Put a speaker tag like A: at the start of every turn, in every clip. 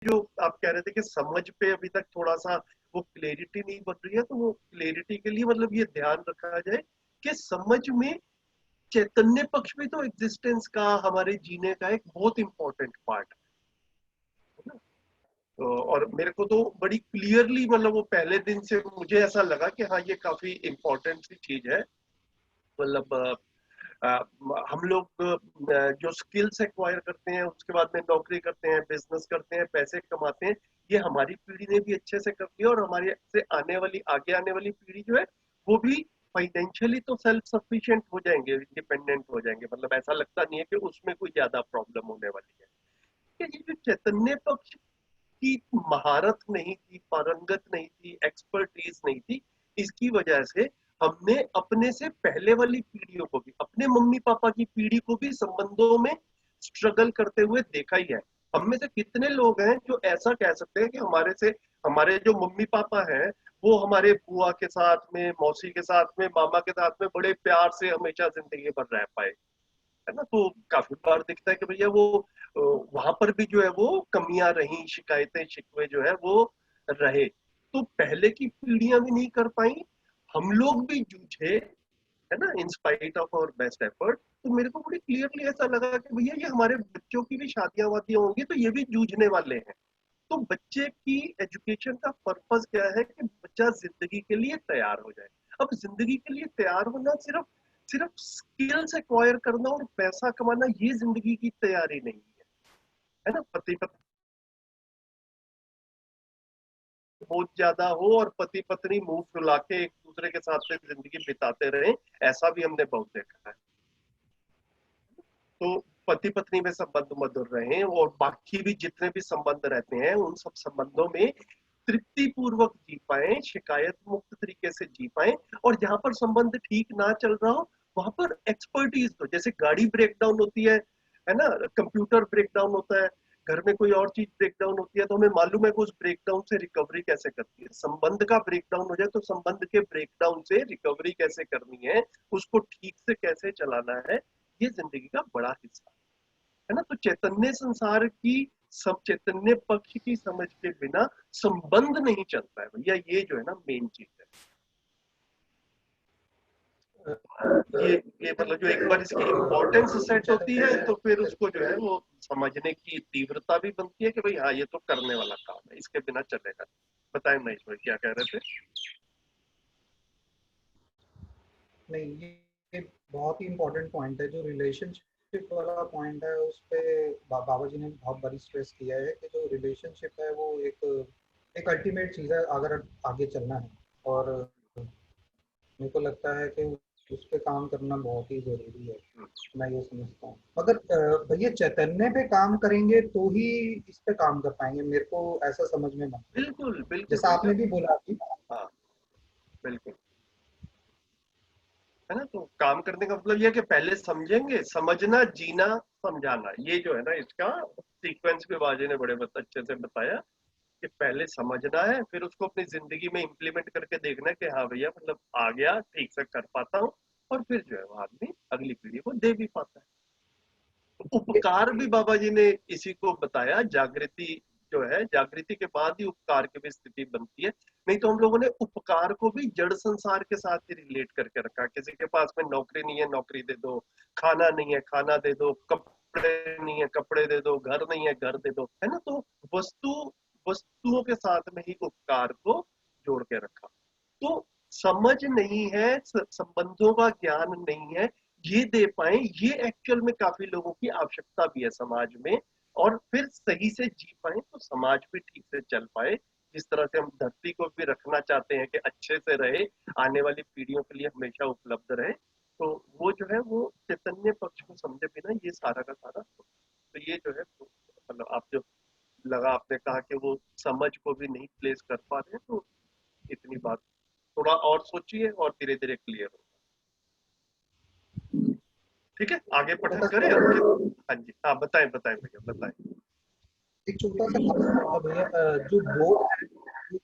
A: जो आप कह रहे थे कि समझ पे अभी तक थोड़ा सा वो क्लेरिटी नहीं बन रही है, तो वो क्लेरिटी के लिए मतलब ये ध्यान रखा जाए कि समझ में चैतन्य पक्ष में तो एग्जिस्टेंस का, हमारे जीने का एक बहुत इंपॉर्टेंट पार्ट है ना। तो और मेरे को तो बड़ी क्लियरली मतलब वो पहले दिन से मुझे ऐसा लगा कि हाँ ये काफी इंपॉर्टेंट सी चीज है। मतलब हम लोग जो स्किल्स एक्वायर करते हैं, उसके बाद में नौकरी करते हैं, बिजनेस करते हैं, पैसे कमाते हैं, ये हमारी पीढ़ी ने भी अच्छे से कर लिया, और हमारे से आने वाली, आगे आने वाली पीढ़ी जो है वो भी फाइनेंशियली तो सेल्फ सफिशिएंट हो जाएंगे, इंडिपेंडेंट हो जाएंगे। मतलब ऐसा लगता नहीं है कि उसमें कोई ज्यादा प्रॉब्लम होने वाली है। कि ये जो चैतन्य पक्ष की महारत नहीं थी, पारंगत नहीं थी, एक्सपर्टीज नहीं थी, इसकी वजह से हमने अपने से पहले वाली पीढ़ियों को भी, अपने मम्मी पापा की पीढ़ी को भी संबंधों में स्ट्रगल करते हुए देखा ही है। हम में से कितने लोग हैं जो ऐसा कह सकते हैं कि हमारे जो मम्मी पापा हैं वो हमारे बुआ के साथ में, मौसी के साथ में, मामा के साथ में बड़े प्यार से हमेशा जिंदगी भर रह पाए, है ना। तो काफी बार दिखता है कि भैया वो वहां पर भी जो है वो कमियां रही, शिकायतें शिकवे जो है वो रहे। तो पहले की पीढ़ियां भी नहीं कर पाई, हम लोग भी जूझे, है ना, in spite of our best effort. तो मेरे को बड़ी क्लियरली ऐसा लगा कि भैया ये हमारे बच्चों की भी शादियां वादियां होंगी तो ये भी जूझने वाले हैं। तो बच्चे की एजुकेशन का पर्पस क्या है कि बच्चा जिंदगी के लिए तैयार हो जाए। अब जिंदगी के लिए तैयार होना सिर्फ सिर्फ स्किल्स एक्वायर करना और पैसा कमाना ये जिंदगी की तैयारी नहीं है ना। पति पत्नी बहुत ज्यादा हो और पति पत्नी मुंह फुला के एक दूसरे के साथ में जिंदगी बिताते रहे, ऐसा भी हमने बहुत देखा है। तो पति पत्नी में संबंध मधुर रहे, और बाकी भी जितने भी संबंध रहते हैं उन सब संबंधों में तृप्ति पूर्वक जी पाए, शिकायत मुक्त तरीके से जी पाए। और जहां पर संबंध ठीक ना चल रहा हो वहां पर एक्सपर्टीज हो, जैसे गाड़ी ब्रेक डाउन होती है ना, कंप्यूटर ब्रेक डाउन होता है, घर में कोई और चीज ब्रेक डाउन होती है, तो हमें मालूम है कि उस ब्रेक डाउन से रिकवरी कैसे करती है। संबंध का ब्रेक डाउन हो जाए तो संबंध के ब्रेक डाउन से रिकवरी कैसे करनी है, उसको ठीक से कैसे चलाना है, ये जिंदगी का बड़ा हिस्सा है ना। तो चैतन्य संसार की, सब चैतन्य पक्ष की समझ के बिना संबंध नहीं चलता है भैया, ये जो है ना मेन चीज है। ये ये मतलब जो एक बार इसकी इम्पोर्टेंस सेट होती है तो फिर उसको जो है वो समझने की तीव्रता भी बनती है कि भाई हाँ ये तो करने वाला काम है, इसके बिना चलेगा। बताएं महेश भाई क्या कह रहे थे।
B: नहीं, ये बहुत ही इम्पोर्टेंट पॉइंट है जो रिलेशनशिप वाला पॉइंट है। उस पे बाबा जी ने बहुत बड़ी स्ट्रेस किया है कि जो रिलेशनशिप है वो एक एक अल्टीमेट चीज़ है अगर आगे चलना है। और मेरे को लगता है कि उस पे काम करना बहुत ही ज़रूरी है। मैं ये समझता हूँ, मगर भैया चैतन्य पे काम करेंगे तो ही इस पे काम कर पाएंगे, मेरे को ऐसा समझ में आता है।
A: बिल्कुल बिल्कुल
B: जैसा
A: भैया।
B: आपने भी बोला कि
A: हाँ बिल्कुल, है ना। तो काम करने का मतलब ये है कि पहले समझेंगे, समझना, जीना, समझाना, ये जो है ना इसका सीक्वेंस भी बाजी ने बड़े अच्छे से बताया कि पहले समझना है, फिर उसको अपनी जिंदगी में इम्प्लीमेंट करके देखना है कि हाँ भैया मतलब आ गया, ठीक से कर पाता हूँ, और फिर जो है वो आदमी अगली पीढ़ी को दे भी पाता है। तो उपकार भी बाबा जी ने इसी को बताया, जागृति जो है, जागृति के बाद ही उपकार की भी स्थिति बनती है। नहीं तो हम लोगों ने उपकार को भी जड़ संसार के साथ ही रिलेट करके रखा। किसी के पास में नौकरी नहीं है, नौकरी दे दो, खाना नहीं है, खाना दे दो, कपड़े नहीं है, कपड़े दे दो, घर नहीं है, घर दे दो, है ना। तो वस्तु, वस्तुओं के साथ में ही उपकार को जोड़ के रखा। तो समझ नहीं है, संबंधों का ज्ञान नहीं है, ये दे पाए, ये एक्चुअल में काफी लोगों की आवश्यकता भी है समाज में। और फिर सही से जी पाए तो समाज भी ठीक से चल पाए। जिस तरह से हम धरती को भी रखना चाहते हैं कि अच्छे से रहे, आने वाली पीढ़ियों के लिए हमेशा उपलब्ध रहे, तो वो जो है वो चैतन्य पक्ष को समझे बिना ये सारा का सारा। तो ये जो है मतलब आप जो लगा, आपने कहा कि वो समझ को भी नहीं प्लेस कर पा रहे हैं, तो इतनी बात थोड़ा और सोचिए और धीरे धीरे क्लियर हो। ठीक है, आगे पठन
B: छोटा
A: करें
B: सा,
A: हम। हाँ जी, हाँ बताएं बताएं भैया बताएं।
B: एक छोटा सा क्वेश्चन था भैया, जो बोध है,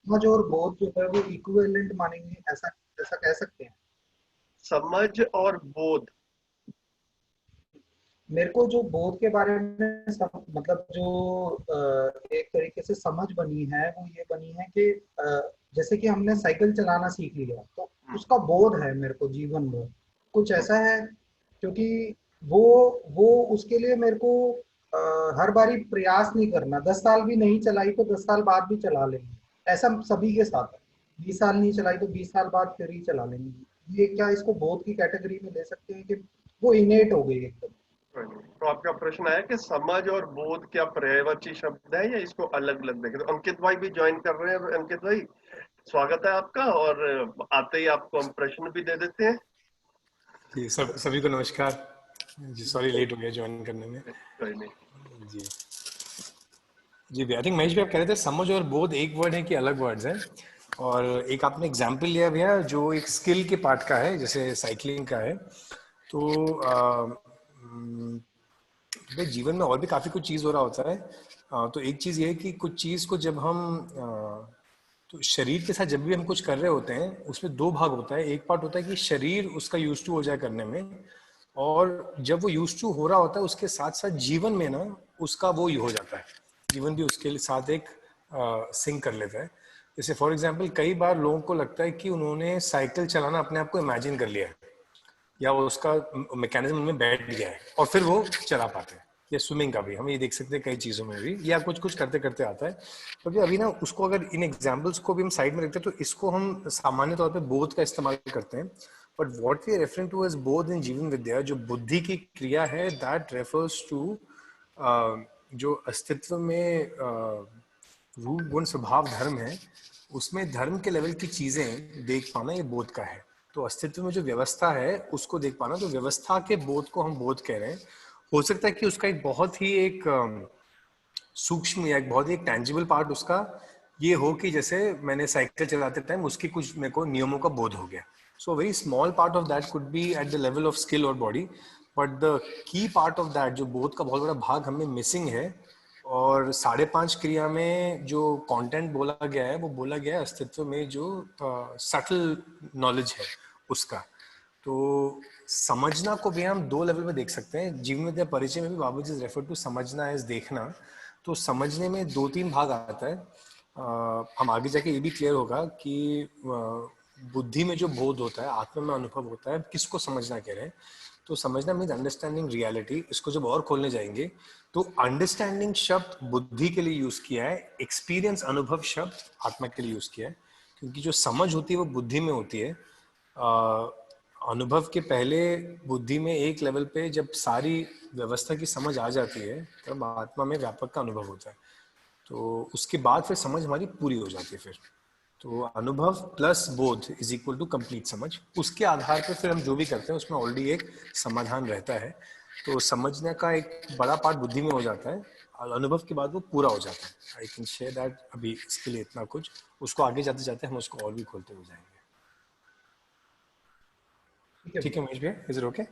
B: समझ और बोध जो है वो इक्विवेलेंट मानेंगे, ऐसा ऐसा कह सकते हैं?
A: समझ और बोध,
B: मेरे को जो बोध के बारे में मतलब जो एक तरीके से समझ बनी है वो ये बनी है कि जैसे कि हमने साइकिल चलाना सीख लिया तो उसका बोध है मेरे को जीवन में कुछ ऐसा है, क्योंकि वो वो उसके लिए मेरे को हर बारी प्रयास नहीं करना। 10 साल भी नहीं चलाई तो 10 साल बाद भी चला लेंगे, ऐसा सभी के साथ है। 20 साल नहीं चलाई तो 20 साल बाद फिर ही चला लेंगे। ये क्या इसको बोध की कैटेगरी में ले सकते हैं कि वो इनेट हो गई एकदम।
A: तो आपका प्रश्न है कि समझ और बोध क्या पर्यायवाची शब्द है या इसको अलग अलग देखें? तो अंकित भाई भी ज्वाइन कर रहे हैं। अंकित भाई, स्वागत है आपका। और आते ही आपको हम प्रश्न भी दे देते हैं।
C: जी सभी को नमस्कार जी। सॉरी लेट हो गया ज्वाइन करने में।
A: कोई नहीं।
C: जी जी भैया, आई थिंक महेश भैया आप कह रहे थे समझ और बोध एक वर्ड है कि अलग वर्ड्स हैं? और एक आपने एग्जाम्पल लिया भैया जो एक स्किल के पार्ट का है, जैसे साइकिलिंग का है। तो भाई जीवन में और भी काफ़ी कुछ चीज़ हो रहा होता है। तो एक चीज़ ये है कि कुछ चीज़ को जब हम तो शरीर के साथ जब भी हम कुछ कर रहे होते हैं उसमें दो भाग होता है। एक पार्ट होता है कि शरीर उसका यूज टू हो जाए करने में, और जब वो यूज टू हो रहा होता है उसके साथ साथ जीवन में ना उसका वो हो जाता है, जीवन भी उसके साथ एक सिंक कर लेता है। जैसे फॉर एग्जांपल कई बार लोगों को लगता है कि उन्होंने साइकिल चलाना अपने आप को इमेजिन कर लिया है, या वो उसका मैकेनिज्म उनमें बैठ गया है और फिर वो चला पाते हैं। या स्विमिंग का भी हम ये देख सकते हैं कई चीज़ों में भी, या कुछ कुछ करते करते आता है। क्योंकि अभी ना उसको अगर इन एग्जाम्पल्स को भी हम साइड में रखते हैं तो इसको हम सामान्य तौर पे बोध का इस्तेमाल करते हैं। But what we are referring to as बोध इन जीवन विद्या, जो बुद्धि की क्रिया है, दैट रेफर्स टू जो अस्तित्व में रूप गुण स्वभाव धर्म है, उसमें धर्म के लेवल की चीजें देख पाना ये बोध का है। तो अस्तित्व में जो व्यवस्था है उसको देख पाना, तो व्यवस्था के बोध को हम बोध कह रहे हैं। हो सकता है कि उसका एक बहुत ही एक सूक्ष्म या एक बहुत ही टैंजिबल पार्ट उसका ये हो कि जैसे मैंने साइकिल चलाते टाइम उसकी कुछ मेरे को नियमों का बोध हो गया। So very small part of that could be at the level of skill or body, but the key part of that, जो बोध का बहुत बड़ा भाग हमें मिसिंग है। और 5.5 क्रिया में जो कंटेंट बोला गया है वो बोला गया है अस्तित्व में जो सटल नॉलेज है उसका। तो समझना को भी हम दो लेवल में देख सकते हैं। जीवन विद्या परिचय में भी बाबू जी रेफर टू समझना एज देखना। तो समझने में 2-3 भाग आता है। हम आगे जाके ये भी क्लियर होगा कि बुद्धि में जो बोध होता है, आत्मा में अनुभव होता है, किसको समझना कह रहे हैं। तो समझना मीन्स अंडरस्टैंडिंग रियलिटी। इसको जब और खोलने जाएंगे तो अंडरस्टैंडिंग शब्द बुद्धि के लिए यूज किया है, एक्सपीरियंस अनुभव शब्द आत्मा के लिए यूज किया है। क्योंकि जो समझ होती है वो बुद्धि में होती है। अनुभव के पहले बुद्धि में एक लेवल पे जब सारी व्यवस्था की समझ आ जाती है तब आत्मा में व्यापक का अनुभव होता है। तो उसके बाद फिर समझ हमारी पूरी हो जाती है। फिर तो अनुभव प्लस बोध इज इक्वल टू कंप्लीट समझ। उसके आधार पर फिर हम जो भी करते हैं उसमें ऑलरेडी एक समाधान रहता है। तो समझने का एक बड़ा पार्ट बुद्धि में हो जाता है और अनुभव के बाद वो पूरा हो जाता है। आई कैन शेयर दैट। अभी इसके लिए इतना कुछ, उसको आगे जाते जाते हम उसको और भी खोलते हो जाएंगे। ठीक है महेश भैया, इज इट ओके?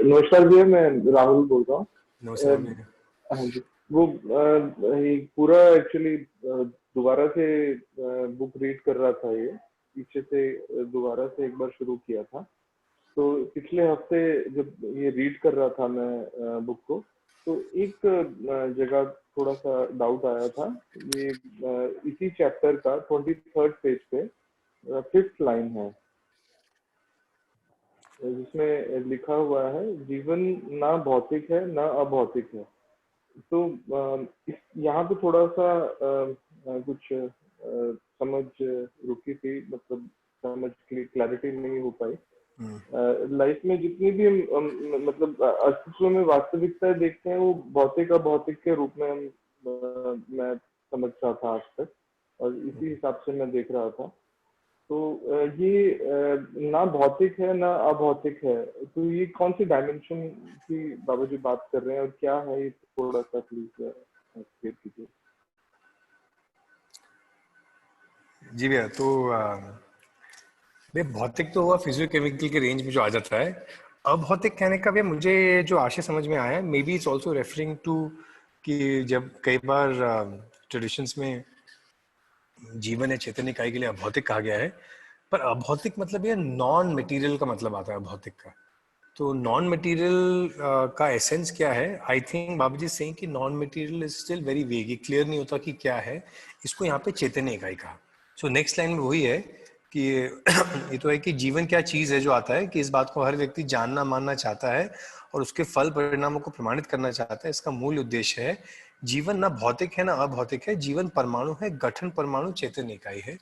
D: नमस्कार भैया, मैं राहुल बोल रहा हूँ।
C: नमस्कार भैया।
D: हाँ जी, वो पूरा एक्चुअली दोबारा से बुक रीड कर रहा था। ये पीछे से दोबारा से एक बार शुरू किया था। तो पिछले हफ्ते जब ये रीड कर रहा था मैं बुक को, तो एक जगह थोड़ा सा डाउट आया था। ये इसी चैप्टर का 23rd पेज पे 5th लाइन है, जिसमें लिखा हुआ है जीवन ना भौतिक है ना अभौतिक है। तो यहाँ पे थोड़ा सा कुछ समझ रुकी थी, मतलब समझ क्लैरिटी नहीं हो पाई। लाइफ में जितनी भी मतलब अस्तित्व में वास्तविकता देखते हैं वो भौतिक अभौतिक के रूप में मैं समझ रहा था आज तक, और इसी हिसाब से मैं देख रहा था। तो ये ना भौतिक है ना अभौतिक है, तो ये कौन सी डायमेंशन की बाबा जी बात कर रहे हैं और क्या है, ये थोड़ा सा प्लीज क्लियर कीजिए।
C: जी भैया, तो भौतिक तो हुआ फिजियोकेमिकल के रेंज में जो आ जाता है। अभौतिक कहने का भैया मुझे जो आशय समझ में आया है, maybe it's also referring to कि जब कई बार ट्रेडिशंस में जीवन या चैतन्य इकाई के लिए अभौतिक कहा गया है, पर अभौतिक मतलब ये नॉन मटेरियल का मतलब आता है अभौतिक का। तो नॉन मटेरियल का एसेंस क्या है? आई थिंक बाबूजी सेइंग कि non material is still very vague, ये क्लियर नहीं होता कि क्या है। इसको यहाँ पे चैतन्य इकाई कहा। सो नेक्स्ट लाइन में वही है कि ये तो है कि जीवन क्या चीज है जो आता है कि इस बात को हर व्यक्ति जानना मानना चाहता है और उसके फल परिणामों को प्रमाणित करना चाहता है। इसका मूल उद्देश्य है जीवन ना भौतिक है ना अभौतिक है, जीवन परमाणु है, गठन परमाणु चैतन्य इकाई है।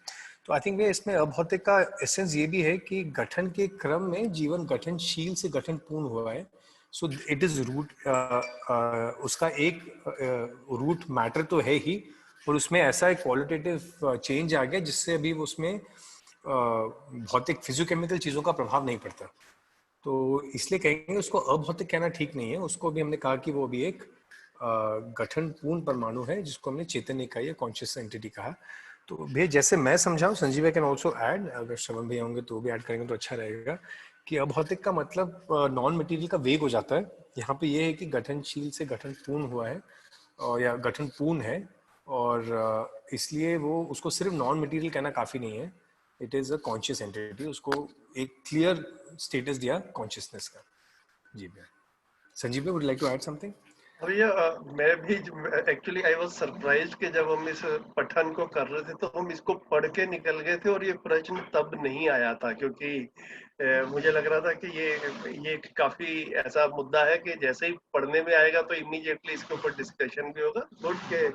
C: तो आई थिंक इसमें अभौतिक का एसेंस ये भी है कि गठन के क्रम में जीवन गठनशील से गठन पूर्ण हुआ है। सो इट इज रूट, उसका एक रूट मैटर तो है ही, और उसमें ऐसा एक क्वालिटेटिव चेंज आ गया जिससे अभी उसमें भौतिक फिजियोकेमिकल चीजों का प्रभाव नहीं पड़ता। तो इसलिए कहेंगे उसको अभौतिक कहना ठीक नहीं है। उसको भी हमने कहा कि वो भी एक गठन पूर्ण परमाणु है जिसको हमने चैतन्य इकाई या कॉन्शियस एंटिटी कहा। तो भैया जैसे मैं समझाऊं, संजीव कैन ऑल्सो ऐड, अगर श्रवण भैया होंगे तो वो भी ऐड करेंगे तो अच्छा रहेगा, कि अभौतिक का मतलब नॉन मटेरियल का वेग हो जाता है। यहाँ पे ये है कि गठनशील से गठन पूर्ण हुआ है और या गठन पूर्ण है, और इसलिए वो उसको सिर्फ नॉन मटेरियल कहना काफी नहीं है। It is a conscious entity, उसको एक क्लियर स्टेटस दिया कॉन्शियसनेस का। जी भैया। संजीव भैया, would like to add something?
A: भैया मैं भी एक्चुअली आई वाज सरप्राइज्ड कि जब हम इस पठन को कर रहे थे तो हम इसको पढ़ के निकल गए थे और ये प्रश्न तब नहीं आया था, क्योंकि मुझे लग रहा था कि ये काफी ऐसा मुद्दा है कि जैसे ही पढ़ने में आएगा तो इमीडिएटली इसके ऊपर डिस्कशन भी होगा। गुड के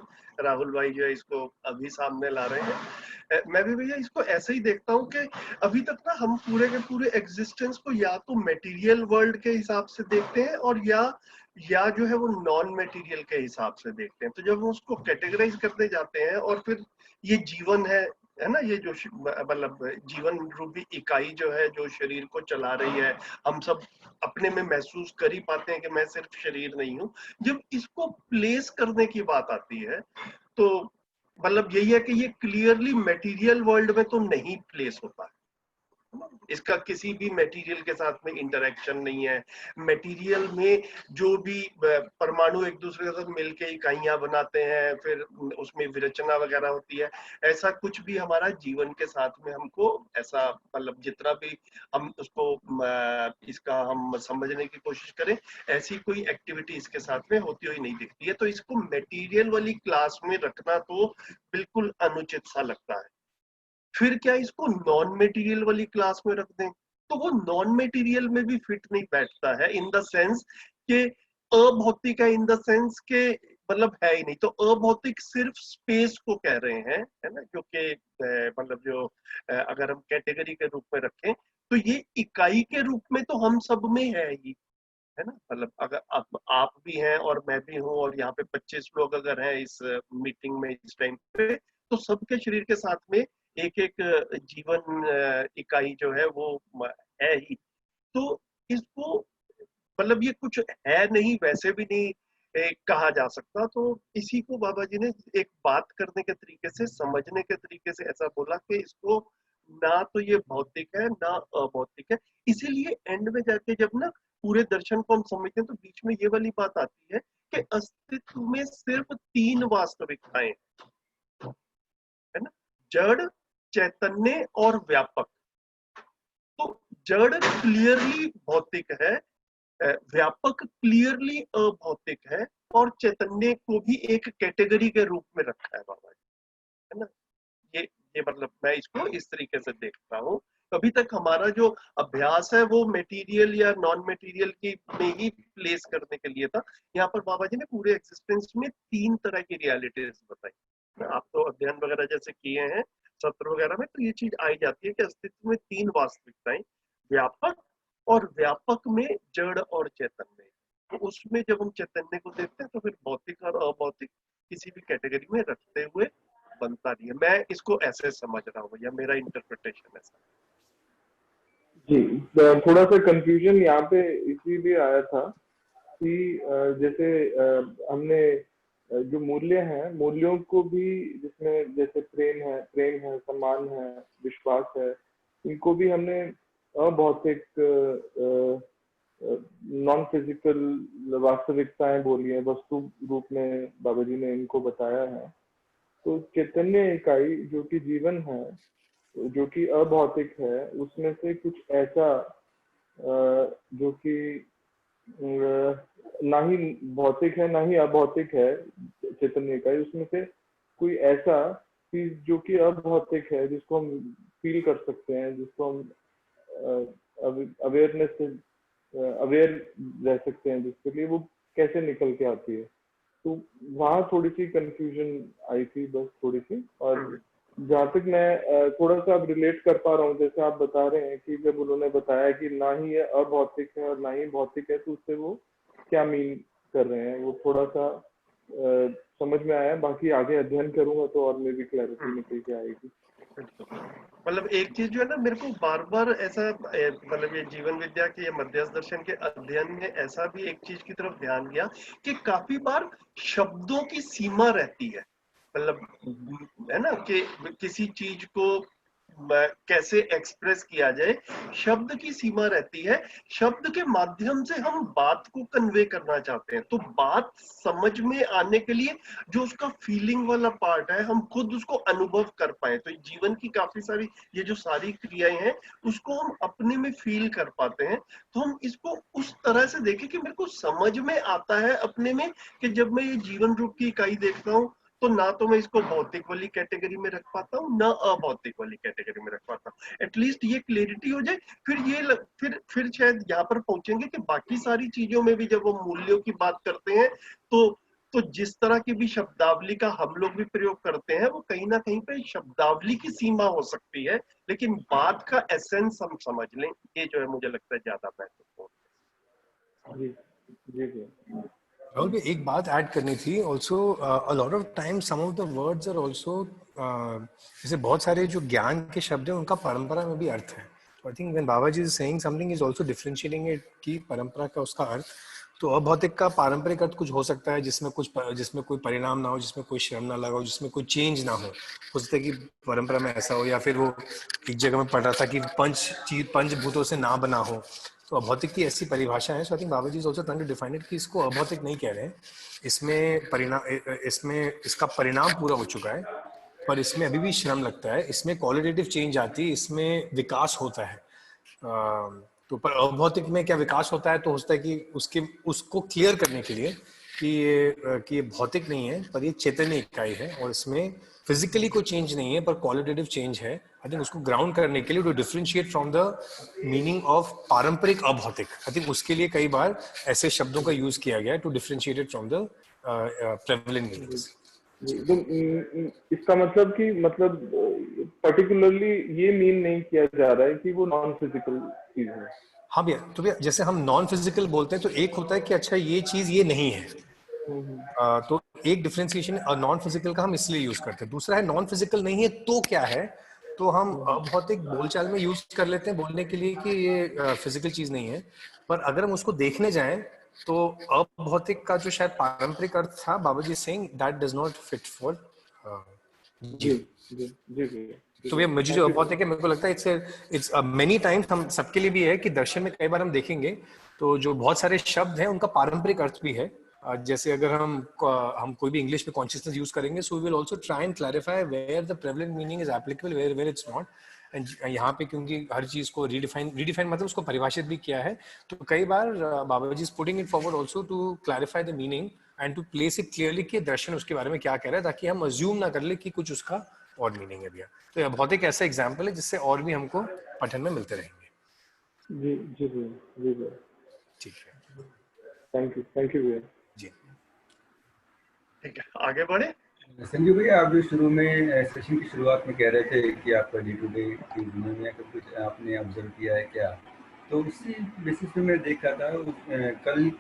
A: राहुल भाई जो है इसको अभी सामने ला रहे हैं। मैं भी भैया इसको ऐसे ही देखता हूँ कि अभी तक ना हम पूरे के पूरे एग्जिस्टेंस को या तो मटेरियल वर्ल्ड के हिसाब से देखते हैं और या जो है वो नॉन मटेरियल के हिसाब से देखते हैं। तो जब हम उसको कैटेगराइज करते जाते हैं और फिर ये जीवन है ना, ये जो मतलब जीवन रूपी इकाई जो है जो शरीर को चला रही है, हम सब अपने में महसूस कर ही पाते हैं कि मैं सिर्फ शरीर नहीं हूँ। जब इसको प्लेस करने की बात आती है तो मतलब यही है कि ये क्लियरली मटेरियल वर्ल्ड में तो नहीं प्लेस होता है। इसका किसी भी मटेरियल के साथ में इंटरेक्शन नहीं है। मटेरियल में जो भी परमाणु एक दूसरे के साथ मिलके इकाइयां बनाते हैं, फिर उसमें विरचना वगैरह होती है, ऐसा कुछ भी हमारा जीवन के साथ में हमको ऐसा मतलब जितना भी हम उसको इसका हम समझने की कोशिश करें, ऐसी कोई एक्टिविटी इसके साथ में होती हुई नहीं दिखती है। तो इसको मटेरियल वाली क्लास में रखना तो बिल्कुल अनुचित सा लगता है। फिर क्या इसको नॉन मटेरियल वाली क्लास में रख दें तो वो नॉन मटेरियल में भी फिट नहीं बैठता है, इन द सेंस कि अभौतिक है, इन द सेंस के मतलब है ही नहीं। तो अभौतिक सिर्फ स्पेस को कह रहे हैं, है ना, जो कि मतलब जो अगर हम कैटेगरी के रूप में रखें तो ये इकाई के रूप में तो हम सब में है ही, है ना। मतलब अगर आप भी हैं और मैं भी हूँ और यहाँ पे 25 लोग अगर हैं इस मीटिंग में इस टाइम पे, तो सबके शरीर के साथ में एक एक जीवन इकाई जो है वो है ही। तो इसको मतलब ये कुछ है नहीं, वैसे भी नहीं कहा जा सकता। तो इसी को बाबा जी ने एक बात करने के तरीके से, समझने के तरीके से ऐसा बोला कि इसको ना तो ये भौतिक है ना अभौतिक है। इसीलिए एंड में जाके जब ना पूरे दर्शन को हम समझते हैं तो बीच में ये वाली बात आती है कि अस्तित्व में सिर्फ 3 वास्तविकताएं, है ना, जड़, चैतन्य और व्यापक। तो जड़ क्लियरली भौतिक है, व्यापक क्लियरली अभौतिक है, और चैतन्य को भी एक कैटेगरी के रूप में रखा है बाबा जी, है ना। ये मतलब मैं इसको इस तरीके से देखता हूँ। अभी तक हमारा जो अभ्यास है वो मटेरियल या नॉन मटेरियल की में ही प्लेस करने के लिए था। यहाँ पर बाबा जी ने पूरे एग्जिस्टेंस में 3 तरह की रियलिटीज बताई। आप तो अध्ययन वगैरह जैसे किए हैं सत्र वगैरह में, तो ये चीज आई जाती है कि अस्तित्व में 3 वास्तविकताएं, व्यापक और व्यापक में जड़ और चैतन्य। तो उसमें जब हम चैतन्य को देखते हैं तो फिर भौतिक और अभौतिक किसी भी कैटेगरी में रखते हुए बनता नहीं है। मैं इसको ऐसे समझ रहा हूँ, या मेरा इंटरप्रिटेशन ऐसा।
D: जी, थोड़ा सा कंफ्यूजन यहाँ पे इसीलिए आया था कि जैसे हमने जो मूल्य हैं, मूल्यों को भी जिसमें जैसे प्रेम है, सम्मान है, विश्वास है, इनको भी हमने अभौतिक नॉन फिजिकल वास्तविकताएं बोली है, वस्तु रूप में बाबा जी ने इनको बताया है। तो चैतन्य इकाई जो कि जीवन है, जो कि अभौतिक है, उसमें से कुछ ऐसा जो कि ना ही भौतिक है ना ही अभौतिक है चैतन्य का, उसमें से कोई ऐसा चीज जो कि अभौतिक है, जिसको हम फील कर सकते हैं, जिसको हम अवेयरनेस से अवेयर रह सकते हैं, जिसके लिए वो कैसे निकल के आती है। तो वहाँ थोड़ी सी कंफ्यूजन आई थी, बस थोड़ी सी। और जहाँ तक मैं थोड़ा सा अब रिलेट कर पा रहा हूँ, जैसे आप बता रहे हैं कि जब उन्होंने बताया कि ना ही ये अभौतिक है और ना ही भौतिक है, तो उससे वो क्या मीन कर रहे हैं, वो थोड़ा सा समझ में आया। बाकी आगे अध्ययन करूंगा तो और में भी क्लैरिटी निकल के आएगी।
A: मतलब एक चीज जो है ना, मेरे को बार बार ऐसा मतलब ये जीवन विद्या के, मध्यस्थ दर्शन के अध्ययन में ऐसा भी एक चीज की तरफ ध्यान गया कि काफी बार शब्दों की सीमा रहती है। मतलब है ना कि किसी चीज को कैसे एक्सप्रेस किया जाए, शब्द की सीमा रहती है। शब्द के माध्यम से हम बात को कन्वे करना चाहते हैं, तो बात समझ में आने के लिए जो उसका फीलिंग वाला पार्ट है, हम खुद उसको अनुभव कर पाए, तो जीवन की काफी सारी ये जो सारी क्रियाएं हैं उसको हम अपने में फील कर पाते हैं। तो हम इसको उस तरह से देखें कि मेरे को समझ में आता है अपने में, कि जब मैं ये जीवन रूप की इकाई देखता हूँ तो ना तो मैं इसको भौतिक वाली कैटेगरी में रख पाता हूँ, ना अभौतिक वाली कैटेगरी में रख पाता हूँ। एटलीस्ट ये क्लियरिटी हो जाए, फिर शायद यहाँ पर पहुंचेंगे कि बाकी सारी चीजों में भी जब हम मूल्यों की बात करते हैं तो जिस तरह की भी शब्दावली का हम लोग भी प्रयोग करते हैं, वो कहीं ना कहीं पे शब्दावली की सीमा हो सकती है, लेकिन बात का एसेंस हम समझ लें, ये जो है मुझे लगता है ज्यादा महत्वपूर्ण।
D: जी जी जी।
C: राहुल भी एक बात ऐड करनी थी also, a lot of time some of the words are also, जैसे बहुत सारे जो ज्ञान के शब्द हैं उनका परंपरा में भी अर्थ है। तो I think when Baba ji is saying something is also differentiating it कि परंपरा का उसका अर्थ। तो अभौतिक का पारंपरिक अर्थ कुछ हो सकता है जिसमें कोई परिणाम ना हो, जिसमें कोई श्रम ना लगा हो, जिसमें कोई चेंज ना हो सकता है कि परंपरा में ऐसा हो, या फिर वो एक जगह में पढ़ रहा था कि पंचभूतों से ना बना हो। तो अभौतिक की ऐसी परिभाषा है। So I think Baba ji is also trying to define it कि इसको अभौतिक नहीं कह रहे हैं, इसमें इसका परिणाम पूरा हो चुका है, पर इसमें अभी भी श्रम लगता है, इसमें क्वालिटेटिव चेंज आती है, इसमें विकास होता है। तो पर अभौतिक में क्या विकास होता है, तो हो सकता है कि उसको क्लियर करने के लिए कि ये भौतिक नहीं है पर ये चैतन्य इकाई है, और इसमें फिजिकली कोई चेंज नहीं है पर क्वालिटेटिव चेंज है। आई थिंक उसको ग्राउंड करने के लिए, to differentiate from the meaning of पारंपरिक अभौतिक, आई थिंक उसके लिए कई बार ऐसे शब्दों का यूज किया गया to differentiate from the prevalent meanings.
D: तो इसका मतलब कि पर्टिकुलरली ये मीन नहीं किया जा रहा है कि वो नॉन फिजिकल चीज है।
C: हाँ भैया, तो भैया जैसे हम नॉन फिजिकल बोलते हैं तो एक होता है कि अच्छा ये चीज ये नहीं है, तो एक डिफरेंशिएशन नॉन फिजिकल का हम इसलिए यूज करते हैं। दूसरा है नॉन फिजिकल नहीं है तो क्या है, तो हम अभौतिक बोलचाल में यूज कर लेते हैं बोलने के लिए कि ये फिजिकल चीज नहीं है, पर अगर हम उसको देखने जाएं तो अभौतिक का जो शायद पारंपरिक अर्थ था, Baba ji saying that does not fit for
D: जी जी जी जी।
C: तो भैया मुझे जो अभौतिक है, मेरे को लगता है इट्स मेनी टाइम्स हम सबके लिए भी है कि दर्शन में कई बार हम देखेंगे तो जो बहुत सारे शब्द हैं उनका पारंपरिक अर्थ भी है। जैसे अगर हम कोई भी इंग्लिश में कॉन्शियसनेस यूज करेंगे, so we will also try and clarify where the prevalent meaning is applicable, where it's not. And यहाँ पे क्योंकि हर चीज को रीडिफाइन मतलब उसको परिभाषित भी किया है, तो कई बार Baba ji is putting it forward also to clarify the meaning and to place it clearly कि दर्शन उसके बारे में क्या कह रहा है, ताकि हम अज्यूम ना कर ले कि कुछ उसका और मीनिंग है भैया। तो यह बहुत एक ऐसा एग्जाम्पल है जिससे और भी हमको पठन में मिलते रहेंगे।
D: जी जी जी जी जी।
C: ठीक है,
D: थैंक यू भैया
C: जी।
A: ठीक है, आगे बढ़े।
E: संजीव भैया, आप जो शुरू में सेशन की शुरुआत में कह रहे थे कि आपका डे टू डे की जिंदगी में कुछ आपने ऑब्जर्व किया है क्या, तो उसी बेसिस पे मैं देख रहा था।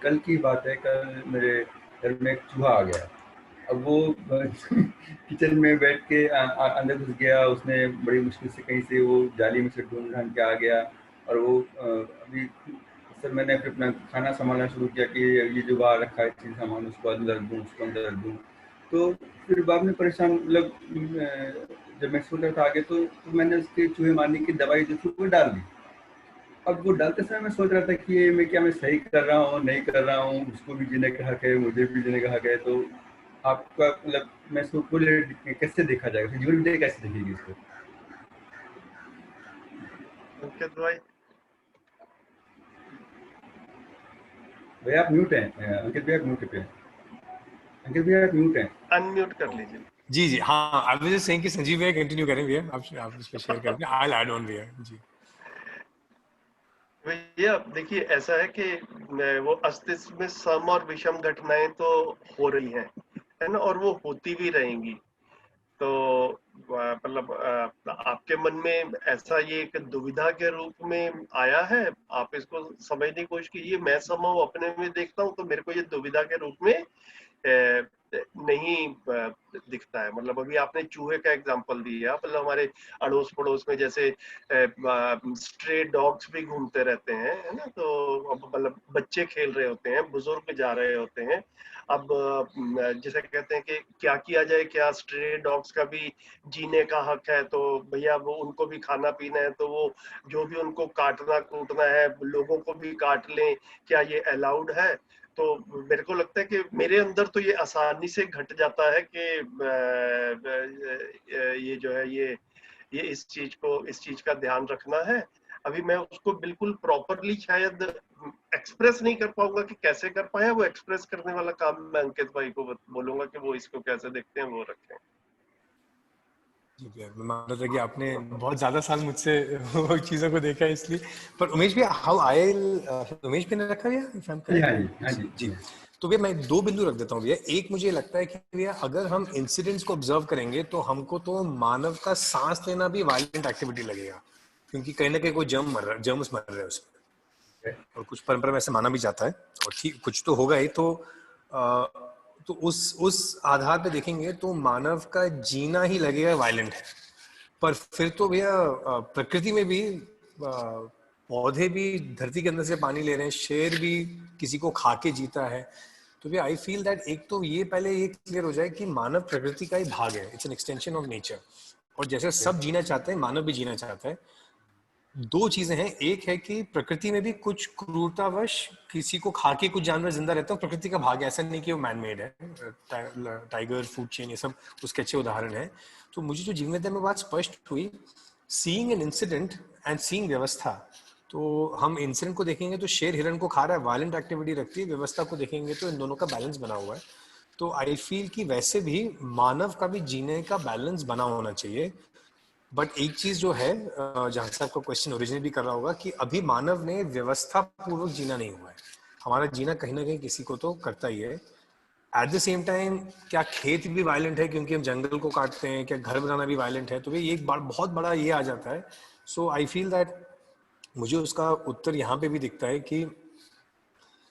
E: कल की बात है, कल मेरे घर में एक चूहा आ गया। अब वो किचन में बैठ के अंदर घुस गया, उसने बड़ी मुश्किल से कहीं से वो जाली में से ढूंढ के आ गया, और वो अभी सर मैंने फिर अपना खाना संभालना शुरू किया कि ये जो बाहर रखा है चीज़ सामान उसको अंदर रख दूँ, उसको अंदर रख दूँ। तो फिर बाद में परेशान, मतलब जब मैं सोच रहा था आगे, तो मैंने उसके चूहे मारने की दवाई जो थी वो डाल दी। अब वो डालते समय मैं सोच रहा था कि ये मैं सही कर रहा हूँ नहीं कर रहा हूँ, उसको भी जीने का हक है, मुझे भी जीने का हक है। तो आपका मतलब मैं इसको कैसे देखा जाएगा, जीवन विद्या कैसे देखेगी इसको?
A: अंकित भाई
E: भैया आप म्यूट हैं, अंकित भैया म्यूट पे हैं, अंकित भैया आप म्यूट हैं।
A: अनम्यूट कर लीजिए।
C: जी जी हाँ, आई वाज जस्ट सेइंग कि संजीव भैया कंटिन्यू करें भैया, आप इस पे शेयर करें, आई विल ऐड ऑन भैया जी।
A: भैया देखिए ऐसा है कि वो अस्तित्व में सम और विषम घटनाएं तो हो रही हैं, है ना, और वो होती भी रहेंगी। तो मतलब आपके मन में ऐसा ये एक दुविधा के रूप में आया है, आप इसको समझने की कोशिश कीजिए। मैं समझ अपने में देखता हूँ तो मेरे को ये दुविधा के रूप में नहीं दिखता है। मतलब अभी आपने चूहे का एग्जांपल दिया, मतलब हमारे अड़ोस पड़ोस में जैसे स्ट्रे डॉग्स भी घूमते रहते हैं, है ना, तो अब मतलब बच्चे खेल रहे होते हैं, बुजुर्ग जा रहे होते हैं। अब जैसे कहते हैं कि क्या किया जाए, क्या स्ट्रे डॉग्स का भी जीने का हक है, तो भैया वो उनको भी खाना पीना है, तो वो जो भी उनको काटना कूटना है, लोगों को भी काट लें, क्या ये अलाउड है? तो मेरे को लगता है कि मेरे अंदर तो ये आसानी से घट जाता है कि ये जो है ये इस चीज का ध्यान रखना है। अभी मैं उसको बिल्कुल प्रॉपरली शायद एक्सप्रेस नहीं कर पाऊंगा कि कैसे कर पाया, वो एक्सप्रेस करने वाला काम मैं अंकित भाई को बोलूंगा कि वो इसको कैसे देखते हैं वो रखें।
C: जी भैया, मैं मान रहा था कि आपने बहुत ज्यादा साल मुझसे वो चीजों को देखा है इसलिए। पर उमेश भैया, हाउ आई उमेश भैया ने रखा भैया, इफ आई एम
E: हाँ जी, हाँ जी,
C: करेक्ट?
E: हाँ
C: जी
E: जी,
C: जी।
E: हाँ।
C: तो भैया मैं दो बिंदु रख देता हूँ भैया। एक, मुझे लगता है कि भैया अगर हम इंसिडेंट्स को ऑब्जर्व करेंगे तो हमको तो मानव का सांस लेना भी वायलेंट एक्टिविटी लगेगा, क्योंकि कहीं ना कहीं कोई जर्म्स मर रहे हैं उसमें, और कुछ परंपरा में ऐसे माना भी जाता है, और ठीक कुछ तो होगा ही। तो उस आधार पे देखेंगे तो मानव का जीना ही लगेगा वायलेंट है। पर फिर तो भैया प्रकृति में भी पौधे भी धरती के अंदर से पानी ले रहे हैं, शेर भी किसी को खा के जीता है। तो भैया आई फील दैट एक तो ये पहले ये क्लियर हो जाए कि मानव प्रकृति का ही भाग है, it's an extension of nature. और जैसे सब जीना चाहते हैं, मानव भी जीना चाहता है। दो चीजें हैं, एक है कि प्रकृति में भी कुछ क्रूरतावश किसी को खा के कुछ जानवर जिंदा रहते हैं, प्रकृति का भाग है, ऐसा नहीं कि वो मैन मेड है। टाइगर, फूड चेन, ये सब उसके अच्छे उदाहरण हैं। तो मुझे जो जीवन में बात स्पष्ट हुई, seeing an incident and seeing व्यवस्था। तो हम इंसिडेंट को देखेंगे तो शेर हिरण को खा रहा है, वायलेंट एक्टिविटी रखती है। व्यवस्था को देखेंगे तो इन दोनों का बैलेंस बना हुआ है। तो आई फील कि वैसे भी मानव का भी जीने का बैलेंस बना होना चाहिए। बट एक चीज जो है, जहां से आपका क्वेश्चन ओरिजिनेट भी कर रहा होगा, कि अभी मानव ने व्यवस्था पूर्वक जीना नहीं हुआ है। हमारा जीना कहीं ना कहीं किसी को तो करता ही है। एट द सेम टाइम क्या खेत भी वायलेंट है क्योंकि हम जंगल को काटते हैं? क्या घर बनाना भी वायलेंट है? तो ये एक बहुत बड़ा ये आ जाता है। सो आई फील दैट मुझे उसका उत्तर यहाँ पे भी दिखता है कि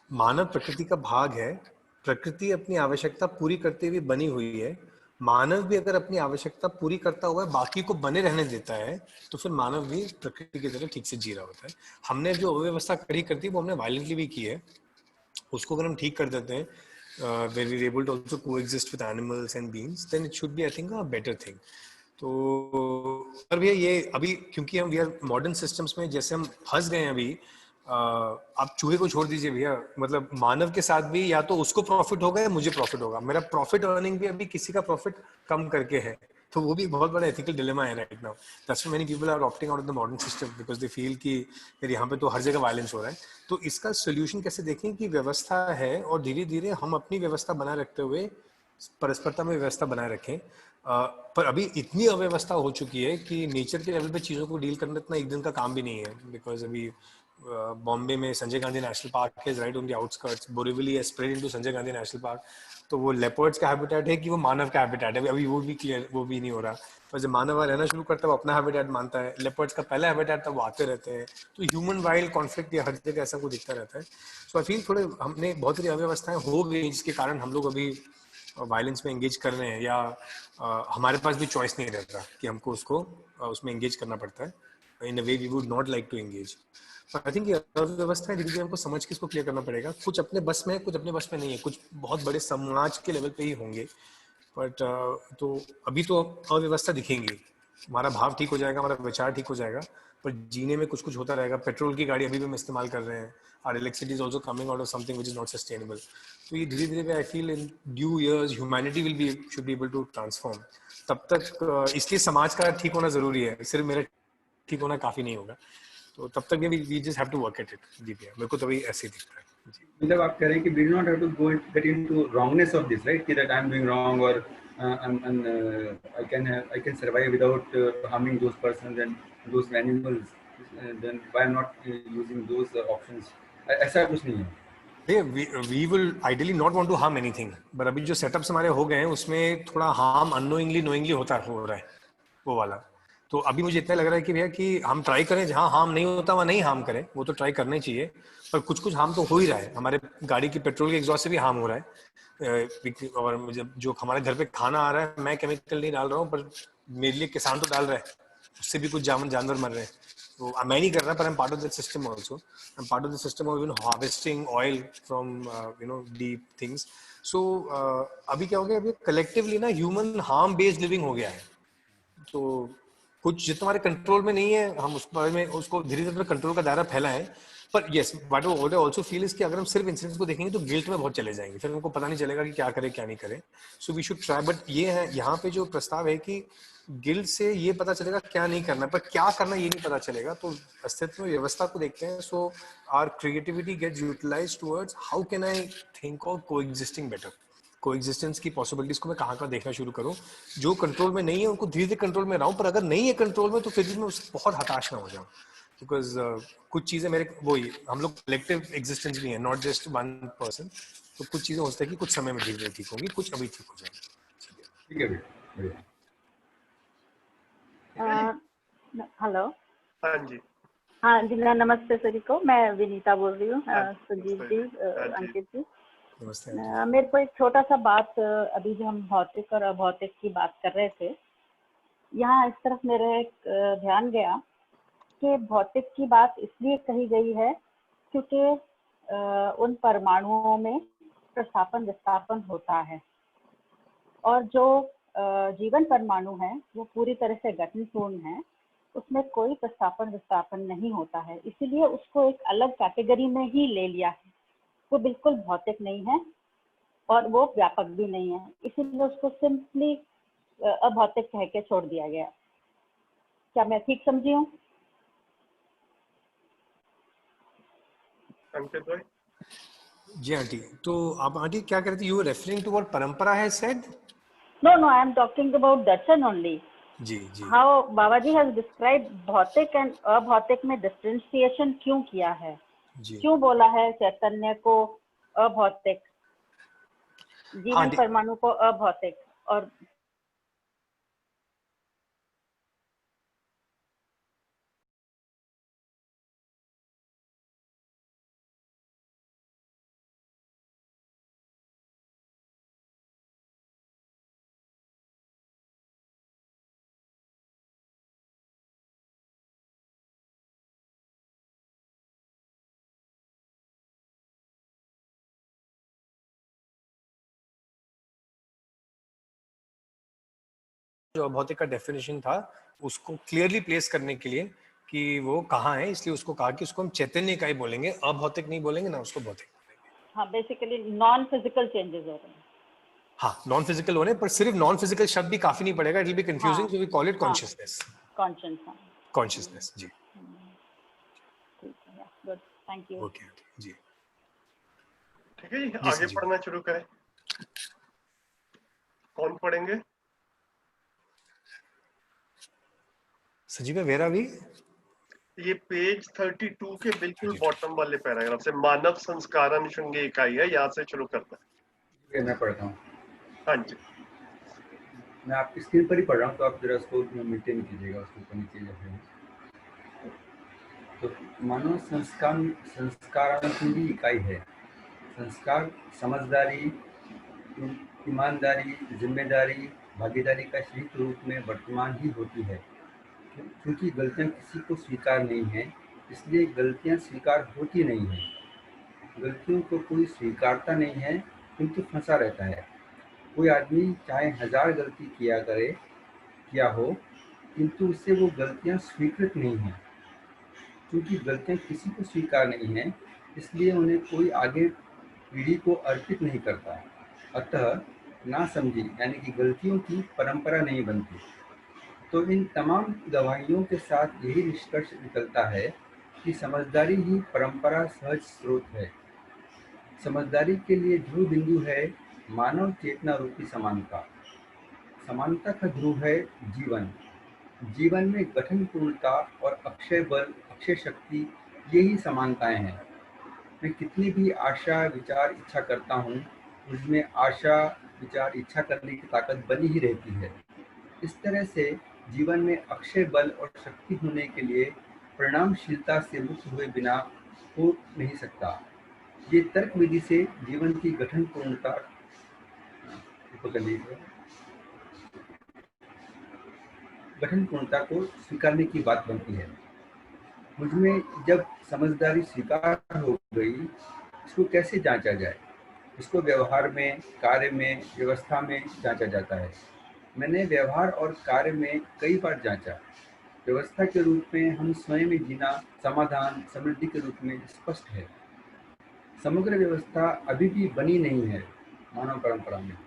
C: मानव प्रकृति का भाग है। प्रकृति अपनी आवश्यकता पूरी करते हुए बनी हुई है। मानव भी अगर अपनी आवश्यकता पूरी करता हुआ बाकी को बने रहने देता है, तो फिर मानव भी प्रकृति की तरह ठीक से जी रहा होता है। हमने जो अव्यवस्था खड़ी कर दी वो हमने वायलेंटली भी की है। उसको अगर हम ठीक कर देते हैं, when we're able to also coexist with animals and beings, then it should be, I think, a better thing. तो पर भैया ये अभी क्योंकि हम वी आर मॉडर्न सिस्टम्स में जैसे हम फंस गए हैं अभी, आप चूहे को छोड़ दीजिए भैया, मतलब मानव के साथ भी या तो उसको प्रॉफिट होगा या मुझे प्रॉफिट होगा। मेरा प्रॉफिट अर्निंग भी अभी किसी का प्रॉफिट कम करके है, तो वो भी बहुत बड़ा एथिकल डिलेमा है right now. That's why many people are opting out of the modern system, because they feel कि यार यहाँ पे तो हर जगह वायलेंस हो रहा है। तो इसका सोल्यूशन कैसे देखें कि व्यवस्था है और धीरे धीरे हम अपनी व्यवस्था बनाए रखते हुए परस्परता में व्यवस्था बनाए रखें। पर अभी इतनी अव्यवस्था हो चुकी है कि नेचर के लेवल पे चीज़ों को डील करना इतना एक दिन का काम भी नहीं है। बिकॉज अभी बॉम्बे में संजय गांधी नेशनल पार्क है right on the outskirts, Borivali है spread into Sanjay Gandhi National Park. तो वो लेपर्ड्स का हैबिटेट है कि वो मानव का हैबिटेट है, अभी वो भी क्लियर वो भी नहीं हो रहा। पर जब मानव रहना शुरू करता है वो अपना हैबिटेट मानता है, लेपर्ड्स का पहला हैबिटेट था वो आते रहते हैं। तो ह्यूमन वाइल्ड कॉन्फ्लिक्ट हर जगह ऐसा कुछ दिखता रहता है। सो आई फील थोड़े हमने बहुत सारी अव्यवस्थाएं हो गई जिसके कारण हम लोग अभी वायलेंस में एंगेज कर रहे हैं, या हमारे पास भी चॉइस नहीं रहता कि हमको उसको उसमें एंगेज करना पड़ता है in a way we would not like to engage. I think ये अव्यवस्था धीरे धीरे हमको समझ के इसको क्लियर करना पड़ेगा। कुछ अपने बस में है, कुछ अपने बस में नहीं है, कुछ बहुत बड़े समाज के लेवल पे ही होंगे। बट तो अभी तो अव्यवस्था दिखेंगी, हमारा भाव ठीक हो जाएगा, हमारा विचार ठीक हो जाएगा, पर जीने में कुछ कुछ होता रहेगा। पेट्रोल की गाड़ी अभी भी हम इस्तेमाल कर रहे हैं, और electricity is also coming out of something which is not sustainable. तो ये धीरे धीरे I feel in due years humanity will be should be able to transform. तब तक इसलिए समाज का ठीक होना जरूरी है, सिर्फ मेरा ठीक होना काफी नहीं होगा। तो तब तक we just have to work at it. जी भैया, मेरे को तो अभी ऐसे ही दिखता है।
E: मतलब आप कह रहे हैं कि we do not have to go get into wrongness of this, right? कि that I'm doing wrong or I can survive without harming those persons and those animals. Then why not using those options? ऐसा कुछ नहीं है।
C: We will ideally not want to harm anything, but अभी जो setups हमारे हो गए हैं उसमें थोड़ा हार्म अननोइंगली नोइंगली हो रहा है वो वाला। तो अभी मुझे इतना लग रहा है कि भैया कि हम ट्राई करें, जहाँ हार्म नहीं होता वहाँ नहीं हार्म करें, वो तो ट्राई करना ही चाहिए। पर कुछ कुछ हार्म तो हो ही रहा है, हमारे गाड़ी की पेट्रोल के एग्जॉस्ट से भी हार्म हो रहा है। और मुझे जो हमारे घर पे खाना आ रहा है, मैं केमिकल नहीं डाल रहा हूँ, पर मेरे लिए किसान तो डाल रहा है, उससे भी कुछ जानवर मर रहे हैं। तो मैं नहीं कर रहा, पर I am part of the system also. I am part of the system of harvesting oil from deep things. So अभी क्या हो गया, अभी कलेक्टिवली ना ह्यूमन हार्म बेस्ड लिविंग हो गया है। तो कुछ जितना हमारे कंट्रोल में नहीं है, हम उस बारे में उसको धीरे धीरे कंट्रोल का दायरा फैलाएं। पर yes, what I also feel is कि अगर हम सिर्फ इंसिडेंट्स को देखेंगे तो गिल्ट में बहुत चले जाएंगे, फिर हमको पता नहीं चलेगा कि क्या करें क्या नहीं करें। So we should try. But ये है यहाँ पे जो प्रस्ताव है कि गिल्ट से ये पता चलेगा क्या नहीं करना, पर क्या करना ये नहीं पता चलेगा। तो अस्तित्व व्यवस्था को देखते हैं। So our creativity gets utilised towards how can I think of coexisting better. Coexistence की पॉसिबिलिटीज को मैं कहाँ देखना शुरू करूँ। जो कंट्रोल में नहीं है उनको धीरे धीरे कंट्रोल में रहूं, पर अगर नहीं है कंट्रोल में तो फिर भी मैं उससे बहुत हताश ना हो जाऊं। बिकॉज कुछ चीजें मेरे वही, हम लोग कलेक्टिव एग्जिस्टेंस भी है, नॉट जस्ट वन पर्सन। तो कुछ चीजें हो सकता है कि कुछ समय में धीरे धीरे ठीक होंगी, कुछ अभी ठीक हो जाएंगी।
E: ठीक है भैया।
F: हेलो।
A: हाँ जी।
F: हाँ जी, नमस्ते सभी को। मैं विनीता बोल रही हूँ। संजीव जी,
A: हाँ जी।
F: अंकित जी,
C: नमस्ते।
F: मेरे को एक छोटा सा बात, अभी जो हम भौतिक और अभौतिक की बात कर रहे थे, यहाँ इस तरफ मेरा एक ध्यान गया कि भौतिक की बात इसलिए कही गई है क्योंकि उन परमाणुओं में प्रस्थापन विस्थापन होता है, और जो जीवन परमाणु है वो पूरी तरह से गठनपूर्ण है, उसमें कोई प्रस्थापन विस्थापन नहीं होता है। इसीलिए उसको एक अलग कैटेगरी में ही ले लिया है। वो बिल्कुल भौतिक नहीं है और वो व्यापक भी नहीं है, इसीलिए उसको सिंपली अभौतिक कह के छोड़ दिया गया। क्या मैं ठीक समझी हूँ?
A: अंकित भाई।
C: जी आंटी, तो आप आंटी क्या कह रहे थे? You are referring to what परंपरा है said?
F: No, I am talking about darshan only.
C: जी जी।
F: How Babaji has described भौतिक and अभौतिक में डिफरेंशिएशन क्यों किया है,
C: जी
F: क्यों बोला है चैतन्य को अभौतिक, जीवन
C: हाँ,
F: परमाणु को अभौतिक, और
C: जो अभौतिक का डेफिनेशन था उसको क्लियरली प्लेस करने के लिए कि वो कहाँ है, इसलिए उसको कहा कि उसको हम चैतन्य का ही बोलेंगे, अभौतिक नहीं बोलेंगे ना उसको भौतिक।
F: हाँ, बेसिकली नॉन फिजिकल चेंजेस हो रहे हैं।
C: हाँ, नॉन फिजिकल होने, पर सिर्फ नॉन फिजिकल शब्द भी काफी नहीं पड़ेगा, it will be confusing, so we call it consciousness.
F: Conscious.
C: Consciousness जी।
F: ठीक है, गुड, थैंक यू।
C: ओके जी।
A: ठीक है जी, आगे पढ़ना शुरू करें। कौन पढ़ेंगे?
C: संजीव वेरा भी।
A: ये पेज 32 के बिल्कुल बॉटम वाले पैराग्राफ से, मानव संस्कार अनुषंग इकाई है, यहाँ से शुरू करता है।
E: मैं पढ़ता हूँ।
A: हाँ जी,
E: मैं आपकी स्क्रीन पर ही पढ़ रहा हूँ, तो आप जरा उसको मेंटेन कीजिएगा, उसको ऊपर नीचे जैसे। तो मानव संस्कार अनुषंगी इकाई है। संस्कार समझदारी, ईमानदारी, जिम्मेदारी, भागीदारी का संयुक्त रूप में वर्तमान ही होती है। क्योंकि गलतियाँ किसी को स्वीकार नहीं है, इसलिए गलतियाँ स्वीकार होती नहीं है। गलतियों को कोई स्वीकारता नहीं है, किंतु फंसा रहता है। कोई आदमी चाहे 1000 गलती किया हो, किंतु उससे वो गलतियाँ स्वीकृत नहीं हैं। क्योंकि गलतियाँ किसी को स्वीकार नहीं है, इसलिए उन्हें कोई आगे पीढ़ी को अर्पित नहीं करता। अतः नासमझी यानी कि गलतियों की परंपरा नहीं बनती। तो इन तमाम गवाहियों के साथ यही निष्कर्ष निकलता है कि समझदारी ही परंपरा सहज स्रोत है। समझदारी के लिए ध्रुव बिंदु है मानव चेतना रूपी समानता। समानता का ध्रुव है जीवन। जीवन में गठन पूर्णता और अक्षय बल, अक्षय शक्ति, यही समानताएं हैं। मैं कितनी भी आशा विचार इच्छा करता हूँ, मुझमें आशा विचार इच्छा करने की ताकत बनी ही रहती है। इस तरह से जीवन में अक्षय बल और शक्ति होने के लिए परिणामशीलता से मुक्त हुए बिना हो नहीं सकता। ये तर्क विधि से जीवन की गठन पूर्णता को स्वीकारने की बात बनती है। मुझमें जब समझदारी स्वीकार हो गई, इसको कैसे जांचा जाए? इसको व्यवहार में, कार्य में, व्यवस्था में जांचा जाता है। मैंने व्यवहार और कार्य में कई बार जांचा। व्यवस्था के रूप में हम स्वयं में जीना समाधान, समृद्धि के रूप में स्पष्ट है। समग्र व्यवस्था अभी भी बनी नहीं है मानव परंपरा में।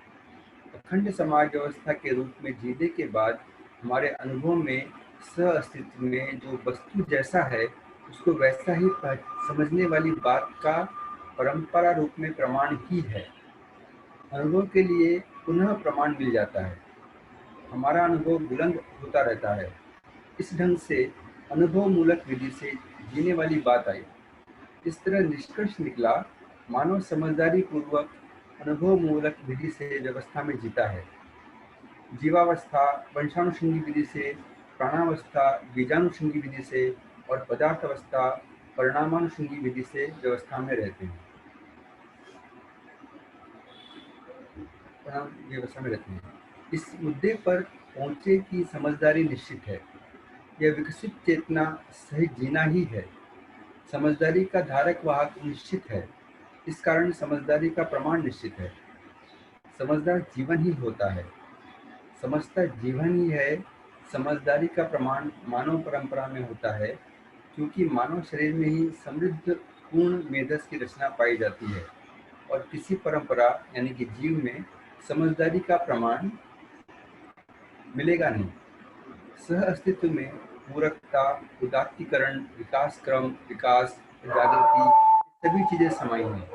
E: अखंड समाज व्यवस्था के रूप में जीने के बाद हमारे अनुभव में सह अस्तित्व में जो वस्तु जैसा है उसको वैसा ही समझने वाली बात का परंपरा रूप में प्रमाण ही है। अनुभव के लिए पुनः प्रमाण मिल जाता है। हमारा अनुभव बुलंद होता रहता है। इस ढंग से अनुभव मूलक विधि से जीने वाली बात आई। इस तरह निष्कर्ष निकला, मानव समझदारी पूर्वक अनुभव मूलक विधि से व्यवस्था में जीता है। जीवावस्था वंशानुषंगी विधि से, प्राणावस्था बीजानुषंगी विधि से और पदार्थावस्था परिणामानुषंगी विधि से व्यवस्था में रहते हैं। इस मुद्दे पर पहुंचे की समझदारी निश्चित है। यह विकसित चेतना सहित जीना ही है। समझदारी का धारक वाहक निश्चित है। इस कारण समझदारी का प्रमाण निश्चित है। समझदार जीवन ही होता है। समझता जीवन ही है। समझदारी का प्रमाण मानव परंपरा में होता है, क्योंकि मानव शरीर में ही समृद्ध पूर्ण मेधस की रचना पाई जाती है और किसी परंपरा यानी कि जीव में समझदारी का प्रमाण मिलेगा नहीं। सह अस्तित्व में पूरकता, उदात्तीकरण, विकास क्रम, विकास, जागृति, सभी चीजें समाई हैं।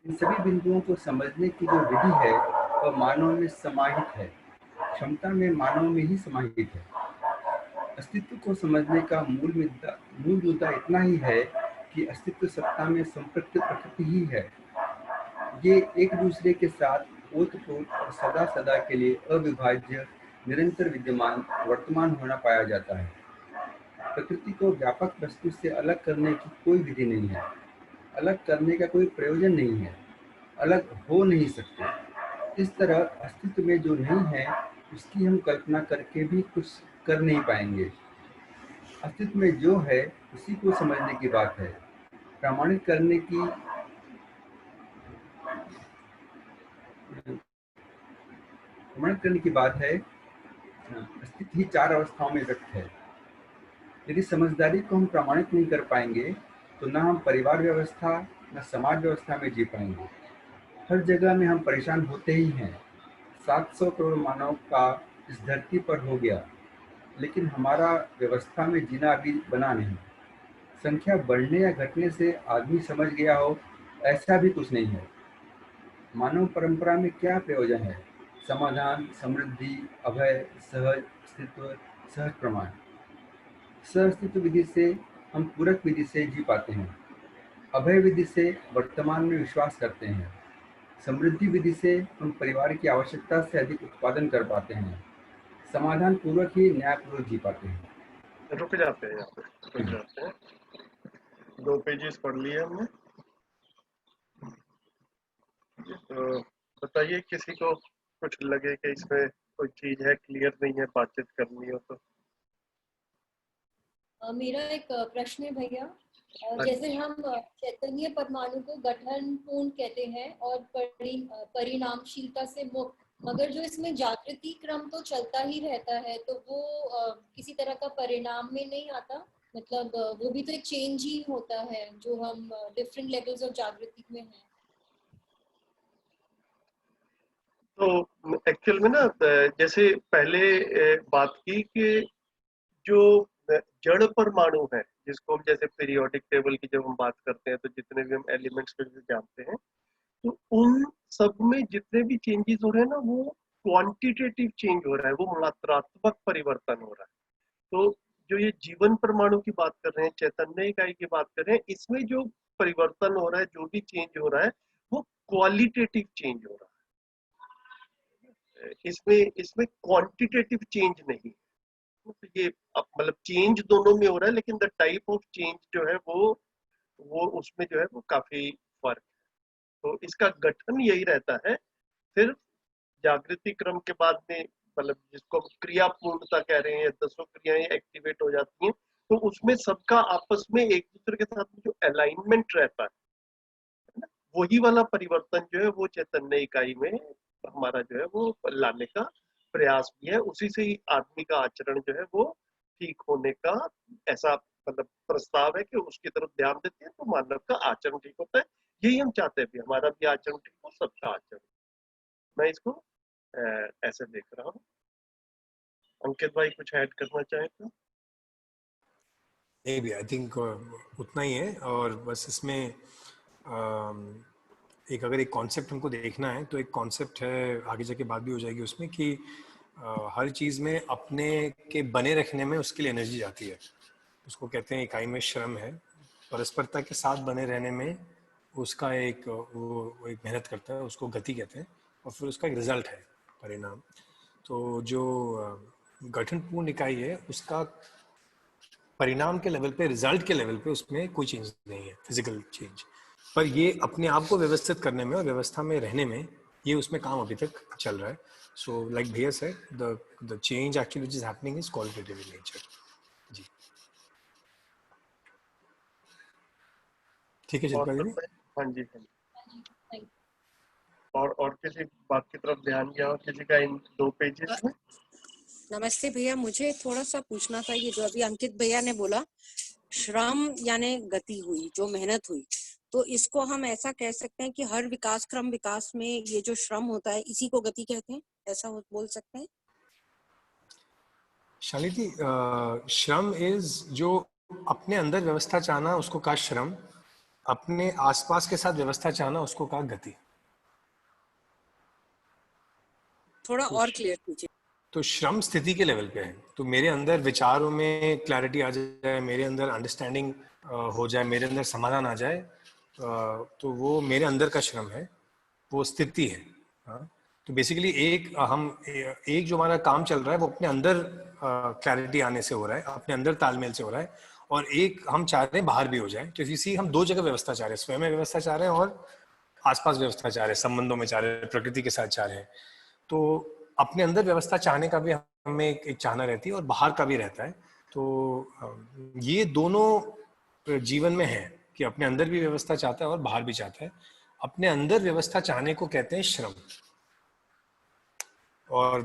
E: इन सभी बिंदुओं को समझने की जो विधि है वह मानव में समाहित है, क्षमता में मानव में ही समाहित है। अस्तित्व को समझने का मूल मुद्दा इतना ही है कि अस्तित्व सत्ता में संपृक्त प्रकृति ही है। ये एक दूसरे के साथ ओतप्रोत और सदा सदा के लिए अविभाज्य, निरंतर विद्यमान, वर्तमान होना पाया जाता है। प्रकृति को व्यापक वस्तु से अलग करने की कोई विधि नहीं है। अलग करने का कोई प्रयोजन नहीं है। अलग हो नहीं सकते। इस तरह अस्तित्व में जो नहीं है उसकी हम कल्पना करके भी कुछ कर नहीं पाएंगे। अस्तित्व में जो है उसी को समझने की बात है। प्रमाणित करने की बात है। अस्तित्व ही चार अवस्थाओं में व्यक्त है। यदि समझदारी को हम प्रमाणित नहीं कर पाएंगे तो न हम परिवार व्यवस्था न समाज व्यवस्था में जी पाएंगे। हर जगह में हम परेशान होते ही हैं। 700 करोड़ मानव का इस धरती पर हो गया, लेकिन हमारा व्यवस्था में जीना अभी बना नहीं। संख्या बढ़ने या घटने से आदमी समझ गया हो ऐसा भी कुछ नहीं है। मानव परंपरा में क्या प्रयोजन है? समाधान, समृद्धि, अभय, सहज अस्तित्व, सहज प्रमाण। सह अस्तित्व विधि से हम पूरक विधि से जी पाते हैं। अभय विधि से वर्तमान में विश्वास करते हैं। समृद्धि विधि से हम परिवार की आवश्यकता से अधिक उत्पादन कर पाते हैं। समाधान पूर्वक ही न्यायपूर्वक जी पाते हैं।
A: रुक जाते हैं, यहाँ पे रुक जाते हैं। 2 पेजेस पढ़ लिए हमने। तो बताइए किसी को कुछ लगे कि इसमें कोई चीज है क्लियर नहीं है, बातचीत करनी हो तो।
G: मेरा एक प्रश्न है भैया। जैसे हम चैतन्य परमाणु को गठन पूर्ण कहते हैं और परिणामशीलता से मुक्त, मगर जो इसमें जागृति क्रम तो चलता ही रहता है, तो वो किसी तरह का परिणाम में नहीं आता। मतलब वो भी तो एक चेंज ही होता है जो हम डिफरेंट लेवल्स ऑफ जागृति में हैं।
A: तो एक्चुअल में ना, जैसे पहले बात की कि जो जड़ परमाणु है जिसको हम जैसे पीरियोडिक टेबल की जब हम बात करते हैं तो जितने भी हम एलिमेंट्स को जानते हैं, तो उन सब में जितने भी चेंजेस हो रहे हैं ना, वो क्वांटिटेटिव चेंज हो रहा है, वो मात्रात्मक परिवर्तन हो रहा है। तो जो ये जीवन परमाणु की बात कर रहे हैं, चैतन्य इकाई की बात कर रहे हैं, इसमें जो परिवर्तन हो रहा है, जो भी चेंज हो रहा है, वो क्वालिटेटिव चेंज हो रहा है। इसमें इसमें क्वांटिटेटिव चेंज नहीं। तो ये मतलब चेंज दोनों में हो रहा है, लेकिन द टाइप ऑफ चेंज जो है वो उसमें जो है वो काफी फर्क है। तो इसका गठन यही रहता है। फिर जागृति क्रम के बाद में, मतलब जिसको हम क्रिया पूर्णता कह रहे हैं, 10 क्रियाएं एक्टिवेट हो जाती हैं, तो उसमें सबका आपस में एक दूसरे के साथ में जो अलाइनमेंट रहता है ना, वही वाला परिवर्तन जो है वो चैतन्य इकाई में हमारा जो है वो लाने का प्रयास भी है। उसी से ही आदमी का आचरण जो है वो ठीक होने का ऐसा मतलब प्रस्ताव है कि उसकी तरफ ध्यान देते हैं तो मानव का आचरण ठीक होता है। यही हम चाहते हैं भी, हमारा भी आचरण ठीक हो, सबका आचरण। मैं इसको ऐसे देख रहा हूँ। अंकित भाई कुछ ऐड करना चाहे तो?
C: नहीं भी आई थिंक उतना ही है। और बस इसमें एक अगर एक कॉन्सेप्ट हमको देखना है तो एक कॉन्सेप्ट है, आगे जाके बात भी हो जाएगी उसमें, कि हर चीज़ में अपने के बने रखने में उसके लिए एनर्जी जाती है। उसको कहते हैं इकाई में श्रम है। परस्परता के साथ बने रहने में उसका एक वो एक मेहनत करता है, उसको गति कहते हैं। और फिर उसका एक रिजल्ट है, परिणाम। तो जो गठनपूर्ण इकाई है उसका परिणाम के लेवल पे, रिजल्ट के लेवल पे उसमें कोई चेंज नहीं है, फिजिकल चेंज। पर ये अपने आप को व्यवस्थित करने में और व्यवस्था में रहने में ये उसमें काम अभी तक चल रहा है। सो लाइक भैया said, the change actually which is happening is qualitative in nature. जी ठीक है
A: और
C: शिल्पा
A: फिर
C: दीदी।
A: हाँ जी, हाँ जी।
G: Thank you.
A: और किसी बात की तरफ ध्यान गया और किसी का इन 2 पेजेस में?
H: नमस्ते भैया, मुझे थोड़ा सा पूछना था। ये जो अभी अंकित भैया ने बोला श्रम यानी गति हुई, जो मेहनत हुई, तो इसको हम ऐसा कह सकते हैं कि हर विकास क्रम विकास में ये जो श्रम होता है इसी को गति कहते हैं, ऐसा बोल सकते हैं?
C: शालिनी, श्रम इज जो अपने अंदर व्यवस्था चाहना उसको कहा श्रम, अपने आसपास के साथ व्यवस्था चाहना उसको कहा गति।
H: थोड़ा और क्लियर कीजिए।
C: तो श्रम स्थिति के लेवल पे है। तो मेरे अंदर विचारों में क्लैरिटी आ जाए, मेरे अंदर अंडरस्टैंडिंग हो जाए, मेरे अंदर समाधान आ जाए, तो वो मेरे अंदर का श्रम है, वो स्थिति है। हाँ? तो बेसिकली एक जो हमारा काम चल रहा है वो अपने अंदर क्लैरिटी आने से हो रहा है, अपने अंदर तालमेल से हो रहा है। और एक हम चाह रहे हैं बाहर भी हो जाए। तो इसी हम 2 जगह व्यवस्था चाह रहे हैं, स्वयं में व्यवस्था चाह रहे हैं और आसपास व्यवस्था चाह रहे हैं, संबंधों में चाह रहे हैं, प्रकृति के साथ चाह रहे हैं। तो अपने अंदर व्यवस्था चाहने का भी हमें एक चाहना रहती है और बाहर का भी रहता है। तो ये दोनों जीवन में है कि अपने अंदर भी व्यवस्था चाहता है और बाहर भी चाहता है। अपने अंदर व्यवस्था चाहने को कहते हैं श्रम, और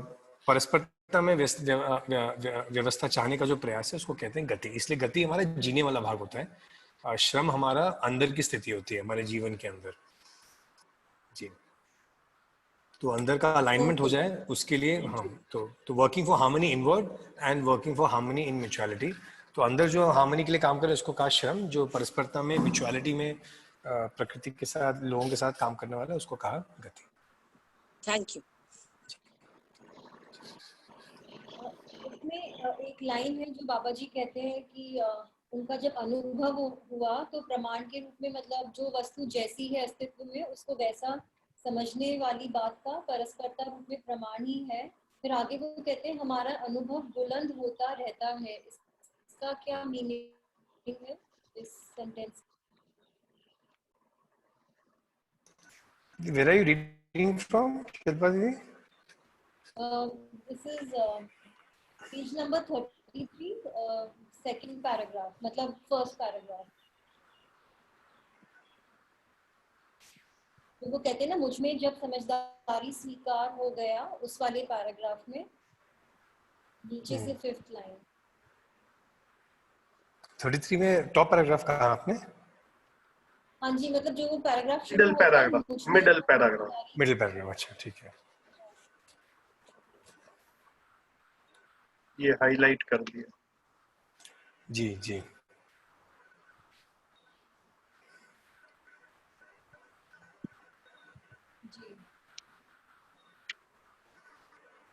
C: परस्परता में व्यवस्था चाहने का जो प्रयास है उसको कहते हैं गति। इसलिए गति हमारा जीने वाला भाग होता है, और श्रम हमारा अंदर की स्थिति होती है हमारे जीवन के अंदर। जी, तो अंदर का अलाइनमेंट हो जाए उसके लिए हम तो working for harmony inward and working for harmony in mutuality. तो अंदर जो हार्मनी के लिए काम करे उसको कहा श्रम, जो परस्परता में म्यूचुअलिटी में प्रकृति के साथ लोगों के साथ काम करने वाला है उसको कहा गति।
H: Thank you.
G: इसमें एक लाइन है जो बाबा जी कहते हैं कि उनका जब अनुभव हुआ तो प्रमाण के रूप में, मतलब जो वस्तु जैसी है अस्तित्व में उसको वैसा समझने वाली बात का परस्परता रूप में प्रमाण ही है। फिर आगे वो कहते हैं हमारा अनुभव बुलंद होता रहता है। इसका क्या मीनिंग है इस sentence?
C: Where are you reading from, Shilpa Didi?
G: This is page number 33, second paragraph, मतलब first paragraph। तो वो कहते हैं ना, मुझ में जब समझदारी स्वीकार हो गया, उस वाले पैराग्राफ में नीचे से 5th लाइन।
C: 33 में टॉप पैराग्राफ कहा आपने?
G: हाँ जी, मतलब जो वो paragraph
A: middle paragraph, middle paragraph,
C: middle paragraph. अच्छा ठीक है,
A: ये हाईलाइट कर दिया।
C: जी जी।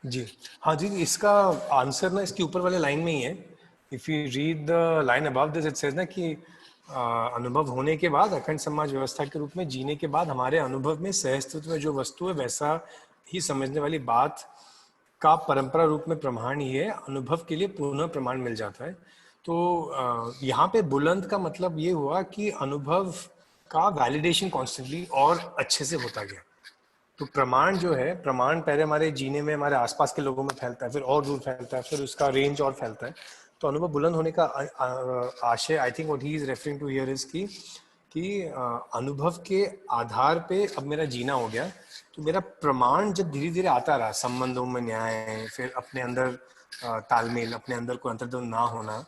C: जी हाँ जी, इसका आंसर ना इसके ऊपर वाले लाइन में ही है. If you read the line above this, it says ना कि अनुभव होने के बाद अखंड समाज व्यवस्था के रूप में जीने के बाद हमारे अनुभव में सहअस्तित्व में जो वस्तु है वैसा ही समझने वाली बात का परंपरा रूप में प्रमाण ही है, अनुभव के लिए पुनः प्रमाण मिल जाता है. तो यहाँ पे बुलंद का मतलब ये हुआ कि अनुभव का वैलिडेशन कॉन्स्टेंटली और अच्छे से होता गया. तो प्रमाण जो है, प्रमाण पहले हमारे जीने में हमारे आसपास के लोगों में फैलता है, फिर और दूर फैलता है, फिर उसका रेंज और फैलता है. तो अनुभव बुलंद होने का आशय, I think what he is referring to here is कि अनुभव के आधार पे अब मेरा जीना हो गया. तो मेरा प्रमाण जब धीरे धीरे आता रहा, संबंधों में न्याय, फिर अपने अंदर तालमेल, अपने अंदर कोई अंतर्द्वंद ना होना,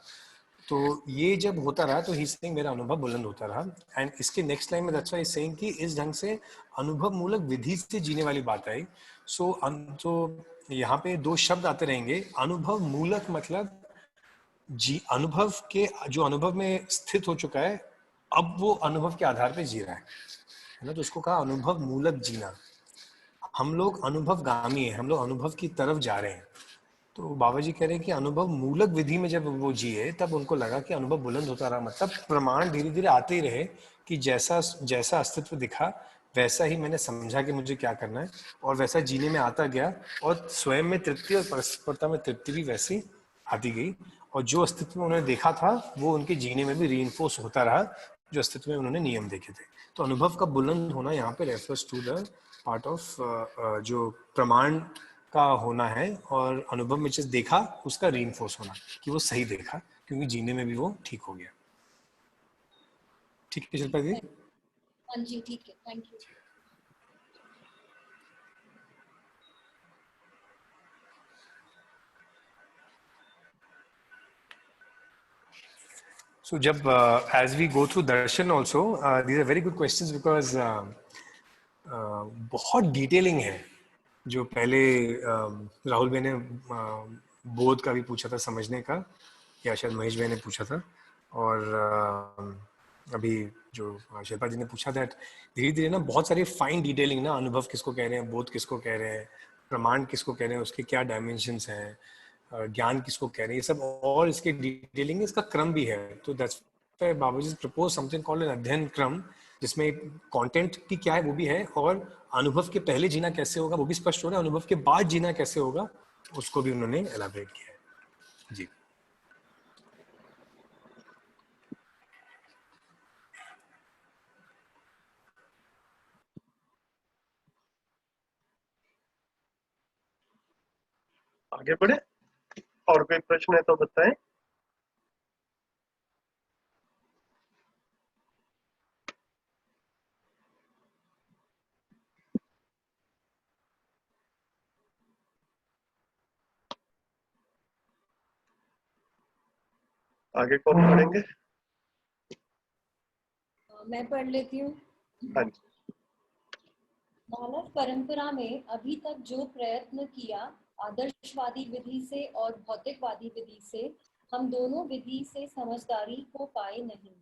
C: तो ये जब होता रहा तो ही सेइंग मेरा अनुभव बुलंद होता रहा. एंड इसके नेक्स्ट लाइन में दैट्स व्हाई सेइंग कि इस ढंग से अनुभव मूलक विधि से जीने वाली बात आई. तो यहाँ पे दो शब्द आते रहेंगे. अनुभव मूलक मतलब जी, अनुभव के जो अनुभव में स्थित हो चुका है, अब वो अनुभव के आधार पे जी रहा है ना. तो उसको कहा अनुभव मूलक जीना. हम लोग अनुभवगामी हैं, हम लोग अनुभव की तरफ जा रहे हैं. तो बाबा जी कह रहे हैं कि अनुभव मूलक विधि में जब वो जिए तब उनको लगा कि अनुभव बुलंद होता रहा, मतलब प्रमाण धीरे धीरे आते ही रहे कि जैसा जैसा अस्तित्व दिखा वैसा ही मैंने समझा कि मुझे क्या करना है, और वैसा जीने में आता गया. और स्वयं में तृप्ति और परस्परता में तृप्ति भी वैसी आती गई. और जो अस्तित्व में उन्होंने देखा था वो उनके जीने में भी रीइंफोर्स होता रहा, जो अस्तित्व में उन्होंने नियम देखे थे. तो अनुभव का बुलंद होना यहाँ पे refers to the part of जो प्रमाण का होना है, और अनुभव में जिस देखा उसका रीइंफोर्स होना कि वो सही देखा, क्योंकि जीने में भी वो ठीक हो गया. ठीक है शिल्पा जी.
G: हाँ जी ठीक है, थैंक यू.
C: So जब as we go through darshan also, these are very good questions because बहुत डिटेलिंग है. जो पहले राहुल भाई ने बोध का भी पूछा था, समझने का, या शायद महेश भाई ने पूछा था, और अभी जो शिल्पा जी ने पूछा, दैट धीरे धीरे ना बहुत सारी फाइन डिटेलिंग ना, अनुभव किसको कह रहे हैं, बोध किसको कह रहे हैं, प्रमाण किसको कह रहे हैं, उसके क्या डायमेंशंस हैं, ज्ञान किसको कह रहे हैं, ये सब और इसके डिटेलिंग, इसका क्रम भी है. तो that's why Baba ji propose something called an अध्ययन क्रम, जिसमें कंटेंट की क्या है वो भी है, और अनुभव के पहले जीना कैसे होगा वो भी स्पष्ट हो रहा है, अनुभव के बाद जीना कैसे होगा उसको भी उन्होंने एलाबरेट किया है. जी.
A: आगे बढ़े, और कोई प्रश्न है तो बताएं. आगे कौन पढ़ेंगे?
G: मैं पढ़ लेती हूँ.
A: हाँ जी.
G: मानव परंपरा में अभी तक जो प्रयत्न किया, आदर्शवादी विधि से और भौतिकवादी विधि से, हम दोनों विधि से समझदारी को पाए नहीं.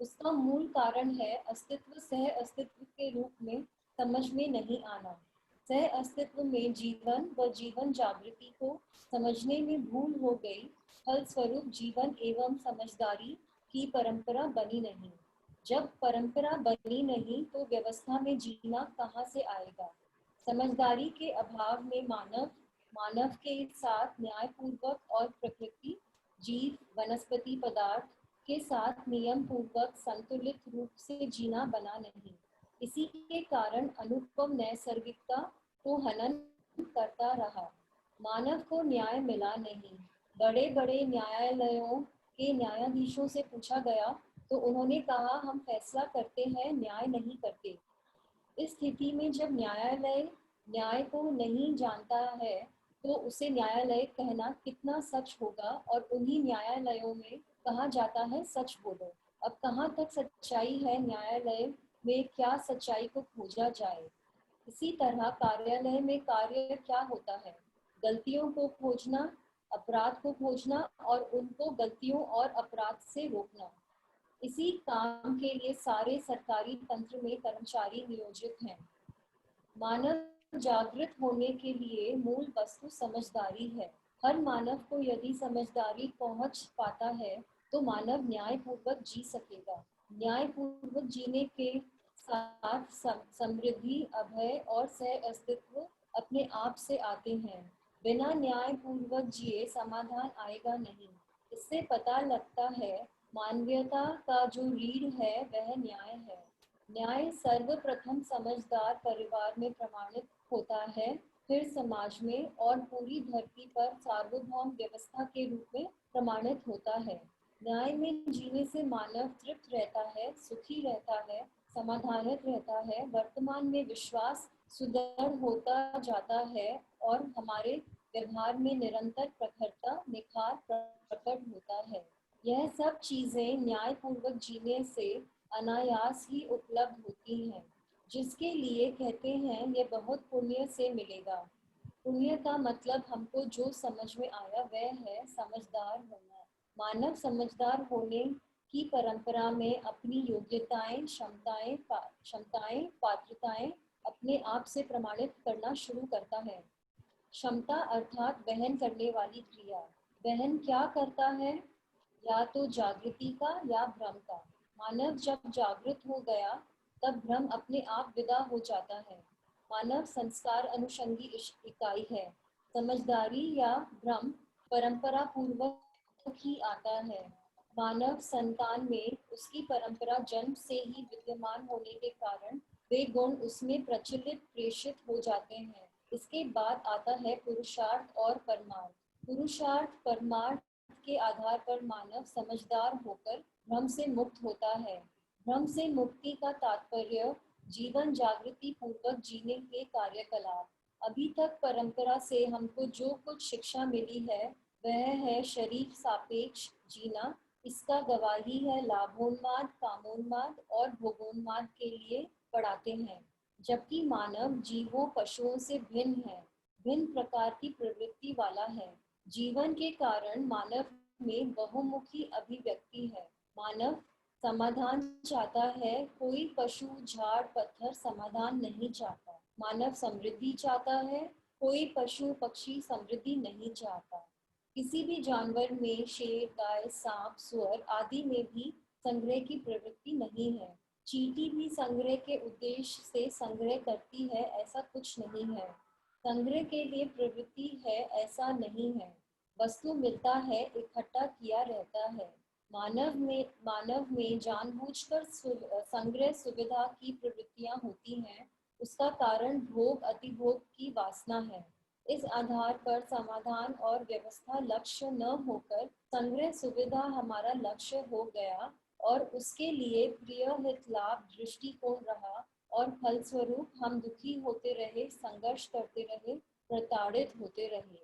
G: उसका मूल कारण है अस्तित्व सह अस्तित्व के रूप में समझ में नहीं आना. सह अस्तित्व में जीवन व जीवन जागृति को समझने में भूल हो गई. फलस्वरूप जीवन एवं समझदारी की परंपरा बनी नहीं. जब परंपरा बनी नहीं तो व्यवस्था में जीना कहाँ से आएगा. समझदारी के अभाव में मानव के साथ न्यायपूर्वक और प्रकृति, जीव, वनस्पति पदार्थ के साथ नियम पूर्वक संतुलित रूप से जीना बना नहीं. इसी के कारण अनुपम नैसर्गिकता को हनन करता रहा. मानव को न्याय मिला नहीं. बड़े बड़े न्यायालयों के न्यायाधीशों से पूछा गया तो उन्होंने कहा हम फैसला करते हैं, न्याय नहीं करते. इस स्थिति में जब न्यायालय न्याय को नहीं जानता है तो उसे न्यायालय कहना कितना सच होगा. और उन्हीं न्यायालयों में कहा जाता है सच बोलो. अब कहाँ तक सच्चाई है न्यायालय में, क्या सच्चाई को खोजा जाए. इसी तरह कार्यालय में कार्य क्या होता है, गलतियों को खोजना, अपराध को खोजना और उनको गलतियों और अपराध से रोकना. इसी काम के लिए सारे सरकारी तंत्र में कर्मचारी नियोजित हैं. मानव जागृत होने के लिए मूल वस्तु समझदारी है। हर मानव को यदि समझदारी पहुंच पाता है तो मानव न्यायपूर्वक जी सकेगा। न्यायपूर्वक जीने के साथ समृद्धि, अभय और सह अस्तित्व अपने आप से आते हैं। बिना न्यायपूर्वक जिए समाधान आएगा नहीं। इससे पता लगता है मानवीयता का जो रीढ़ है वह न्याय है। न्याय सर्वप्रथम समझदार परिवार में प्रमाणित होता है, फिर समाज में और पूरी धरती पर सार्वभौम व्यवस्था के रूप में प्रमाणित होता है। न्याय में जीने से मानव तृप्त रहता है, सुखी रहता है, समाधानित रहता है, वर्तमान में विश्वास सुदृढ़ होता जाता है और हमारे व्यवहार में निरंतर प्रखरता, निखार प्रकट होता है। यह सब चीजें न्यायपूर्वक जीने से अनायास ही उपलब्ध होती हैं, जिसके लिए कहते हैं ये बहुत पुण्य से मिलेगा। पुण्य का मतलब हमको जो समझ में आया वह है समझदार होना। मानव समझदार होने की परंपरा में अपनी योग्यताएं, क्षमताएं, पात्रताएं अपने आप से प्रमाणित करना शुरू करता है। क्षमता अर्थात वहन करने वाली क्रिया। वहन क्या करता है? या तो जागृति का या भ्रम का। मानव जब जागृत हो गया तब भ्रम अपने आप विदा हो जाता है। मानव संस्कार अनुषंगी इकाई है। समझदारी या भ्रम परंपरा पूर्वक ही आता है। मानव संतान में उसकी परंपरा जन्म से ही विद्यमान होने के कारण वे गुण उसमें प्रचलित प्रेषित हो जाते हैं। इसके बाद आता है पुरुषार्थ और परमार्थ। पुरुषार्थ परमार्थ के आधार पर मानव समझदार होकर भ्रम से मुक्त होता है। भ्रम से मुक्ति का तात्पर्य जीवन जागृति पूर्वक जीने के कार्यकलाप। अभी तक परंपरा से हमको जो कुछ शिक्षा मिली है वह है शरीर सापेक्ष जीना। इसका गवाही है लाभोन्माद, कामोन्माद और भोगोन्माद के लिए पढ़ाते हैं। जबकि मानव जीवों पशुओं से भिन्न है, भिन्न प्रकार की प्रवृत्ति वाला है। जीवन के कारण मानव में बहुमुखी अभिव्यक्ति है। मानव समाधान चाहता है, कोई पशु झाड़ पत्थर समाधान नहीं चाहता। मानव समृद्धि चाहता है, कोई पशु पक्षी समृद्धि नहीं चाहता। किसी भी जानवर में शेर, गाय, सांप, सुअर आदि में भी संग्रह की प्रवृत्ति नहीं है। चींटी भी संग्रह के उद्देश्य से संग्रह करती है ऐसा कुछ नहीं है। संग्रह के लिए प्रवृत्ति है ऐसा नहीं है। वस्तु मिलता है, इकट्ठा किया रहता है। मानव में जानबूझकर संग्रह सुविधा की प्रवृत्तियां होती हैं। उसका कारण भोग, अतिभोग की वासना है। इस आधार पर समाधान और व्यवस्था लक्ष्य न होकर संग्रह सुविधा हमारा लक्ष्य हो गया और उसके लिए प्रिय हित लाभ दृष्टिकोण रहा और फलस्वरूप हम दुखी होते रहे, संघर्ष करते रहे, प्रताड़ित होते रहे।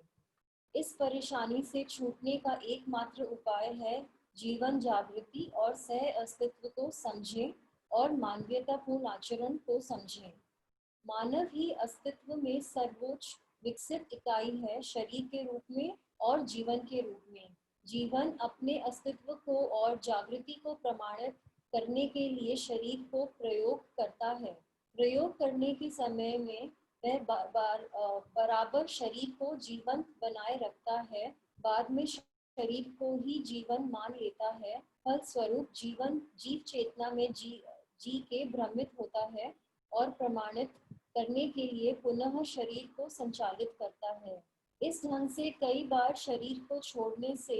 G: इस परेशानी से छूटने का एकमात्र उपाय है जीवन जागृति और सह अस्तित्व को समझें और मानवीयतापूर्ण आचरण को समझें। मानव ही अस्तित्व में सर्वोच्च विकसित इकाई है, शरीर के रूप में और जीवन के रूप में। जीवन अपने अस्तित्व को और जागृति को प्रमाणित करने के लिए शरीर को प्रयोग करता है। प्रयोग करने के समय में वह बराबर शरीर को जीवंत बनाए रखता है, बाद में शरीर को ही जीवन मान लेता है। फलस्वरूप जीव चेतना में जी के भ्रमित होता है और प्रमाणित करने के लिए पुनः शरीर को संचालित करता है। इस ढंग से कई बार शरीर को छोड़ने से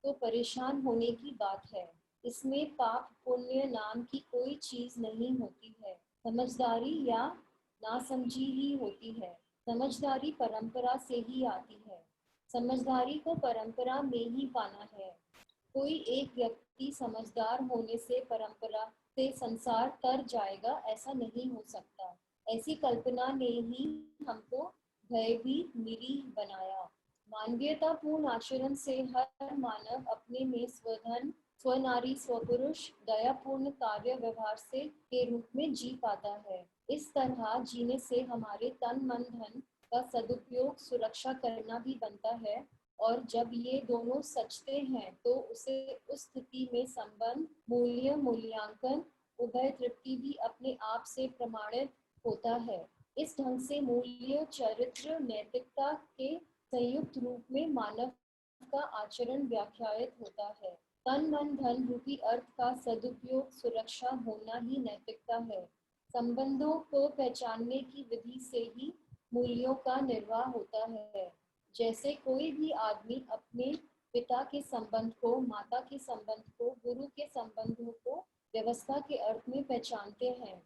G: तो परेशान होने की बात है। इसमें पाप पुण्य नाम की कोई चीज नहीं होती है। समझदारी या नासमझी ही होती है। समझदारी परंपरा से ही आती है। समझदारी को परंपरा में ही पाना है। कोई एक व्यक्ति समझदार होने से परंपरा से संसार तर जाएगा ऐसा नहीं हो सकता। ऐसी कल्पना ने ही हमको भयभीत निरीह बनाया। मानवीयतापूर्ण आचरण से हर मानव अपने में स्वधन, स्वनारी, स्वपुरुष, दयापूर्ण कार्य व्यवहार से के रूप में जी पाता है। इस तरह जीने से हमारे तन मन धन का सदुपयोग सुरक्षा करना भी बनता है और जब ये दोनों सचते हैं तो उसे उस स्थिति में संबंध, मूल्य, मूल्यांकन, उभय तृप्ति भी अपने आप से प्रमाणित होता है। इस ढंग से मूल्य, चरित्र, नैतिकता के संयुक्त रूप में मानव का आचरण व्याख्यात होता है। तन मन धन रूपी अर्थ का सदुपयोग, सुरक्षा होना ही नैतिकता है। संबंधों को पहचानने की विधि से ही मूल्यों का निर्वाह होता है। जैसे कोई भी आदमी अपने पिता के संबंध को, माता के संबंध को, गुरु के संबंधों को व्यवस्था के अर्थ में पहचानते हैं।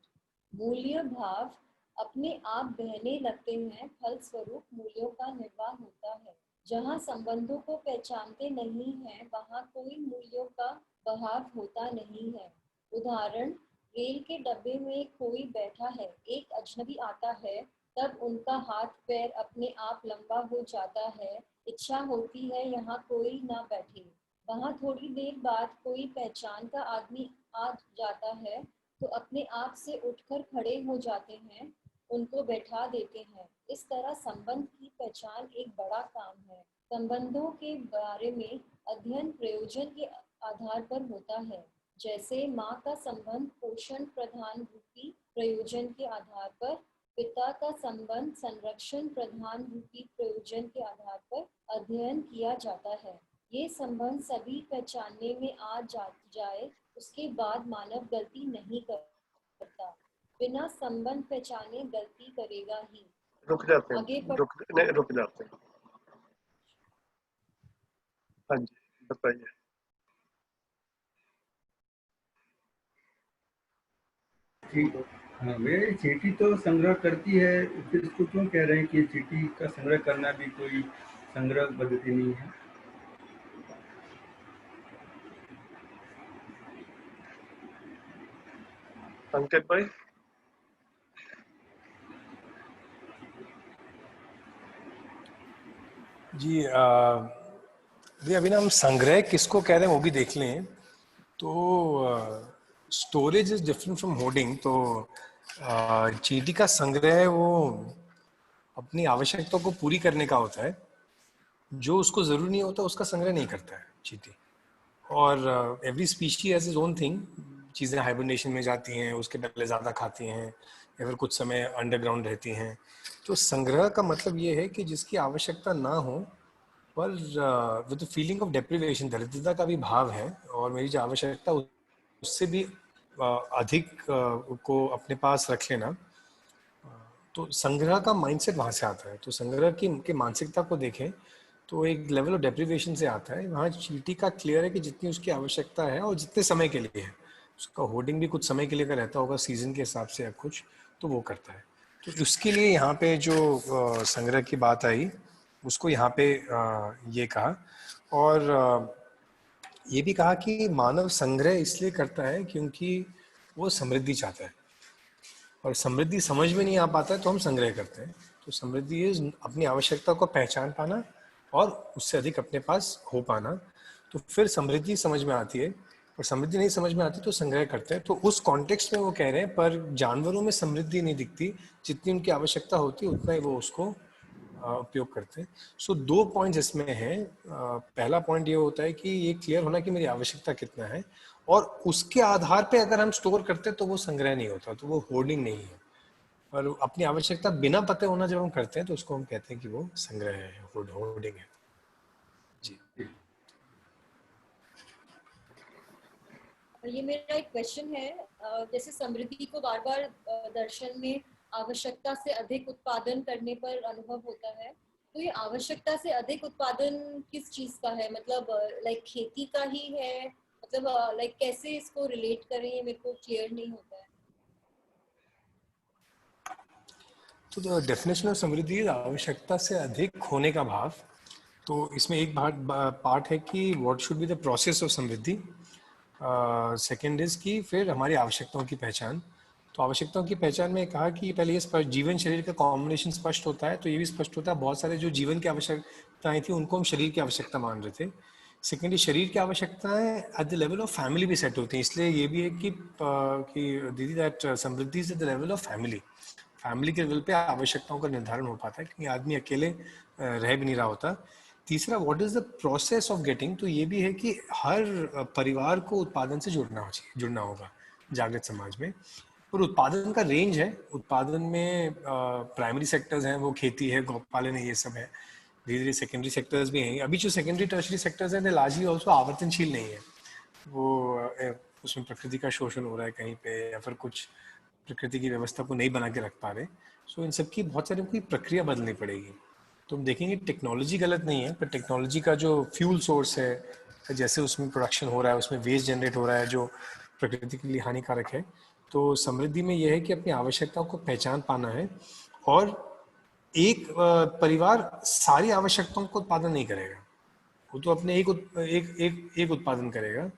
G: मूल्य भाव अपने आप बहने लगते हैं, फलस्वरूप मूल्यों का निर्वाह होता है। जहाँ संबंधों को पहचानते नहीं हैं, वहाँ कोई मूल्यों का बहाव होता नहीं है। उदाहरण, रेल के डब्बे में कोई बैठा है, एक अजनबी आता है, तब उनका हाथ पैर अपने आप लंबा हो जाता है, इच्छा होती है यहाँ कोई ना बैठे। वहाँ थोड़ी देर बाद कोई पहचान का आदमी आ जाता है तो अपने आप से उठकर खड़े हो जाते हैं, उनको बैठा देते हैं। इस तरह संबंध की पहचान एक बड़ा काम है। संबंधों के बारे में अध्ययन प्रयोजन के आधार पर होता है। जैसे माँ का संबंध पोषण प्रधान रूपी प्रयोजन के आधार पर, पिता का संबंध संरक्षण प्रधान रूपी प्रयोजन के आधार पर अध्ययन किया जाता है। ये संबंध सभी पहचानने में आ जाए, उसके बाद मानव गलती नहीं करता। बिना संबंध पहचाने गलती करेगा ही।
A: रुक जाते हैं,
G: आगे
A: रुक जाते हैं। हाँ जी, बताइए।
E: ठीक, हाँ, वे चींटी तो संग्रह करती है, फिर इसको क्यों कह रहे हैं कि चींटी का संग्रह करना भी कोई संग्रह पद्धति नहीं है?
A: अंकित भाई।
C: जी अभी ना हम संग्रह किसको कह रहे हैं वो भी देख लें। तो storage is different from hoarding. तो चींटी का संग्रह वो अपनी आवश्यकताओं को पूरी करने का होता है, जो उसको जरूरी नहीं होता उसका संग्रह नहीं करता है चींटी। और every species has is own thing. चीज़ें हाइबरनेशन में जाती हैं, उसके पहले ज़्यादा खाती हैं या फिर कुछ समय अंडरग्राउंड रहती हैं। तो संग्रह का मतलब ये है कि जिसकी आवश्यकता ना हो पर विद फीलिंग ऑफ डेप्रिवेशन, दरिद्रता का भी भाव है और मेरी जो आवश्यकता उससे भी अधिक को अपने पास रख लेना, तो संग्रह का माइंडसेट वहाँ से आता है। तो संग्रह की मानसिकता को देखें तो एक लेवल ऑफ डेप्रिवेशन से आता है। वहाँ चींटी का क्लियर है कि जितनी उसकी आवश्यकता है और जितने समय के लिए है, उसका होर्डिंग भी कुछ समय के लिए का रहता होगा, सीजन के हिसाब से या कुछ, तो वो करता है। तो उसके लिए यहाँ पे जो संग्रह की बात आई उसको यहाँ पे ये कहा। और ये भी कहा कि मानव संग्रह इसलिए करता है क्योंकि वो समृद्धि चाहता है, और समृद्धि समझ में नहीं आ पाता है तो हम संग्रह करते हैं। तो समृद्धि इज अपनी आवश्यकता को पहचान पाना और उससे अधिक अपने पास हो पाना। तो फिर समृद्धि समझ में आती है, और समृद्धि नहीं समझ में आती तो संग्रह करते हैं। तो उस कॉन्टेक्स्ट में वो कह रहे हैं, पर जानवरों में समृद्धि नहीं दिखती, जितनी उनकी आवश्यकता होती है उतना ही वो उसको उपयोग करते हैं। सो 2 पॉइंट्स इसमें हैं। पहला पॉइंट ये होता है कि ये क्लियर होना कि मेरी आवश्यकता कितना है, और उसके आधार पे अगर हम स्टोर करते हैं तो वो संग्रह नहीं होता, तो वो होर्डिंग नहीं है। और अपनी आवश्यकता बिना पते होना जब हम करते हैं तो उसको हम कहते हैं कि वो संग्रह है, होर्डिंग है। जी,
G: ये मेरा एक क्वेश्चन है। जैसे समृद्धि को बार बार दर्शन में आवश्यकता से अधिक उत्पादन करने पर अनुभव होता है, तो ये आवश्यकता से अधिक उत्पादन किस चीज का है? मतलब लाइक खेती का ही है? मतलब लाइक कैसे इसको रिलेट करें, ये मेरे को क्लियर नहीं होता है।
C: तो द डेफिनेशन ऑफ समृद्धि आवश्यकता से अधिक होने का भाव। तो इसमें एक पार्ट है कि what should be the process of Samriddhi. Second is कि फिर हमारी आवश्यकताओं की पहचान। तो आवश्यकताओं की पहचान में कहा कि पहले ये स्पष्ट, जीवन शरीर का कॉम्बिनेशन स्पष्ट होता है, तो ये भी स्पष्ट होता है बहुत सारे जो जीवन की आवश्यकताएं थी उनको हम शरीर की आवश्यकता मान रहे थे। सेकेंडली शरीर की आवश्यकताएं eight the level of family भी सेट होती हैं, इसलिए ये भी है कि दीदी that Samriddhi is eight the level of family. Family के लेवल पे आवश्यकताओं का निर्धारण हो पाता है, क्योंकि आदमी अकेले रह भी नहीं रहा होता। तीसरा, what is the process of getting. तो ये भी है कि हर परिवार को उत्पादन से जुड़ना होगा जागृत समाज में। पर उत्पादन का रेंज है। उत्पादन में प्राइमरी सेक्टर्स हैं, वो खेती है, गौपालन है, ये सब है। धीरे धीरे सेकेंडरी सेक्टर्स भी हैं। अभी जो सेकेंडरी टर्शरी सेक्टर्स हैं, लार्जली ऑल्सो आवर्तनशील नहीं है। वो उसमें प्रकृति का शोषण हो रहा है कहीं पे, या फिर कुछ प्रकृति की व्यवस्था को नहीं बना के रख पा रहे। सो इन सब की बहुत सारी कोई प्रक्रिया बदलनी पड़ेगी। तो हम देखेंगे टेक्नोलॉजी गलत नहीं है, पर टेक्नोलॉजी का जो फ्यूल सोर्स है, जैसे उसमें प्रोडक्शन हो रहा है, उसमें वेस्ट जनरेट हो रहा है जो प्रकृति के लिए हानिकारक है। तो समृद्धि में यह है कि अपनी आवश्यकताओं को पहचान पाना है, और एक परिवार सारी आवश्यकताओं को उत्पादन नहीं करेगा, वो तो अपने एक उत्पादन करेगा।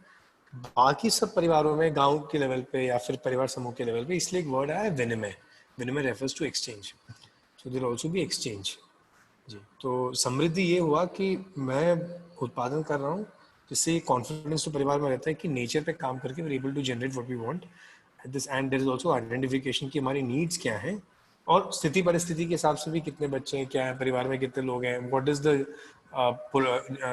C: बाकी सब परिवारों में, गांव के लेवल पे या फिर परिवार समूह के लेवल पे, इसलिए एक वर्ड आया है विनिमय। विनिमय refers to exchange, so there also be exchange. जी, तो समृद्धि ये हुआ कि मैं उत्पादन कर रहा हूँ, जिससे कॉन्फिडेंस तो परिवार में रहता है कि नेचर पे काम करके we able to generate what we want at this, and there is also identification कि हमारी नीड्स क्या हैं, और स्थिति परिस्थिति के हिसाब से भी कितने बच्चे हैं, क्या है परिवार में, कितने लोग हैं, what is the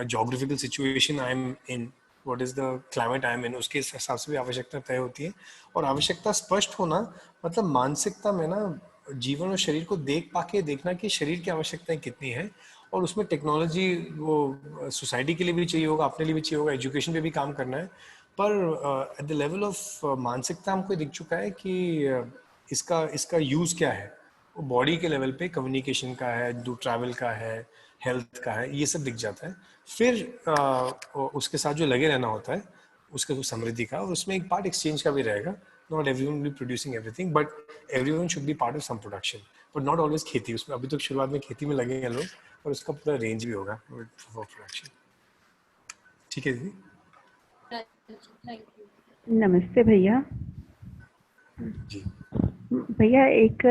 C: geographical situation I am in, what is the climate I am in, उसके हिसाब से भी आवश्यकता तय होती है। और आवश्यकता स्पष्ट होना मतलब मानसिकता में ना जीवन और शरीर को देख पाके देखना कि शरीर की आवश्यकताएं कितनी है, और उसमें टेक्नोलॉजी वो सोसाइटी के लिए भी चाहिए होगा, अपने लिए भी चाहिए होगा, एजुकेशन पे भी काम करना है। पर एट द लेवल ऑफ मानसिकता हमको दिख चुका है कि इसका यूज क्या है, वो बॉडी के लेवल पे कम्युनिकेशन का है, ट्रैवल का है, हेल्थ का है, ये सब दिख जाता है। फिर उसके साथ जो लगे रहना होता है उसका जो समृद्धि का, और उसमें एक पार्ट एक्सचेंज का भी रहेगा। Not everyone will be producing everything, but everyone should be part of some production, but not always खेती। उसमें अभी तो शुरुआत में खेती में लगे हैं लोग, और उसका पूरा रेंज भी होगा फॉर प्रोडक्शन। ठीक है दीदी,
G: थैंक यू।
I: नमस्ते भैया।
C: जी
I: भैया एक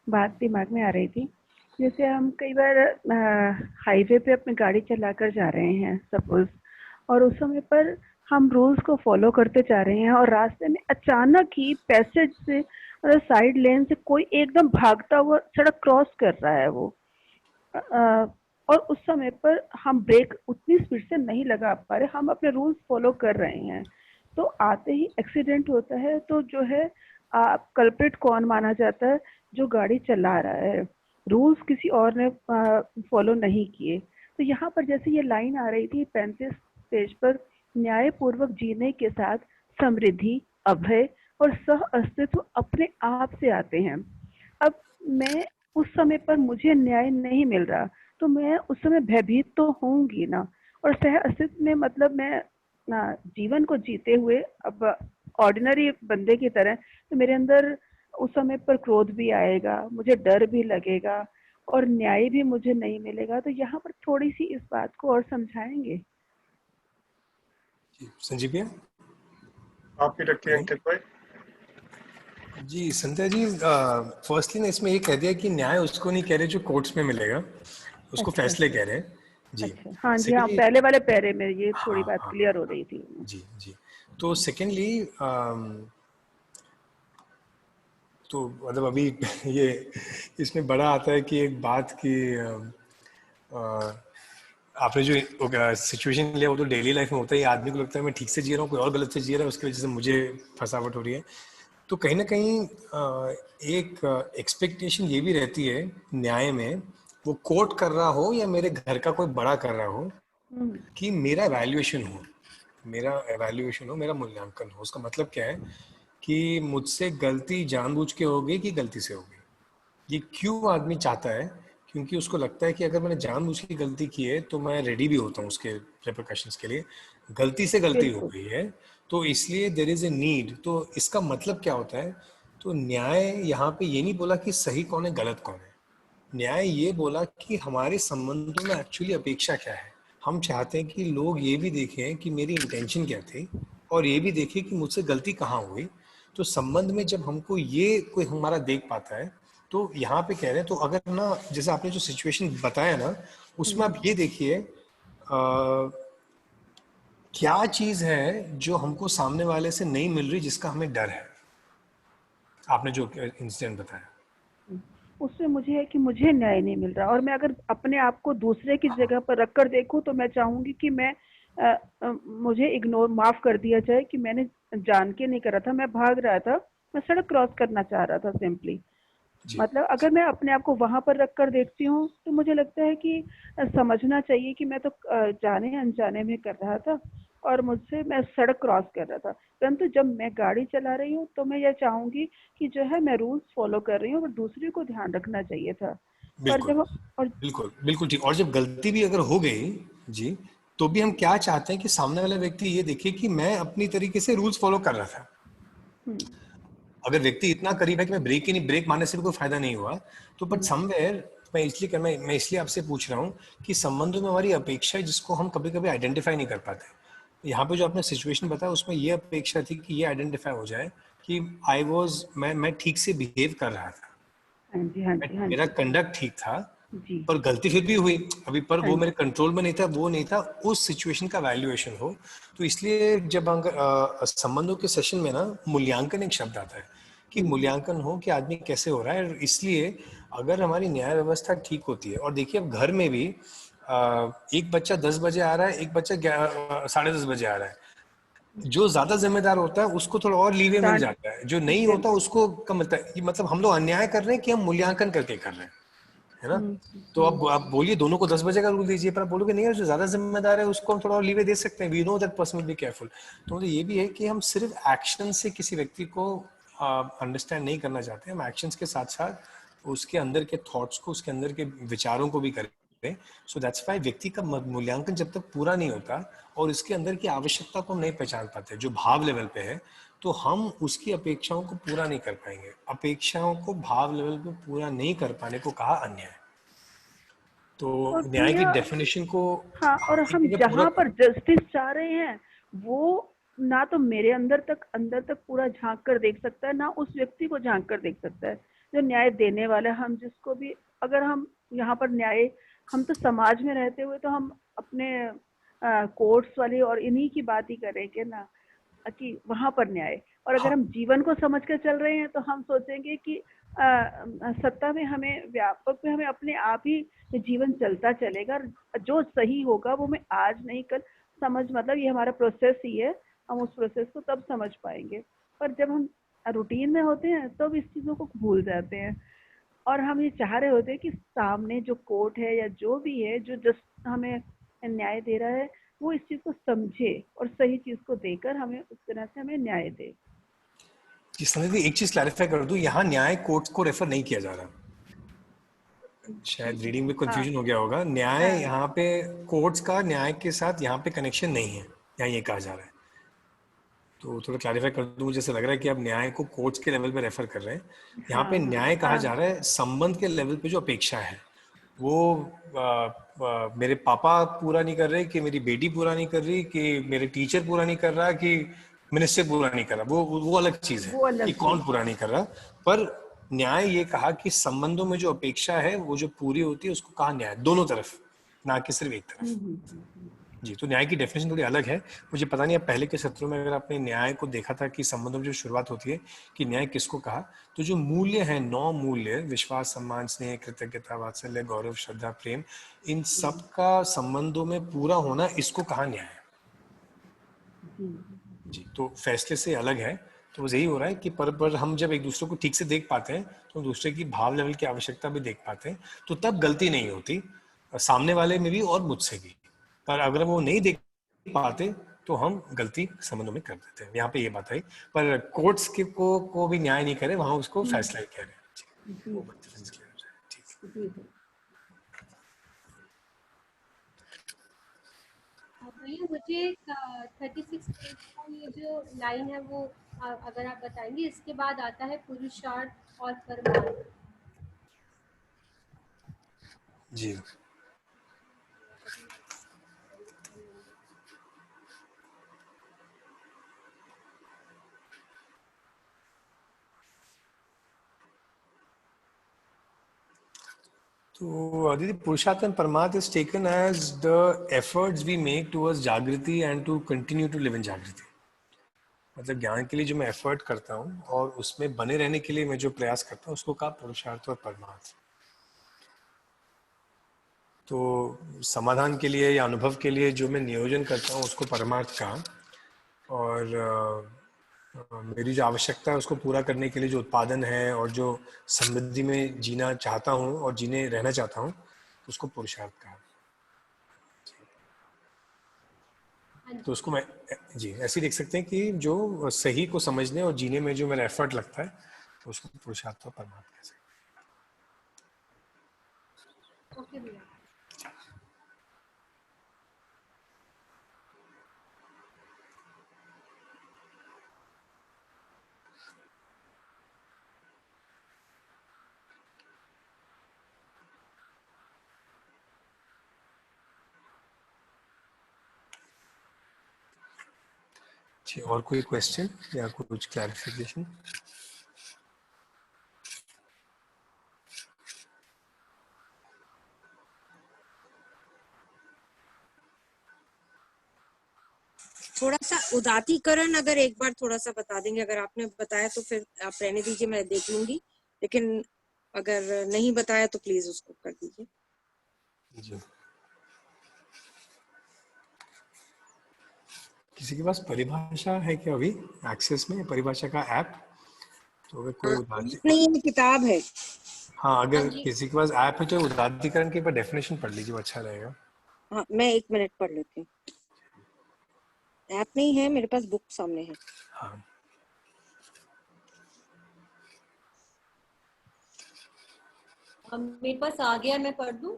I: बात दिमाग में आ रही थी। जैसे हम कई बार हाईवे पे अपनी गाड़ी चलाकर जा रहे हैं सपोज, और उस समय पर हम रूल्स को फॉलो करते जा रहे हैं, और रास्ते में अचानक ही पैसेज से मतलब साइड लेन से कोई एकदम भागता हुआ सड़क क्रॉस कर रहा है वो, और उस समय पर हम ब्रेक उतनी स्पीड से नहीं लगा पा रहे, हम अपने रूल्स फॉलो कर रहे हैं, तो आते ही एक्सीडेंट होता है। तो जो है कल्प्रिट कौन माना जाता है? जो गाड़ी चला रहा है, रूल्स किसी और ने फॉलो नहीं किए। तो यहाँ पर जैसे ये लाइन आ रही थी 35 पेज पर, न्यायपूर्वक जीने के साथ समृद्धि, अभय और सह अस्तित्व अपने आप से आते हैं। अब मैं उस समय पर मुझे न्याय नहीं मिल रहा, तो मैं उस समय भयभीत तो होंगी ना, और सह अस्तित्व में मतलब मैं जीवन को जीते हुए अब ऑर्डिनरी बंदे की तरह, तो मेरे अंदर उस समय पर क्रोध भी आएगा, मुझे डर भी लगेगा, और न्याय भी मुझे नहीं मिलेगा। तो यहाँ पर थोड़ी सी इस बात को और समझाएंगे?
C: संजीव भैया,
A: आपकी रखिए अंकित भाई।
C: जी संध्या जी, फर्स्टली ने इसमें ये कह दिया कि न्याय उसको नहीं कह रहे जो कोर्ट्स में मिलेगा, उसको
I: अच्छा,
C: फैसले कह रहे हैं जी।
I: अच्छा, हाँ जी, हाँ,
C: सेकेंडली,
I: पहले वाले पैरे में ये थोड़ी
C: हाँ
I: बात
C: हाँ
I: क्लियर हो रही थी।
C: जी जी। तो सेकेंडली तो मतलब अभी ये इसमें बड़ा आता है कि एक बात की आपने जो सिचुएशन लिया वो तो डेली लाइफ में होता है, आदमी को लगता है मैं ठीक से जी रहा हूँ, कोई और गलत से जी रहा है, उसकी वजह से मुझे फंसावट हो रही है। तो कहीं ना कहीं एक एक्सपेक्टेशन ये भी रहती है न्याय में, वो कोर्ट कर रहा हो या मेरे घर का कोई बड़ा कर रहा हो, कि मेरा एवैल्यूएशन हो, मेरा मूल्यांकन हो। उसका मतलब क्या है कि मुझसे गलती जानबूझ के होगी कि गलती से होगी। ये क्यों आदमी चाहता है? क्योंकि उसको लगता है कि अगर मैंने जानबूझ के गलती की है तो मैं रेडी भी होता हूँ उसके रिपरकशंस के लिए। गलती से गलती हो गई है तो इसलिए देयर इज ए नीड। तो इसका मतलब क्या होता है? तो न्याय यहाँ पे ये नहीं बोला कि सही कौन है गलत कौन है, न्याय ये बोला कि हमारे संबंधों में एक्चुअली अपेक्षा क्या है। हम चाहते हैं कि लोग ये भी देखें कि मेरी इंटेंशन क्या थी, और ये भी देखें कि मुझसे गलती कहाँ हुई। तो संबंध में जब हमको ये कोई हमारा देख पाता है, तो यहाँ पे कह रहे हैं, तो अगर ना जैसे आपने जो सिचुएशन बताया ना, उसमें आप ये देखिए क्या चीज है जो हमको सामने वाले से नहीं मिल रही, जिसका हमें डर है। आपने जो इंसिडेंट बताया
I: उससे मुझे है कि मुझे न्याय नहीं मिल रहा, और मैं अगर अपने आप को दूसरे की जगह पर रखकर देखूं तो मैं चाहूंगी कि मैं मुझे इग्नोर माफ कर दिया जाए कि मैंने जान के नहीं करा था, मैं भाग रहा था मैं सड़क क्रॉस करना चाह रहा था सिंपली।
C: जी
I: मतलब अगर मैं अपने आप को वहां पर रख कर देखती हूँ तो मुझे लगता है कि समझना चाहिए कि मैं तो जाने अनजाने में कर रहा था और मुझसे मैं सड़क क्रॉस कर रहा था। परंतु जब मैं गाड़ी चला रही हूँ तो मैं ये चाहूंगी कि जो है मैं रूल्स फॉलो कर रही हूँ और दूसरे को ध्यान रखना चाहिए था। पर
C: बिल्कुल
I: जब और
C: बिल्कुल बिल्कुल ठीक। और जब गलती भी अगर हो गई जी, तो भी हम क्या चाहते हैं कि सामने वाला व्यक्ति ये देखे कि मैं अपनी तरीके से रूल्स फॉलो कर रहा था।
I: हम्म,
C: अगर व्यक्ति इतना करीब है कि मैं ब्रेक ही नहीं, ब्रेक मारने से भी कोई फायदा नहीं हुआ, तो बट
I: हम्म,
C: समवेयर मैं इसलिए आपसे पूछ रहा हूँ कि संबंधों में हमारी अपेक्षा है जिसको हम कभी कभी आइडेंटिफाई नहीं कर पाते। यहाँ पे जो आपने सिचुएशन बताया उसमें ये अपेक्षा थी कि ये आइडेंटिफाई हो जाए कि मैं ठीक से बिहेव कर रहा था,
I: हाँ जी, हाँ जी, हाँ
C: मेरा
I: जी,
C: कंडक्ट ठीक था,
I: जी,
C: पर गलती फिर भी हुई अभी, पर
I: हाँ
C: वो
I: जी,
C: मेरे कंट्रोल में नहीं था, वो नहीं था, उस सिचुएशन का वैल्यूएशन हो। तो इसलिए जब संबंधों के सेशन में ना मूल्यांकन एक शब्द आता है कि
I: हम्म,
C: मूल्यांकन हो कि आदमी कैसे हो रहा है। इसलिए अगर हमारी न्याय व्यवस्था ठीक होती है, और देखिए अब घर में भी एक बच्चा 10 बजे आ रहा है, एक बच्चा 10:30 बजे आ रहा है, जो ज्यादा जिम्मेदार होता है उसको थोड़ा और लीवे मिल
I: डांट
C: जाता है, जो नहीं होता
I: बिल्कुल,
C: उसको कम मिलता है। ये मतलब हम लोग अन्याय कर रहे हैं कि हम मूल्यांकन करके कर रहे हैं, है ना?
I: हम्म,
C: तो आप बोलिए दोनों को 10 बजे का रूल दीजिए, पर आप बोलोगे नहीं यार जो ज्यादा जिम्मेदार है उसको हम थोड़ा और लीवे दे सकते हैं, we know that person will be careful. तो मतलब ये भी है कि हम सिर्फ एक्शन से किसी व्यक्ति को अंडरस्टैंड नहीं करना चाहते, हम एक्शंस के साथ साथ उसके अंदर के थॉट्स को, उसके अंदर के विचारों को भी करें। सो दैट्स व्हाई व्यक्ति का मूल्यांकन जब तक पूरा नहीं होता और इसके अंदर की आवश्यकता को हम नहीं पहचान पाते जो भाव लेवल पे है, तो हम उसकी अपेक्षाओं को पूरा नहीं कर पाएंगे। अपेक्षाओं को भाव लेवल पे पूरा नहीं कर पाने को कहा अन्याय। तो
I: और
C: न्याय की
I: भैया
C: डेफिनेशन को,
I: हाँ,
C: हाँ,
I: और
C: एक
I: हम
C: जगह पूरा,
I: जहाँ पर जस्टिस चाह रहे हैं वो ना तो मेरे अंदर तक पूरा झांक कर देख सकता है, ना उस व्यक्ति को झांक कर देख सकता है जो न्याय देने वाला है। हम जिसको भी, अगर हम यहाँ पर न्याय, हम तो समाज में रहते हुए तो हम अपने कोर्ट्स वाली और इन्हीं की बात ही करेंगे ना कि वहां पर न्याय। और अगर
C: हाँ
I: हम जीवन को समझ कर चल रहे हैं तो हम सोचेंगे कि सत्ता में हमें, व्यापक में हमें अपने आप ही जीवन चलता चलेगा, और जो सही होगा वो मैं आज नहीं कल समझ, मतलब ये हमारा प्रोसेस ही है, हम उस प्रोसेस को तब समझ पाएंगे। पर जब हम रूटीन में होते हैं तब तो इस चीजों को भूल जाते हैं, और हम ये चाह रहे होते हैं कि सामने जो कोर्ट है या जो भी है जो जस्ट हमें न्याय दे रहा है वो इस चीज को समझे और सही चीज को देकर हमें उस तरह से हमें न्याय दे।
C: जी संदीप जी, एक चीज क्लैरिफाई कर दूं, यहाँ न्याय कोर्ट को रेफर नहीं किया जा रहा, शायद रीडिंग में
I: हाँ,
C: कंफ्यूजन हो गया होगा। न्याय
I: हाँ,
C: यहाँ पे कोर्ट्स का न्याय के साथ यहाँ पे कनेक्शन नहीं है, यहाँ ये कहा जा रहा है। तो थोड़ा क्लैरिफाई कर दूं, मुझे ऐसा लग रहा है कि आप न्याय को कोर्ट्स के लेवल पे रेफर कर रहे हैं। यहाँ पे
I: हाँ, हाँ,
C: न्याय कहा
I: हाँ,
C: जा रहा है संबंध के लेवल पे जो अपेक्षा है, वो मेरे पापा पूरा नहीं कर रहे, कि मेरी बेटी पूरा नहीं कर रही, कि मेरे टीचर पूरा नहीं कर रहा, कि मिनिस्टर पूरा नहीं कर रहा, वो अलग चीज है
I: वो
C: कि
I: अलग
C: कौन
I: चीज है।
C: पूरा नहीं कर रहा। पर न्याय ये कहा कि संबंधों में जो अपेक्षा है वो जो पूरी होती है उसको कहा न्याय, दोनों तरफ, ना कि सिर्फ एक तरफ। जी, तो न्याय की डेफिनेशन थोड़ी अलग है। मुझे पता नहीं अब पहले के सत्रों में अगर आपने न्याय को देखा था कि संबंधों में जो शुरुआत होती है कि न्याय किसको कहा, तो जो मूल्य है, 9 मूल्य, विश्वास, सम्मान, स्नेह, कृतज्ञता, वात्सल्य, गौरव, श्रद्धा, प्रेम, इन सब का संबंधों में पूरा होना, इसको कहा न्याय। जी, तो फैसले से अलग है। तो यही हो रहा है कि पर हम जब एक दूसरे को ठीक से देख पाते हैं तो दूसरे की भाव लेवल की आवश्यकता भी देख पाते हैं, तो तब गलती नहीं होती सामने वाले में भी और मुझसे भी। पर अगर वो नहीं देख पाते तो हम गलती संबंधों में कर देते हैं। यहाँ पे ये बात है, पर कोर्ट्स के को भी न्याय नहीं करे, वहां उसको फैसला ही कह रहे हैं। ठीक है,
I: जी,
C: वो बात clear हो जाए। ठीक है।
I: जी, जी।
J: भैया मुझे 36 पेज का ये जो लाइन है वो अगर आप बताएंगे। इसके बाद आता है पुरुषार्थ और परमार्थ।
C: जी, तो दीदी, पुरुषार्थ एंड परमार्थ is taken as the efforts we make towards जागृति and to continue to live in जागृति। मतलब ज्ञान के लिए जो मैं एफर्ट करता हूँ और उसमें बने रहने के लिए मैं जो प्रयास करता हूँ उसको कहा पुरुषार्थ और परमार्थ। तो समाधान के लिए या अनुभव के लिए जो मैं नियोजन करता हूँ उसको परमार्थ कहा। और मेरी जो आवश्यकता है उसको पूरा करने के लिए जो उत्पादन है और जो समृद्धि में जीना चाहता हूँ और जीने रहना चाहता हूँ, उसको पुरुषार्थ कहा। तो उसको मैं जी ऐसे देख सकते हैं कि जो सही को समझने और जीने में जो मेरा एफर्ट लगता है, तो उसको पुरुषार्थ और परमार्थ कह सकते हैं।
J: ओके भैया।
C: जी, और कोई क्वेश्चन या कुछ क्लैरिफिकेशन?
H: थोड़ा सा उदातीकरण अगर एक बार थोड़ा सा बता देंगे, अगर आपने बताया तो फिर आप रहने दीजिए, मैं देख लूंगी, लेकिन अगर नहीं बताया तो प्लीज उसको कर दीजिए।
C: जी, किसी के पास परिभाषा है क्या अभी एक्सेस में, परिभाषा का ऐप? तो अगर कोई
H: नहीं, किताब है।
C: हाँ, अगर किसी के पास ऐप है तो उदात्तीकरण के ऊपर डेफिनेशन पढ़ लीजिए, वो अच्छा रहेगा।
H: हाँ, मैं 1 मिनट पढ़ लेती हूँ। ऐप नहीं है मेरे पास, बुक सामने है।
C: हाँ,
G: मेरे पास आ गया, मैं पढ़ दूं?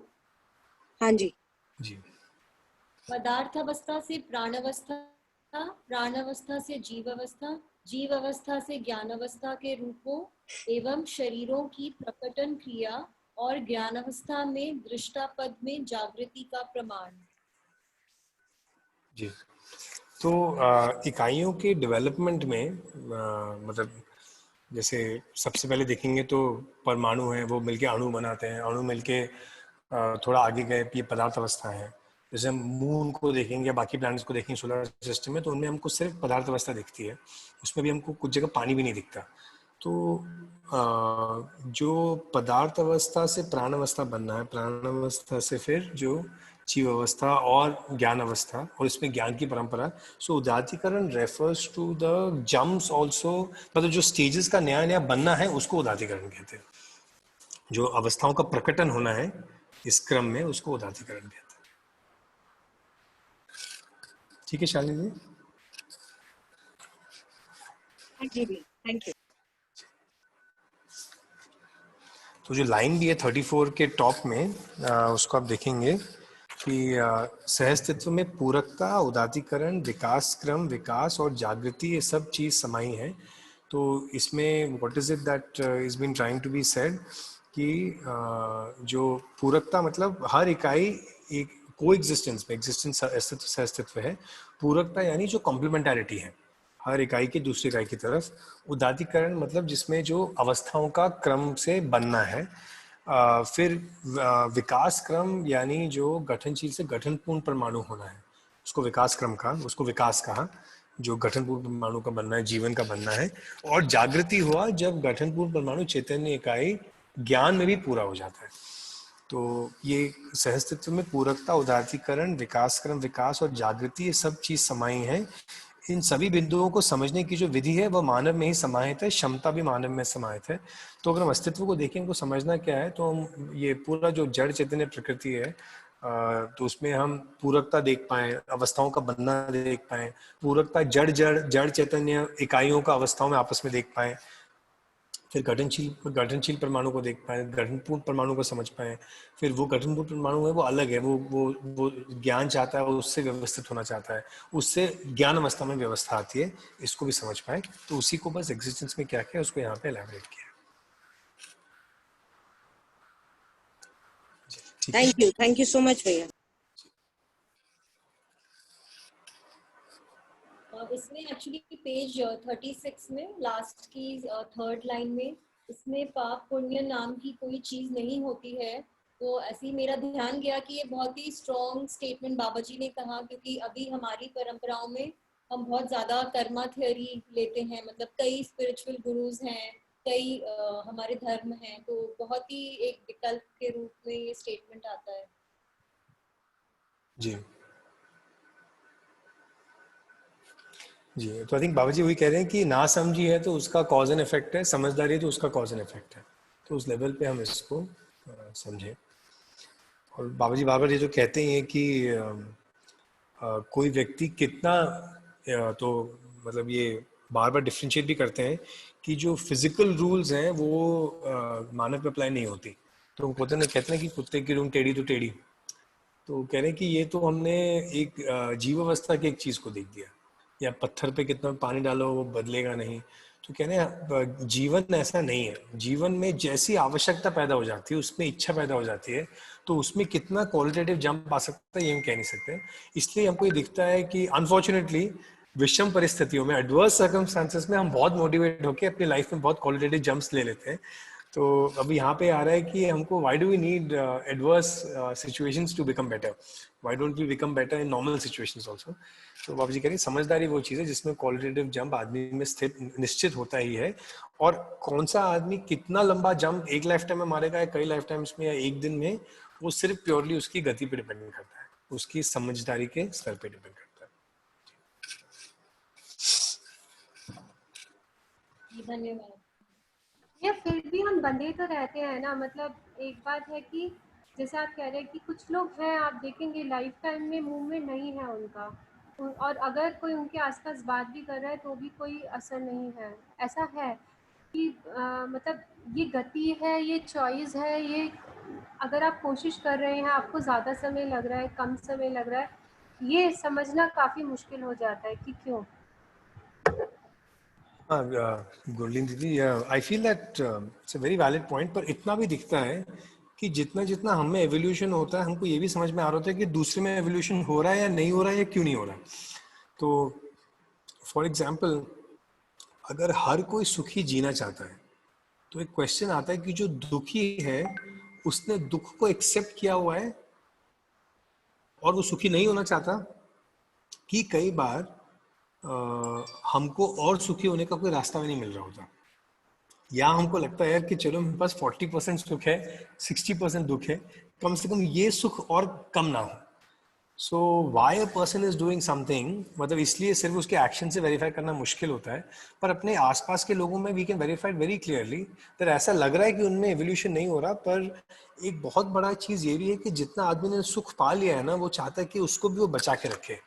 H: हाँ जी
C: जी।
G: पदार्थावस्था से प्राणावस्था, प्राणावस्था से जीवावस्था, जीवावस्था से ज्ञानावस्था के रूपों एवं शरीरों की प्रकटन क्रिया और ज्ञानावस्था में दृष्टापद में जागृति का प्रमाण।
C: जी, तो इकाइयों के डेवलपमेंट में मतलब जैसे सबसे पहले देखेंगे तो परमाणु है, वो मिलके अणु बनाते हैं, अणु मिलके थोड़ा आगे गए ये पदार्थ अवस्था है। जैसे हम मून को देखेंगे या बाकी प्लैनेट्स को देखेंगे सोलर सिस्टम में, तो उनमें हमको सिर्फ पदार्थ अवस्था दिखती है, उसमें भी हमको कुछ जगह पानी भी नहीं दिखता। तो जो पदार्थ अवस्था से प्राण अवस्था बनना है, प्राण अवस्था से फिर जो जीव अवस्था और ज्ञान अवस्था, और इसमें ज्ञान की परंपरा। सो उदातीकरण refers to the jumps also, मतलब जो स्टेजेस का नया नया बनना है उसको उदातीकरण कहते हैं। जो अवस्थाओं का प्रकटन होना है इस क्रम में, उसको उदातीकरण कहते हैं। ठीक है शालिनी जी?
H: जी, थैंक यू।
C: तो जो लाइन भी है 34 के टॉप में, उसको आप देखेंगे कि सहअस्तित्व में पूरकता, उदातीकरण, विकास क्रम, विकास और जागृति, ये सब चीज समाई है। तो इसमें what is it that is been trying to be said कि जो पूरकता मतलब हर इकाई एक को एग्जिस्टेंस में, एग्जिस्टेंस अस्तित्व सहअस्तित्व है। पूरकता यानी जो कॉम्प्लीमेंटैरिटी है हर इकाई की दूसरी इकाई की तरफ। उदातीकरण मतलब जिसमें जो अवस्थाओं का क्रम से बनना है। फिर विकास क्रम यानी जो गठनशील से गठनपूर्ण परमाणु होना है, उसको विकास क्रम कहा, उसको विकास कहा, जो गठनपूर्ण परमाणु का बनना है, जीवन का बनना है। और जागृति हुआ जब गठनपूर्ण परमाणु चैतन्य इकाई ज्ञान में भी पूरा हो जाता है। तो ये सहअस्तित्व में पूरकता, उदातीकरण, विकास क्रम, विकास और जागृति, ये सब चीज समाई है। इन सभी बिंदुओं को समझने की जो विधि है वह मानव में ही समाहित है, क्षमता भी मानव में समाहित है। तो अगर हम अस्तित्व को देखें, इनको समझना क्या है, तो हम ये पूरा जो जड़ चैतन्य प्रकृति है, तो उसमें हम पूरकता देख पाए, अवस्थाओं का बनना देख पाए, पूरकता जड़ चैतन्य इकाइयों का अवस्थाओं में आपस में देख पाए, फिर गठनशील परमाणु को देख पाए, गठनपूर्ण परमाणु को समझ पाए। फिर वो गठनपूर्ण परमाणु है वो अलग है, वो ज्ञान चाहता है, वो उससे व्यवस्थित होना चाहता है, उससे ज्ञान अवस्था में व्यवस्था आती है, इसको भी समझ पाए। तो उसी को बस एग्जिस्टेंस में क्या किया उसको यहाँ पे एलैबोरेट किया।
H: थैंक यू सो मच भैया।
G: इसमें एक्चुअली पेज 36 में लास्ट की थर्ड लाइन में, इसमें पाप पुण्य नाम की कोई चीज नहीं होती है। तो ऐसे ही मेरा ध्यान गया कि ये बहुत ही स्ट्रॉन्ग स्टेटमेंट बाबा जी ने कहा, क्योंकि अभी हमारी परंपराओं में हम बहुत ज्यादा कर्मा थ्योरी लेते हैं, मतलब कई स्पिरिचुअल गुरुज हैं, कई हमारे धर्म हैं, तो बहुत ही एक विकल्प के रूप में ये स्टेटमेंट आता है।
C: जी, जी, तो आई थिंक बाबा जी वही कह रहे हैं कि ना समझी है तो उसका कॉज एंड इफेक्ट है, समझदारी है तो उसका कॉज एंड इफेक्ट है। तो उस लेवल पे हम इसको समझें। और बाबा जी बार बार ये जो कहते हैं कि कोई व्यक्ति कितना तो मतलब ये बार बार डिफ्रेंशिएट भी करते हैं कि जो फिजिकल रूल्स हैं वो मानव पे अप्लाई नहीं होती। तो कहते हैं कि कुत्ते की रूम टेढ़ी तो टेढ़ी। तो कह रहे हैं कि ये तो हमने एक जीव अवस्था की एक चीज को देख दिया, या पत्थर पे कितना पानी डालो वो बदलेगा नहीं। तो कह रहे हैं जीवन ऐसा नहीं है। जीवन में जैसी आवश्यकता पैदा हो जाती है, उसमें इच्छा पैदा हो जाती है, तो उसमें कितना क्वालिटेटिव जंप आ सकता है ये हम कह नहीं सकते। इसलिए हमको ये दिखता है कि अनफॉर्चुनेटली विषम परिस्थितियों में, एडवर्स सर्कमस्टांसेस में हम बहुत मोटिवेट होकर अपनी लाइफ में बहुत क्वालिटेटिव जंप्स ले लेते हैं। तो अभी यहाँ पे आ रहा है कि हमको why do we need adverse situations to become better, why don't we become better in normal situations also. तो बाबू जी कह रहे हैं समझदारी वो चीज़ है जिसमें क्वालिटेटिव जंप आदमी में स्थित निश्चित होता ही है। और कौन सा आदमी कितना लंबा जंप एक लाइफ टाइम में मारेगा या कई लाइफ टाइम्स में या एक दिन में, वो सिर्फ प्योरली उसकी गति पे डिपेंड करता है, उसकी समझदारी के स्तर पे डिपेंड करता है।
G: धन्यवाद।
J: या फिर भी हम बंधे तो रहते हैं ना, मतलब एक बात है कि जैसे आप कह रहे हैं कि कुछ लोग हैं, आप देखेंगे लाइफ टाइम में मूवमेंट नहीं है उनका, और अगर कोई उनके आसपास बात भी कर रहा है तो भी कोई असर नहीं है। ऐसा है कि मतलब ये गति है, ये चॉइस है, ये अगर आप कोशिश कर रहे हैं, आपको ज़्यादा समय लग रहा है, कम समय लग रहा है, ये समझना काफ़ी मुश्किल हो जाता है कि क्यों।
C: गुरलीन दीदी, I feel that it's a very valid point. पर इतना भी दिखता है कि जितना जितना हमें एवोल्यूशन होता है, हमको ये भी समझ में आ रहा होता है कि दूसरे में एवोल्यूशन हो रहा है या नहीं हो रहा है, या क्यों नहीं हो रहा। तो फॉर एग्जाम्पल, अगर हर कोई सुखी जीना चाहता है, तो एक क्वेश्चन आता है कि जो दुखी है उसने दुख को एक्सेप्ट किया हुआ है और वो सुखी नहीं होना चाहता, कि कई बार हमको और सुखी होने का कोई रास्ता भी नहीं मिल रहा होता, या हमको लगता है यार कि चलो मेरे पास 40% सुख है, 60% दुख है, कम से कम ये सुख और कम ना हो। So why a person is doing something, मतलब इसलिए सिर्फ उसके एक्शन से वेरीफाई करना मुश्किल होता है। पर अपने आसपास के लोगों में we can verify very clearly that ऐसा लग रहा है कि उनमें एवोल्यूशन नहीं हो रहा। पर एक बहुत बड़ा चीज ये भी है कि जितना आदमी ने सुख पा लिया है ना, वो चाहता है कि उसको भी वो बचा के रखे,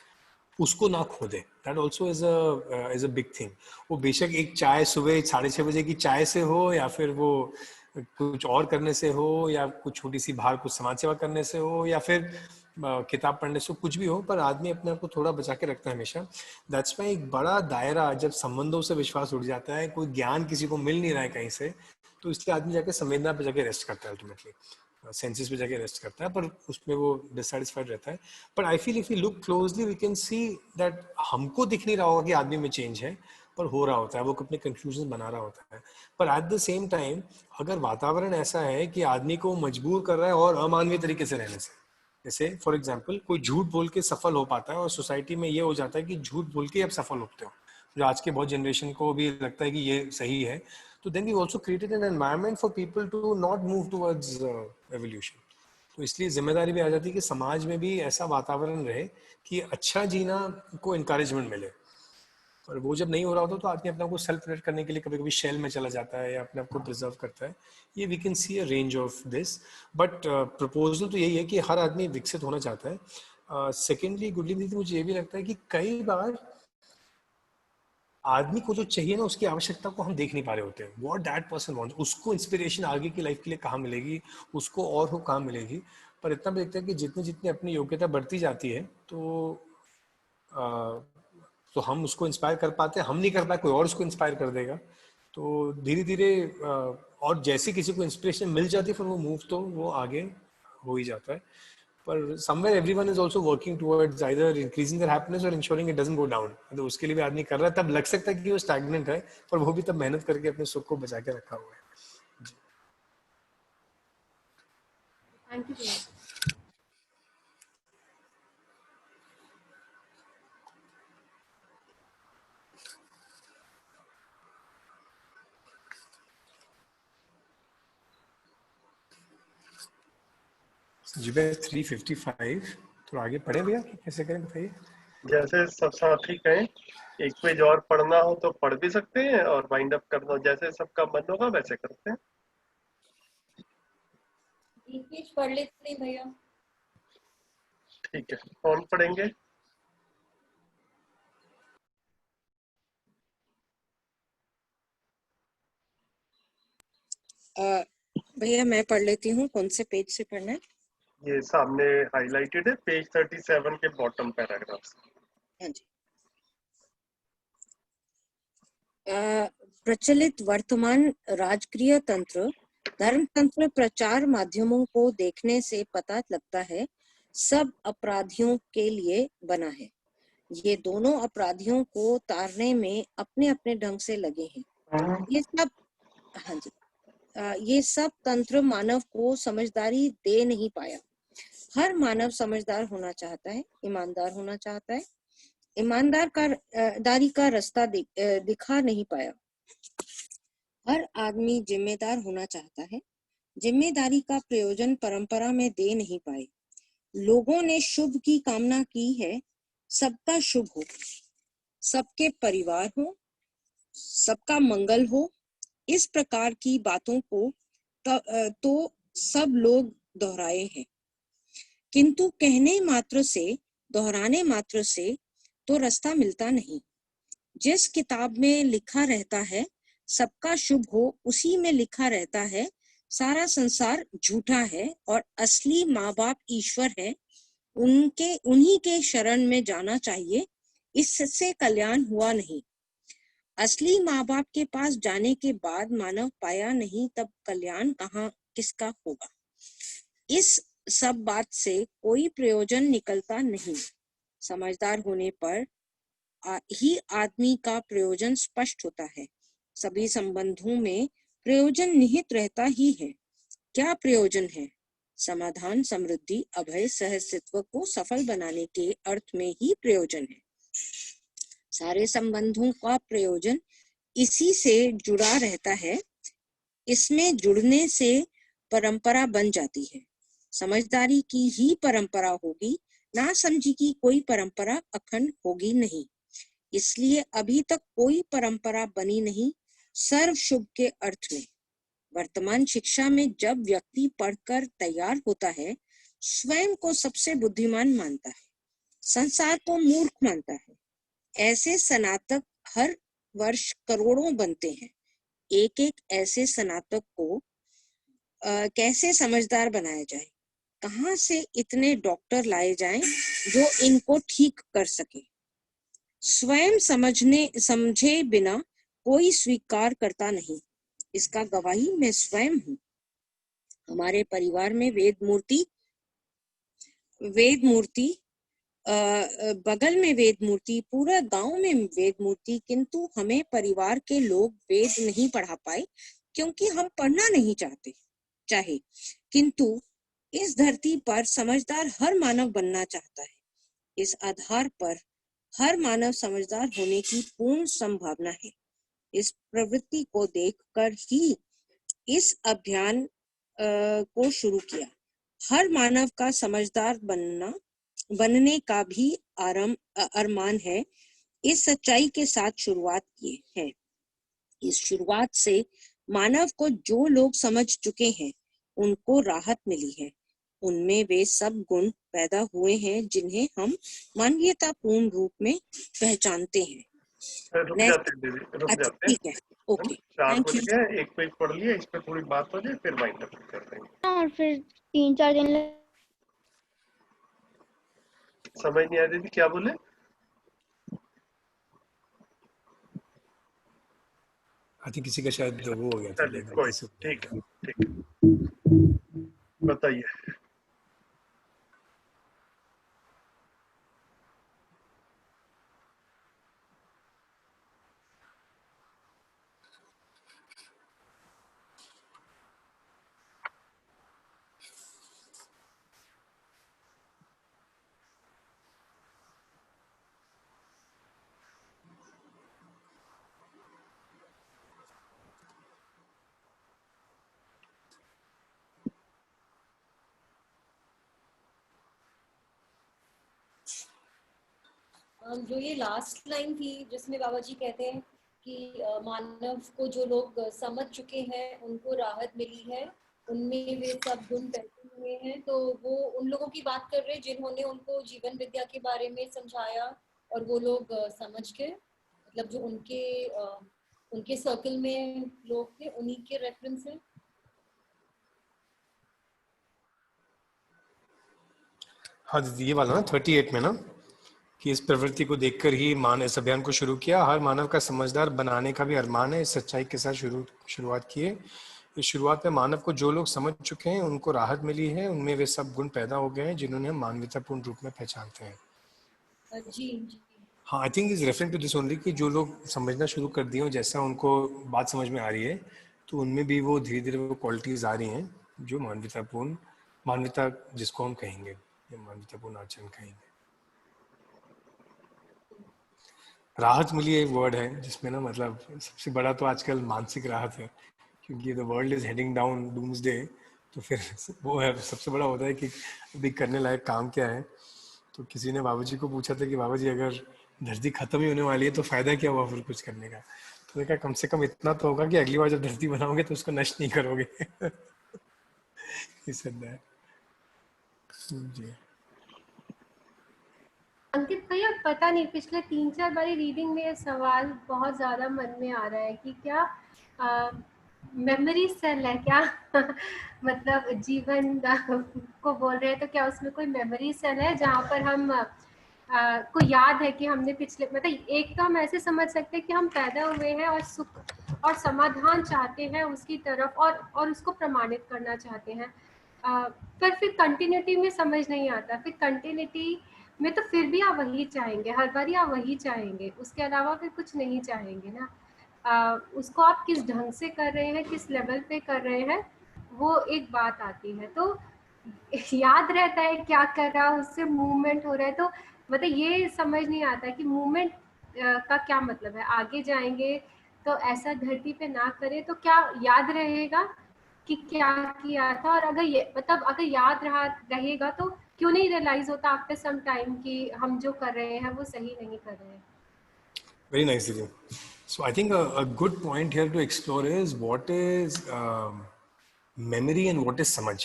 C: उसको ना खो दे। That also is a big thing. वो बेशक एक चाय सुबह 6:30 बजे की चाय से हो, या फिर वो कुछ और करने से हो, या कुछ छोटी सी बाहर कुछ समाज सेवा करने से हो, या फिर किताब पढ़ने से, कुछ भी हो, पर आदमी अपने आप को थोड़ा बचा के रखता है हमेशा। दैट्स वाई एक बड़ा दायरा, जब संबंधों से विश्वास उठ जाता है, कोई ज्ञान किसी को मिल नहीं रहा है कहीं से, तो इसलिए आदमी जाके संवेदना पे जाके रेस्ट करता है, अल्टीमेटली सेंसेस पे जाके रेस्ट करता है, पर उसमें वो डिससेटिस्फाइड रहता है। पर I feel if you look closely we can see that हमको दिख नहीं रहा होगा कि आदमी में चेंज है, पर हो रहा होता है, वो अपने कंक्लूजन बना रहा होता है। पर एट द सेम टाइम अगर वातावरण ऐसा है कि आदमी को मजबूर कर रहा है और अमानवीय तरीके से रहने से, जैसे फॉर एग्जाम्पल कोई झूठ बोल के सफल हो पाता है, और सोसाइटी में ये हो जाता है कि झूठ बोल के अब सफल होते हो, जो आज के बहुत जनरेशन को भी लगता है कि ये सही है, तो then we also created an environment for people to not move towards evolution. तो इसलिए जिम्मेदारी भी आ जाती है कि समाज में भी ऐसा वातावरण रहे कि अच्छा जीना को इनकरेजमेंट मिले। और वो जब नहीं हो रहा होता तो आदमी अपने आप को सेल्फ प्रोटेक्ट करने के लिए कभी कभी शेल में चला जाता है, या अपने आप को प्रिजर्व करता है। ये we can see a range of this. But proposal तो यही है कि हर आदमी विकसित होना चाहता है। सेकेंडली गुडली दीदी, मुझे ये भी लगता है कि कई बार आदमी को जो चाहिए ना, उसकी आवश्यकता को हम देख नहीं पा रहे होते हैं। व्हाट दैट पर्सन वांट्स, उसको इंस्पिरेशन आगे की लाइफ के लिए कहाँ मिलेगी, उसको और हो कहाँ मिलेगी। पर इतना भी देखते हैं कि जितनी जितनी अपनी योग्यता बढ़ती जाती है, तो हम उसको इंस्पायर कर पाते हैं, हम नहीं कर पाए कोई और उसको इंस्पायर कर देगा। तो धीरे धीरे और जैसे किसी को इंस्पिरेशन मिल जाती है, फिर वो मूव तो वो आगे हो ही जाता है। पर somewhere everyone is also working towards either increasing their happiness or ensuring it doesn't go down. तो उसके लिए भी आदमी कर रहा है, तब लग सकता है कि वो स्टैग्नेंट है, पर वो भी तब मेहनत करके अपने सुख को बचा के रखा हुआ है।
J: Thank you.
C: जी भैया 3:55, तो आगे पढ़े भैया, कैसे करें बताइए।
A: जैसे सब साथी कहें, एक पेज और पढ़ना हो तो पढ़ भी सकते हैं, और वाइंड अप करना हो, जैसे सबका मन होगा वैसे करते हैं।
G: एक पेज पढ़ लेते हैं भैया।
A: ठीक है, कौन पढ़ेंगे?
H: भैया मैं पढ़ लेती हूँ, कौन से पेज से पढ़ना है?
A: ये सामने हाईलाइटेड है, पेज 37 के बॉटम पैराग्राफ।
H: हाँ जी। प्रचलित वर्तमान राजकीय तंत्र, धर्म तंत्र प्रचार माध्यमों को देखने से पता लगता है सब अपराधियों के लिए बना है। ये दोनों अपराधियों को तारने में अपने अपने ढंग से लगे हैं। ये सब, हाँ जी, ये सब तंत्र मानव को समझदारी दे नहीं पाया। हर मानव समझदार होना चाहता है, ईमानदार होना चाहता है, ईमानदार का दारी का रास्ता दिखा नहीं पाया। हर आदमी जिम्मेदार होना चाहता है, जिम्मेदारी का प्रयोजन परंपरा में दे नहीं पाए। लोगों ने शुभ की कामना की है, सबका शुभ हो, सबके परिवार हो, सबका मंगल हो। इस प्रकार की बातों को तो सब लोग दोहराए हैं, किंतु कहने मात्र से, दोहराने मात्र से तो रास्ता मिलता नहीं। जिस किताब में लिखा रहता है सबका शुभ हो, उसी में लिखा रहता है सारा संसार झूठा है और असली माँ बाप ईश्वर है, उन्हीं के शरण में जाना चाहिए, इससे कल्याण हुआ नहीं। असली माँ बाप के पास जाने के बाद मानव पाया नहीं, तब कल्याण कहाँ किसका होगा? इस सब बात से कोई प्रयोजन निकलता नहीं। समझदार होने पर ही आदमी का प्रयोजन स्पष्ट होता है। सभी संबंधों में प्रयोजन निहित रहता ही है। क्या प्रयोजन है? समाधान, समृद्धि, अभय, सहअस्तित्व को सफल बनाने के अर्थ में ही प्रयोजन है। सारे संबंधों का प्रयोजन इसी से जुड़ा रहता है। इसमें जुड़ने से परंपरा बन जाती है। समझदारी की ही परंपरा होगी, ना समझी की कोई परंपरा अखंड होगी नहीं। इसलिए अभी तक कोई परंपरा बनी नहीं सर्व शुभ के अर्थ में। वर्तमान शिक्षा में जब व्यक्ति पढ़कर तैयार होता है, स्वयं को सबसे बुद्धिमान मानता है, संसार को मूर्ख मानता है। ऐसे स्नातक हर वर्ष करोड़ों बनते हैं। एक एक ऐसे स्नातक को कैसे समझदार बनाया जाए? कहाँ से इतने डॉक्टर लाए जाएं जो इनको ठीक कर सके? स्वयं समझे बिना कोई स्वीकार करता नहीं। इसका गवाही मैं स्वयं हूँ। हमारे परिवार में वेद मूर्ति बगल में वेद मूर्ति, पूरा गांव में वेद मूर्ति, किंतु हमें परिवार के लोग वेद नहीं पढ़ा पाए क्योंकि हम पढ़ना नहीं चाहे। किंतु इस धरती पर समझदार हर मानव बनना चाहता है। इस आधार पर हर मानव समझदार होने की पूर्ण संभावना है। इस प्रवृत्ति को देखकर ही इस अभियान को शुरू किया। हर मानव का समझदार बनने का भी अरमान है। इस सच्चाई के साथ शुरुआत की है। इस शुरुआत से मानव को जो लोग समझ चुके हैं उनको राहत मिली है। उनमें वे सब गुण पैदा हुए हैं जिन्हें हम मानवीयतापूर्ण रूप में पहचानते हैं।
A: रुक जाते हैं दीदी, रुक
H: अच्छा,
A: जाते हैं।
H: ठीक है, ओके,
A: 4
H: थैंक
A: बज
H: यू।
A: गए, एक पेज पढ़ लिया, इस पे थोड़ी बात हो जाए फिर वाइंड अप कर देंगे।
K: और फिर 3-4 दिन
A: समझ नहीं आया दीदी क्या बोले?
C: आई थिंक किसी का शायद वो हो गया था,
A: चलिए कोई, ठीक है, ठीक है, बताइए।
G: जो ये लास्ट लाइन थी जिसमें बाबा जी कहते हैं कि मानव को जो लोग समझ चुके हैं उनको राहत मिली है, उनमें वे सब गुण पैदा हुए हैं, तो वो उन लोगों की बात कर रहे हैं जिन्होंने उनको जीवन विद्या के बारे में समझाया और वो लोग समझ गए, मतलब जो उनके सर्कल में लोग थे उन्हीं के रेफरेंस है।
C: हाँ दीदी, ये वाला ना 38 में ना, कि इस प्रवृत्ति को देखकर ही मान इस अभियान को शुरू किया, हर मानव का समझदार बनाने का भी अरमान है, इस सच्चाई के साथ शुरुआत किए। इस शुरुआत में मानव को जो लोग समझ चुके हैं उनको राहत मिली है, उनमें वे सब गुण पैदा हो गए हैं जिन्होंने हम मानवतापूर्ण रूप में पहचानते हैं।
G: जी
C: हाँ, I think is referring to this only, कि जो लोग समझना शुरू कर दिए, जैसा उनको बात समझ में आ रही है तो उनमें भी वो धीरे धीरे वो क्वालिटीज आ रही हैं जो मानवता जिसको हम कहेंगे, या मानवतापूर्ण आचरण कहेंगे। राहत मिली एक वर्ड है जिसमें ना, मतलब सबसे बड़ा तो आजकल मानसिक राहत है, क्योंकि the world is heading down doomsday, तो फिर वो है सबसे बड़ा होता है कि अभी करने लायक काम क्या है। तो किसी ने बाबूजी को पूछा था कि बाबूजी अगर धरती खत्म ही होने वाली है तो फायदा क्या हुआ फिर कुछ करने का, तो मैंने कहा कम से कम इतना तो होगा कि अगली बार जब धरती बनाओगे तो उसको नष्ट नहीं करोगे। जी
J: अंकित भैया, पता नहीं पिछले 3-4 बारी रीडिंग में ये सवाल बहुत ज़्यादा मन में आ रहा है कि क्या मेमोरी सेल है क्या? मतलब जीवन को बोल रहे हैं तो क्या उसमें कोई मेमोरी सेल है जहाँ पर हम को याद है कि हमने पिछले, मतलब एक तो हम ऐसे समझ सकते हैं कि हम पैदा हुए हैं और सुख और समाधान चाहते हैं उसकी तरफ, और उसको प्रमाणित करना चाहते हैं, पर फिर कंटिन्यूटी में समझ नहीं आता, फिर कंटिन्यूटी में तो फिर भी आप वही चाहेंगे, हर बार आप वही चाहेंगे, उसके अलावा फिर कुछ नहीं चाहेंगे ना। उसको आप किस ढंग से कर रहे हैं, किस लेवल पे कर रहे हैं, वो एक बात आती है। तो याद रहता है क्या कर रहा है, उससे मूवमेंट हो रहा है, तो मतलब ये समझ नहीं आता कि मूवमेंट का क्या मतलब है। आगे जाएंगे तो ऐसा धरती पे ना करें तो क्या याद रहेगा कि क्या किया था, और अगर ये मतलब अगर याद रहेगा तो क्यों नहीं रियलाइज होता आफ्टर सम टाइम कि हम जो कर रहे हैं वो सही नहीं कर रहे हैं।
C: Very nice, Didi. So I think a good point here to explore is what is memory and what is समझ।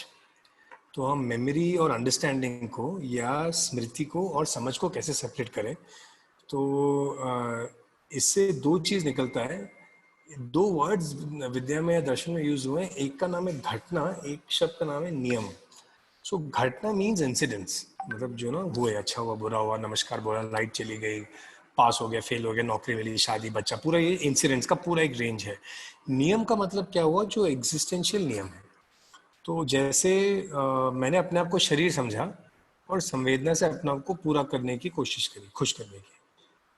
C: तो हम मेमोरी और अंडरस्टैंडिंग को या स्मृति को और समझ को कैसे सेपरेट करें। तो इससे दो चीज निकलता है, दो वर्ड्स विद्या में या दर्शन में यूज हुए हैं, एक का नाम है घटना, एक शब्द का नाम है नियम। सो घटना मीन्स इंसिडेंट्स, मतलब जो ना हुए, अच्छा हुआ बुरा हुआ, नमस्कार बोला, लाइट चली गई, पास हो गया, फेल हो गया, नौकरी मिली, शादी, बच्चा, पूरा ये इंसिडेंट्स का पूरा एक रेंज है। नियम का मतलब क्या हुआ, जो एग्जिस्टेंशियल नियम है। तो जैसे मैंने अपने आप को शरीर समझा और संवेदना से अपने आप को पूरा करने की कोशिश करी, खुश करने की।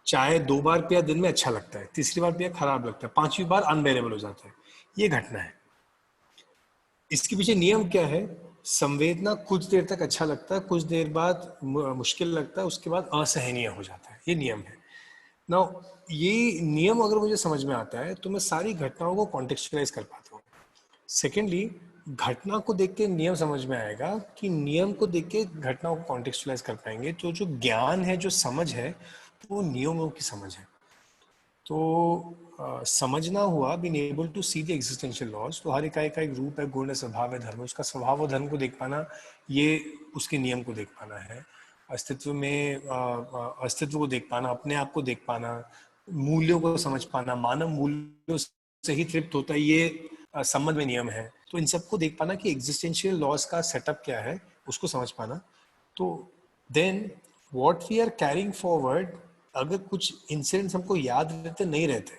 C: चाय 2 बार पिया दिन में अच्छा लगता है, तीसरी बार पिया खराब लगता है, 5वीं बार अनबेरेबल हो जाता है, ये घटना है। इसके पीछे नियम क्या है, संवेदना कुछ देर तक अच्छा लगता है, कुछ देर बाद मुश्किल लगता है, उसके बाद असहनीय हो जाता है, ये नियम है। नाउ ये नियम अगर मुझे समझ में आता है तो मैं सारी घटनाओं को कॉन्टेक्चुअलाइज कर पाता हूँ। सेकेंडली, घटना को देख के नियम समझ में आएगा, कि नियम को देख के घटनाओं को कॉन्टेक्चुअलाइज कर पाएंगे। तो जो ज्ञान है, जो समझ है, वो नियमों की समझ है। तो समझना हुआ, being able to see the existential laws. तो हर इकाई का एक रूप है, गुण है, स्वभाव है, धर्म है, उसका स्वभाव और धर्म को देख पाना, ये उसके नियम को देख पाना है। अस्तित्व में अस्तित्व को देख पाना, अपने आप को देख पाना, मूल्यों को समझ पाना, मानव मूल्यों से ही तृप्त होता है, ये संबंध में नियम है। तो इन सबको देख पाना कि एग्जिस्टेंशियल लॉज का सेटअप क्या है, उसको समझ पाना। तो then what we are carrying forward, अगर कुछ इंसिडेंट्स हमको याद रहते नहीं रहते,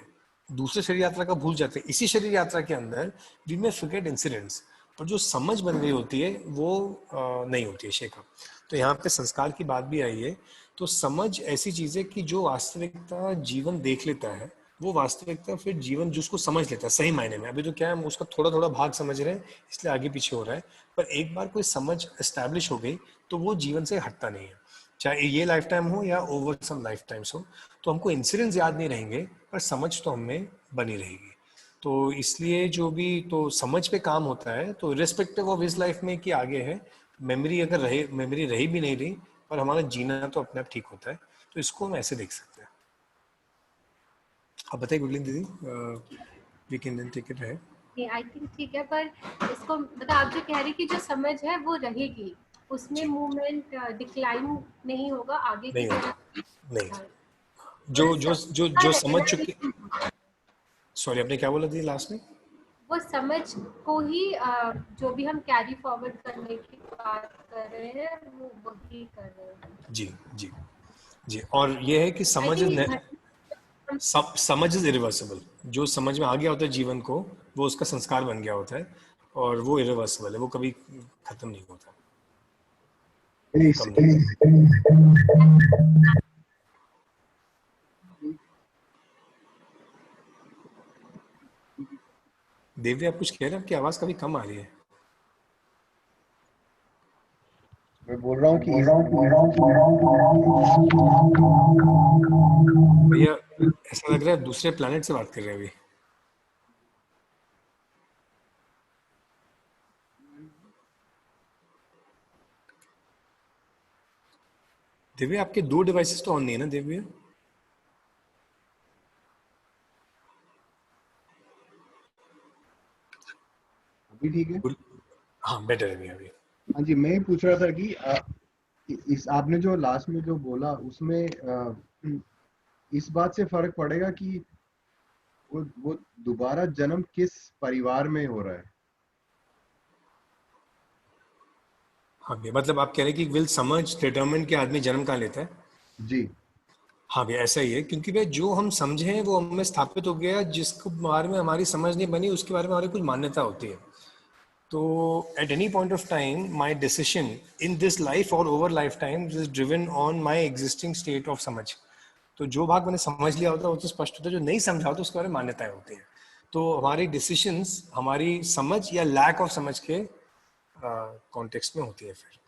C: दूसरे शरीर यात्रा का भूल जाते, इसी शरीर यात्रा के अंदर वी मे फॉरगेट इंसिडेंट्स, और जो समझ बन गई होती है वो नहीं होती है शेखा। तो यहाँ पे संस्कार की बात भी आई है। तो समझ ऐसी चीज है कि जो वास्तविकता जीवन देख लेता है, वो वास्तविकता फिर जीवन जिसको समझ लेता है सही मायने में। अभी तो क्या है, हम उसका थोड़ा थोड़ा भाग समझ रहे हैं, इसलिए आगे पीछे हो रहा है, पर एक बार कोई समझ एस्टैब्लिश हो गई तो वो जीवन से हटता नहीं है, चाहे ये लाइफ टाइम हो या ओवर सम लाइफ टाइम्स हो। तो हमको इंसिडेंट्स याद नहीं रहेंगे, पर समझ तो हमें बनी रहेगी। तो इसलिए जो भी तो समझ पे काम होता है, तो रिस्पेक्टिव ऑफ इस लाइफ में कि आगे है, मेमोरी अगर रहे, मेमोरी रही भी नहीं रही, पर हमारा जीना तो अपने आप ठीक होता है। तो इसको हम ऐसे देख सकते हैं। आप बताइए गुरलीन दीदी, we can then take it है।
J: ये आई थिंक ठीक है, पर इसको मतलब आप जो कह रही कि जो समझ है वो रहेगी, उसमें मूवमेंट डिक्लाइन नहीं होगा आगे की
C: नहीं होगा,
J: तरफ।
C: नहीं।
J: हाँ,
C: जो
J: वो
C: जो जो जो समझ चुके,
J: रहेगा।
C: सॉरी आपने क्या बोला दी लास्ट में?
J: वो समझ को ही जो भी हम कैरी फॉरवर्ड करने की बात कर रहे हैं वो वही कर रहे हैं।
C: जी जी जी। और ये है कि
J: आई
C: समझ
J: थिंक
C: समझ इज इरिवर्सिबल। जो समझ में आ गया होता है जीवन को, वो उसका संस्कार बन गया होता है, और वो इरिवर्सिबल है, वो कभी खत्म नहीं होता, कम नहीं। देवी आप कुछ कह रहे हैं? आपकी आवाज कभी कम आ रही है।
K: मैं बोल रहा हूँ कि
C: भैया ऐसा लग रहा है दूसरे प्लेनेट से बात कर रहे हैं अभी। दिव्या आपके 2 डिवाइसेस तो ऑन नहीं है ना दिव्या?
K: अभी ठीक है?
C: हाँ बेटर है अभी।
K: हाँ जी, मैं ही पूछ रहा था कि इस आपने जो लास्ट में जो बोला उसमें इस बात से फर्क पड़ेगा कि वो दोबारा जन्म किस परिवार में हो रहा है।
C: हाँ भैया, मतलब आप कह रहे हैं कि विल समझ डिटरमिन के आदमी जन्म कहाँ लेता है?
K: जी
C: हाँ भैया ऐसा ही है, क्योंकि भैया जो हम समझे हैं वो हमें स्थापित हो गया, जिसके बारे में हमारी समझ नहीं बनी उसके बारे में हमारी कुछ मान्यता होती है। तो at any point of time my decision in this life or over lifetime is driven on my existing state of समझ। तो जो भाग मैंने समझ लिया होता है वो तो स्पष्ट होता है, जो नहीं समझा होता उसके बारे में मान्यताएं होती हैं। तो हमारी डिसीजंस हमारी समझ या लैक ऑफ समझ के कॉन्टेक्स्ट में होती है फिर।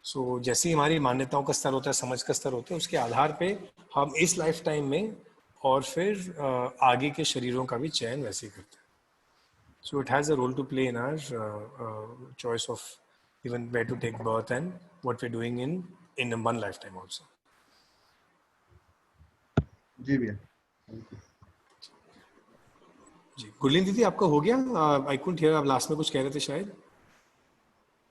C: सो जैसे ही हमारी मान्यताओं का स्तर होता है, समझ का स्तर होता है, उसके आधार पे हम इस लाइफ टाइम में और फिर आगे के शरीरों का भी चयन वैसे ही करते हैं। So it has a role to play in our choice of even where to take birth and what we are doing in one lifetime also.
K: जी भैया।
C: जी गुरलीन दीदी आपका हो गया? आई कुडंट हियर, आप लास्ट में कुछ कह रहे थे शायद।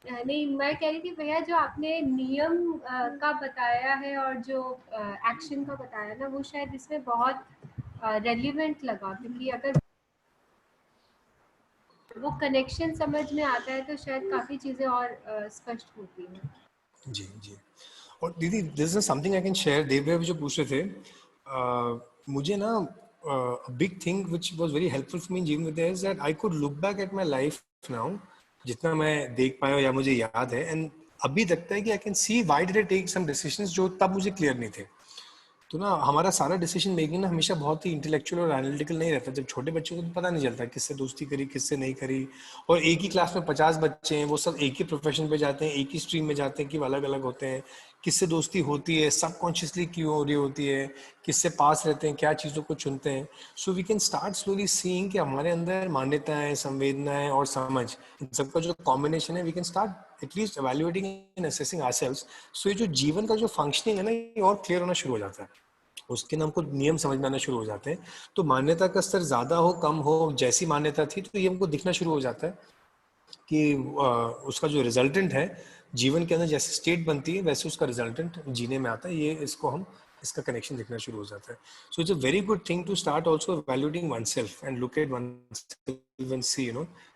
J: नहीं, मैं कह रही थी भैया जो आपने नियम का बताया है और जो एक्शन का बताया ना, वो शायद इसमें बहुत रेलिवेंट लगा, क्योंकि अगर वो कनेक्शन समझ में आता है तो शायद काफी चीजें और स्पष्ट होती हैं।
C: जी जी। और दीदी this is something I can share. Dev जो पूछ रहे थे, मुझे ना big thing which was very helpful for me in जीवन with is that I could look back at my life now, जितना मैं देख पाया या मुझे याद है, एंड अभी लगता है कि I can see why did I take some decisions जो तब मुझे क्लियर नहीं थे। तो ना हमारा सारा डिसीजन मेकिंग ना हमेशा बहुत ही इंटेलेक्चुअल और एनालिटिकल नहीं रहता। जब छोटे बच्चों को तो पता नहीं चलता किससे दोस्ती करी किससे नहीं करी, और एक ही क्लास में 50 बच्चे हैं, वो सब एक ही प्रोफेशन पे जाते हैं, एक ही स्ट्रीम में जाते हैं कि अलग अलग होते हैं, किससे दोस्ती होती है, सबकॉन्शियसली क्यों हो रही होती है, किससे पास रहते हैं, क्या चीज़ों को चुनते हैं। So we can start slowly seeing कि हमारे अंदर मान्यताएं, संवेदनाएं और समझ, इन सबका जो कॉम्बिनेशन है, we can start at least evaluating and assessing ourselves. So ये जो जीवन का जो फंक्शनिंग है ना, ये और क्लियर होना शुरू हो जाता है, उसके नाम को नियम समझ में आना शुरू हो जाते हैं। तो मान्यता का स्तर ज्यादा हो कम हो, जैसी मान्यता थी तो ये हमको दिखना शुरू हो जाता है कि उसका जो रिजल्टेंट है जीवन के अंदर, जैसे स्टेट बनती है वैसे उसका रिजल्टेंट जीने में आता है। ये इसको हम इसका कनेक्शन दिखना शुरू हो जाता है। So it's a very good thing to start also valuating oneself and look at oneself and see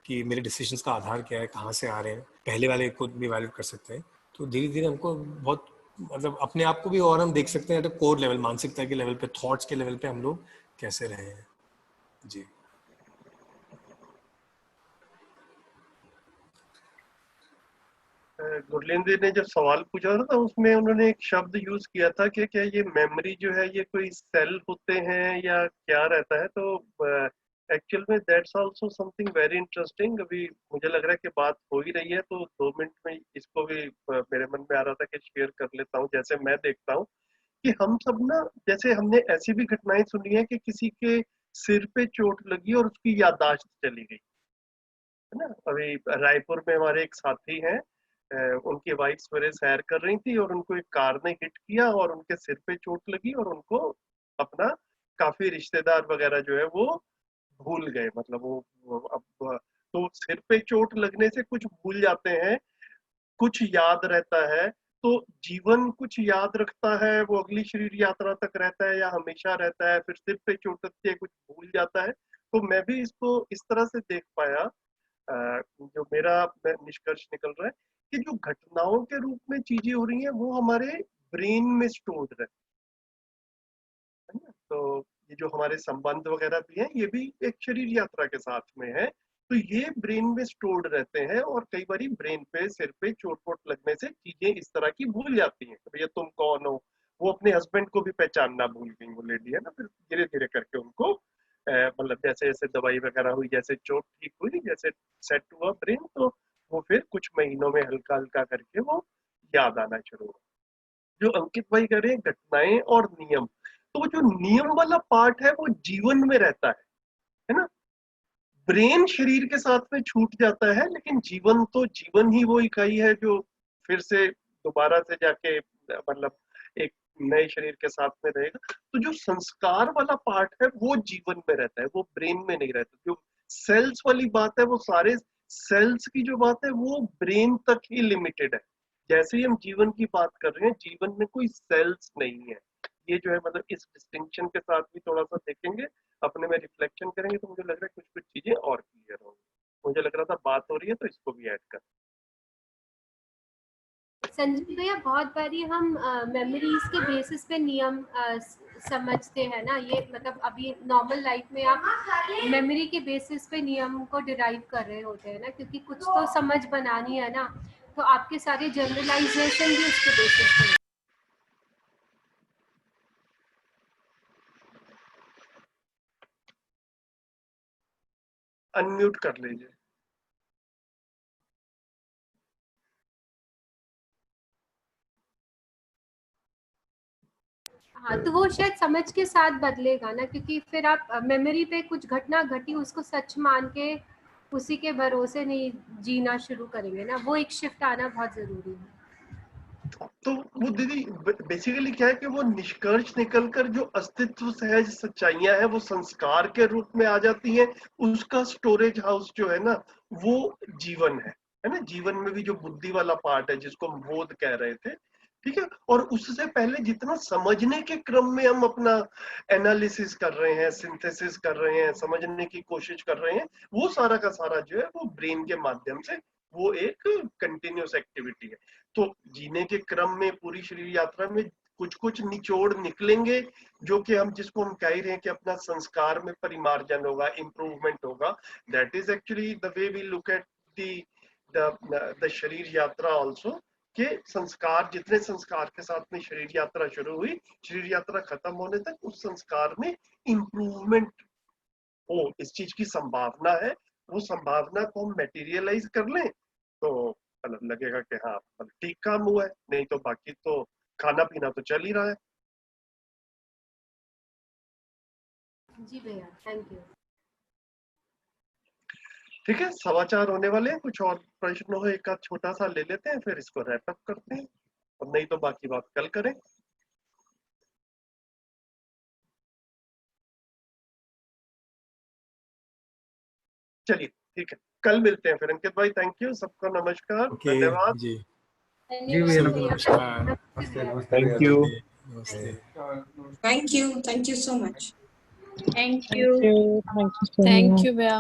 C: कि मेरे डिसीजंस का आधार क्या है, कहाँ से आ रहे हैं। पहले वाले को भी वैल्यूएट कर सकते हैं। तो धीरे धीरे हमको बहुत मतलब अपने आप को भी और हम देख सकते हैं एट कोर लेवल, मानसिकता के लेवल पे, थॉट्स के लेवल पे हम लोग कैसे रहे हैं। जी
A: गुरलीन जी ने जब सवाल पूछा था उसमें उन्होंने एक शब्द यूज किया था कि क्या ये मेमोरी जो है ये कोई सेल होते हैं या क्या रहता है। तो एक्चुअल में that's also something very interesting. अभी मुझे लग रहा है कि बात हो ही रही है तो 2 मिनट में इसको भी मेरे मन में आ रहा था कि शेयर कर लेता हूँ। जैसे मैं देखता हूँ कि हम सब ना, जैसे हमने ऐसी भी घटनाएं सुनी है कि किसी के सिर पे चोट लगी और उसकी याददाश्त चली गई, है ना। अभी रायपुर में हमारे एक साथी हैं उनकी वाइफ सवेरे सैर कर रही थी और उनको एक कार ने हिट किया और उनके सिर पे चोट लगी और उनको अपना काफी रिश्तेदार वगैरह जो है वो भूल गए। मतलब वो अब तो सिर पे चोट लगने से कुछ भूल जाते हैं, कुछ याद रहता है। तो जीवन कुछ याद रखता है, वो अगली शरीर यात्रा तक रहता है या हमेशा रहता है, फिर सिर पे चोट लगती है, कुछ भूल जाता है। तो मैं भी इसको इस तरह से देख पाया, जो मेरा निष्कर्ष निकल रहा है कि जो घटनाओं के रूप में चीजें हो रही हैं वो हमारे ब्रेन में स्टोर्ड रहती है ना। तो ये जो हमारे संबंध वगैरह भी हैं, ये भी एक शरीर यात्रा के साथ में है। तो ये ब्रेन में स्टोर्ड रहते हैं और कई बार ब्रेन पे सिर पे चोट वोट लगने से चीजें इस तरह की भूल जाती हैं। तो भैया तुम कौन हो, वो अपने हस्बैंड को भी पहचानना भूल गई वो लेडी, है ना। फिर धीरे धीरे करके उनको मतलब जैसे जैसे दवाई वगैरह हुई, जैसे चोट ठीक हुई, जैसे सेट हुआ ब्रेन, तो वो फिर कुछ महीनों में हल्का हल्का करके वो याद आना शुरू हुआ। जो अंकित भाई कह रहे हैं घटनाएं और नियम, तो वो जो नियम वाला पार्ट है वो जीवन में रहता है ना। ब्रेन शरीर के साथ में छूट जाता है, लेकिन जीवन तो जीवन ही वो इकाई है जो फिर से दोबारा से जाके मतलब एक नए शरीर के साथ में रहेगा। तो जो संस्कार वाला पार्ट है वो जीवन में रहता है, वो ब्रेन में नहीं रहता। जो सेल्स वाली बात है, वो सारे सेल्स की जो बात है वो ब्रेन तक ही लिमिटेड है। जैसे ही हम जीवन की बात कर रहे हैं, जीवन में कोई सेल्स नहीं है। ये जो है मतलब इस डिस्टिंक्शन के साथ भी थोड़ा सा देखेंगे, अपने में रिफ्लेक्शन करेंगे, तो मुझे लग रहा है कुछ कुछ चीजें और क्लियर होंगी। मुझे लग रहा था बात हो रही है तो इसको भी ऐड कर।
J: संजीव भैया, बहुत बारी हम मेमोरीज के बेसिस पे नियम समझते हैं ना। ये मतलब अभी नॉर्मल लाइफ में आप मेमोरी के बेसिस पे नियम को डिराइव कर रहे होते हैं ना, क्योंकि कुछ तो समझ बनानी है ना। तो आपके सारे जनरलाइजेशन भी उसके बेसिस पे।
A: अनम्यूट कर लीजिए।
J: हाँ, तो वो शायद समझ के साथ बदलेगा ना, क्योंकि फिर आप मेमोरी पे कुछ घटना घटी उसको सच मान के उसी के भरोसे नहीं जीना शुरू करेंगे ना। वो एक शिफ्ट आना बहुत जरूरी है।
A: तो वो दीदी बेसिकली क्या है कि वो निष्कर्ष निकलकर जो अस्तित्व सहज सच्चाइयां हैं वो संस्कार के रूप में आ जाती हैं। उसका स्टोरेज हाउस जो है ना वो जीवन है ना। जीवन में भी जो बुद्धि वाला पार्ट है जिसको हम बोध कह रहे थे, ठीक है। और उससे पहले जितना समझने के क्रम में हम अपना एनालिसिस कर रहे हैं, सिंथेसिस कर रहे हैं, समझने की कोशिश कर रहे हैं, वो सारा का सारा जो है वो ब्रेन के माध्यम से वो एक कंटिन्यूस एक्टिविटी है। तो जीने के क्रम में पूरी शरीर यात्रा में कुछ कुछ निचोड़ निकलेंगे, जो कि हम जिसको हम कह रहे हैं कि अपना संस्कार में परिमार्जन होगा, इंप्रूवमेंट होगा। That is actually the way we look at the शरीर यात्रा आल्सो, कि संस्कार जितने संस्कार के साथ में शरीर यात्रा शुरू हुई, शरीर यात्रा खत्म होने तक उस संस्कार में इंप्रूवमेंट हो, इस चीज की संभावना है। वो संभावना को हम मटेरियलाइज कर लें तो मतलब लगेगा कि हाँ मतलब ठीक काम हुआ है, नहीं तो बाकी तो खाना पीना तो चल ही रहा है।
J: जी भैया, थैंक यू।
A: ठीक है, समाचार होने वाले हैं। कुछ और प्रश्न हो एक आध छोटा सा ले लेते हैं, फिर इसको रैप अप करते हैं, और नहीं तो बाकी बात कल करें। चलिए ठीक है, कल मिलते हैं फिर। अंकित भाई थैंक यू, सबको नमस्कार, धन्यवाद
C: जी
E: जी भैया,
C: नमस्कार,
E: thank you.
H: Thank you so much.
L: Thank you.
M: Thank you. Thank you so
L: Thank
M: much.
L: you, Bea.